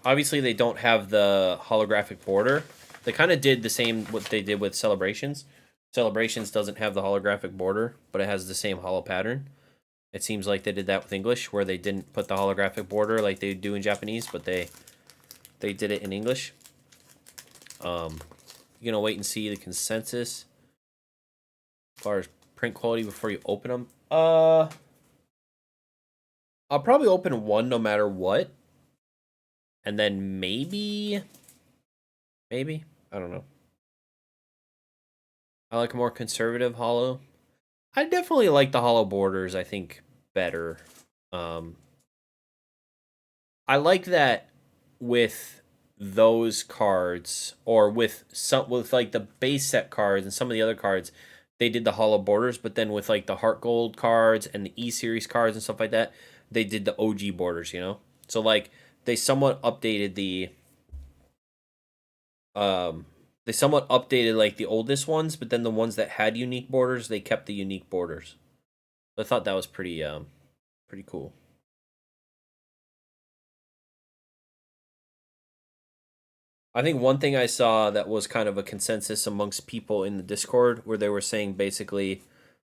[SPEAKER 1] obviously they don't have the holographic border. They kind of did the same what they did with Celebrations. Celebrations doesn't have the holographic border, but it has the same holo pattern. It seems like they did that with English, where they didn't put the holographic border like they do in Japanese, but they did it in English. You're gonna wait and see the consensus as far as print quality before you open them. I'll probably open one no matter what, and then maybe I don't know. I like a more conservative holo. I definitely like the holo borders, I think, better. I like that with those cards, or with like the base set cards and some of the other cards, they did the holo borders, but then with like the Heart Gold cards and the E Series cards and stuff like that, they did the OG borders, you know? So like they somewhat updated like the oldest ones, but then the ones that had unique borders, they kept the unique borders. I thought that was pretty cool. I think one thing I saw that was kind of a consensus amongst people in the Discord, where they were saying basically,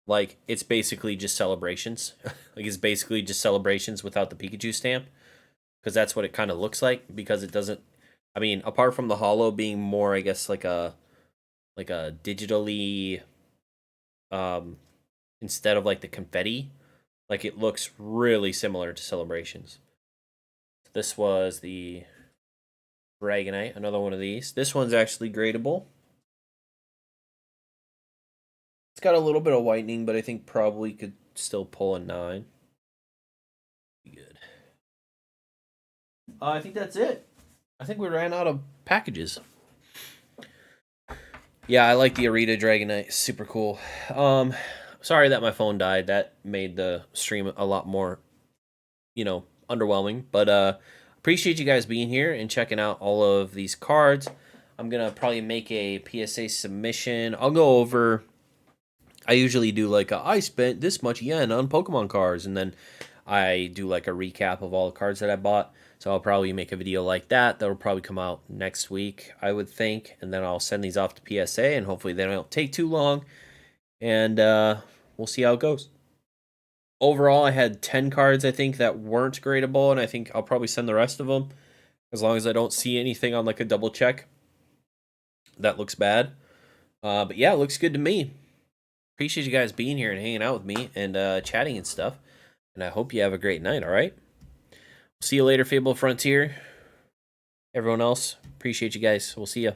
[SPEAKER 1] like, it's basically just celebrations. Like, it's basically just celebrations without the Pikachu stamp. Because that's what it kind of looks like. Because it doesn't, I mean, apart from the holo being more, I guess, like a digitally, instead of like the confetti, like it looks really similar to Celebrations. This was the Dragonite, another one of these. This one's actually gradable. It's got a little bit of whitening, but I think probably could still pull a 9. Be good. I think that's it. I think we ran out of packages. Yeah, I like the Arita Dragonite. Super cool. Sorry that my phone died. That made the stream a lot more, underwhelming. But appreciate you guys being here and checking out all of these cards. I'm gonna probably make a PSA submission. I'll go over. I usually do like I spent this much yen on Pokemon cards, and then I do like a recap of all the cards that I bought. So I'll probably make a video like that. That'll probably come out next week, I would think. And then I'll send these off to PSA, and hopefully they don't take too long. And we'll see how it goes. Overall, I had 10 cards, I think, that weren't gradable, and I think I'll probably send the rest of them, as long as I don't see anything on like a double check that looks bad. But yeah, it looks good to me. Appreciate you guys being here and hanging out with me and chatting and stuff. And I hope you have a great night, all right? See you later, Fable Frontier. Everyone else, appreciate you guys. We'll see you.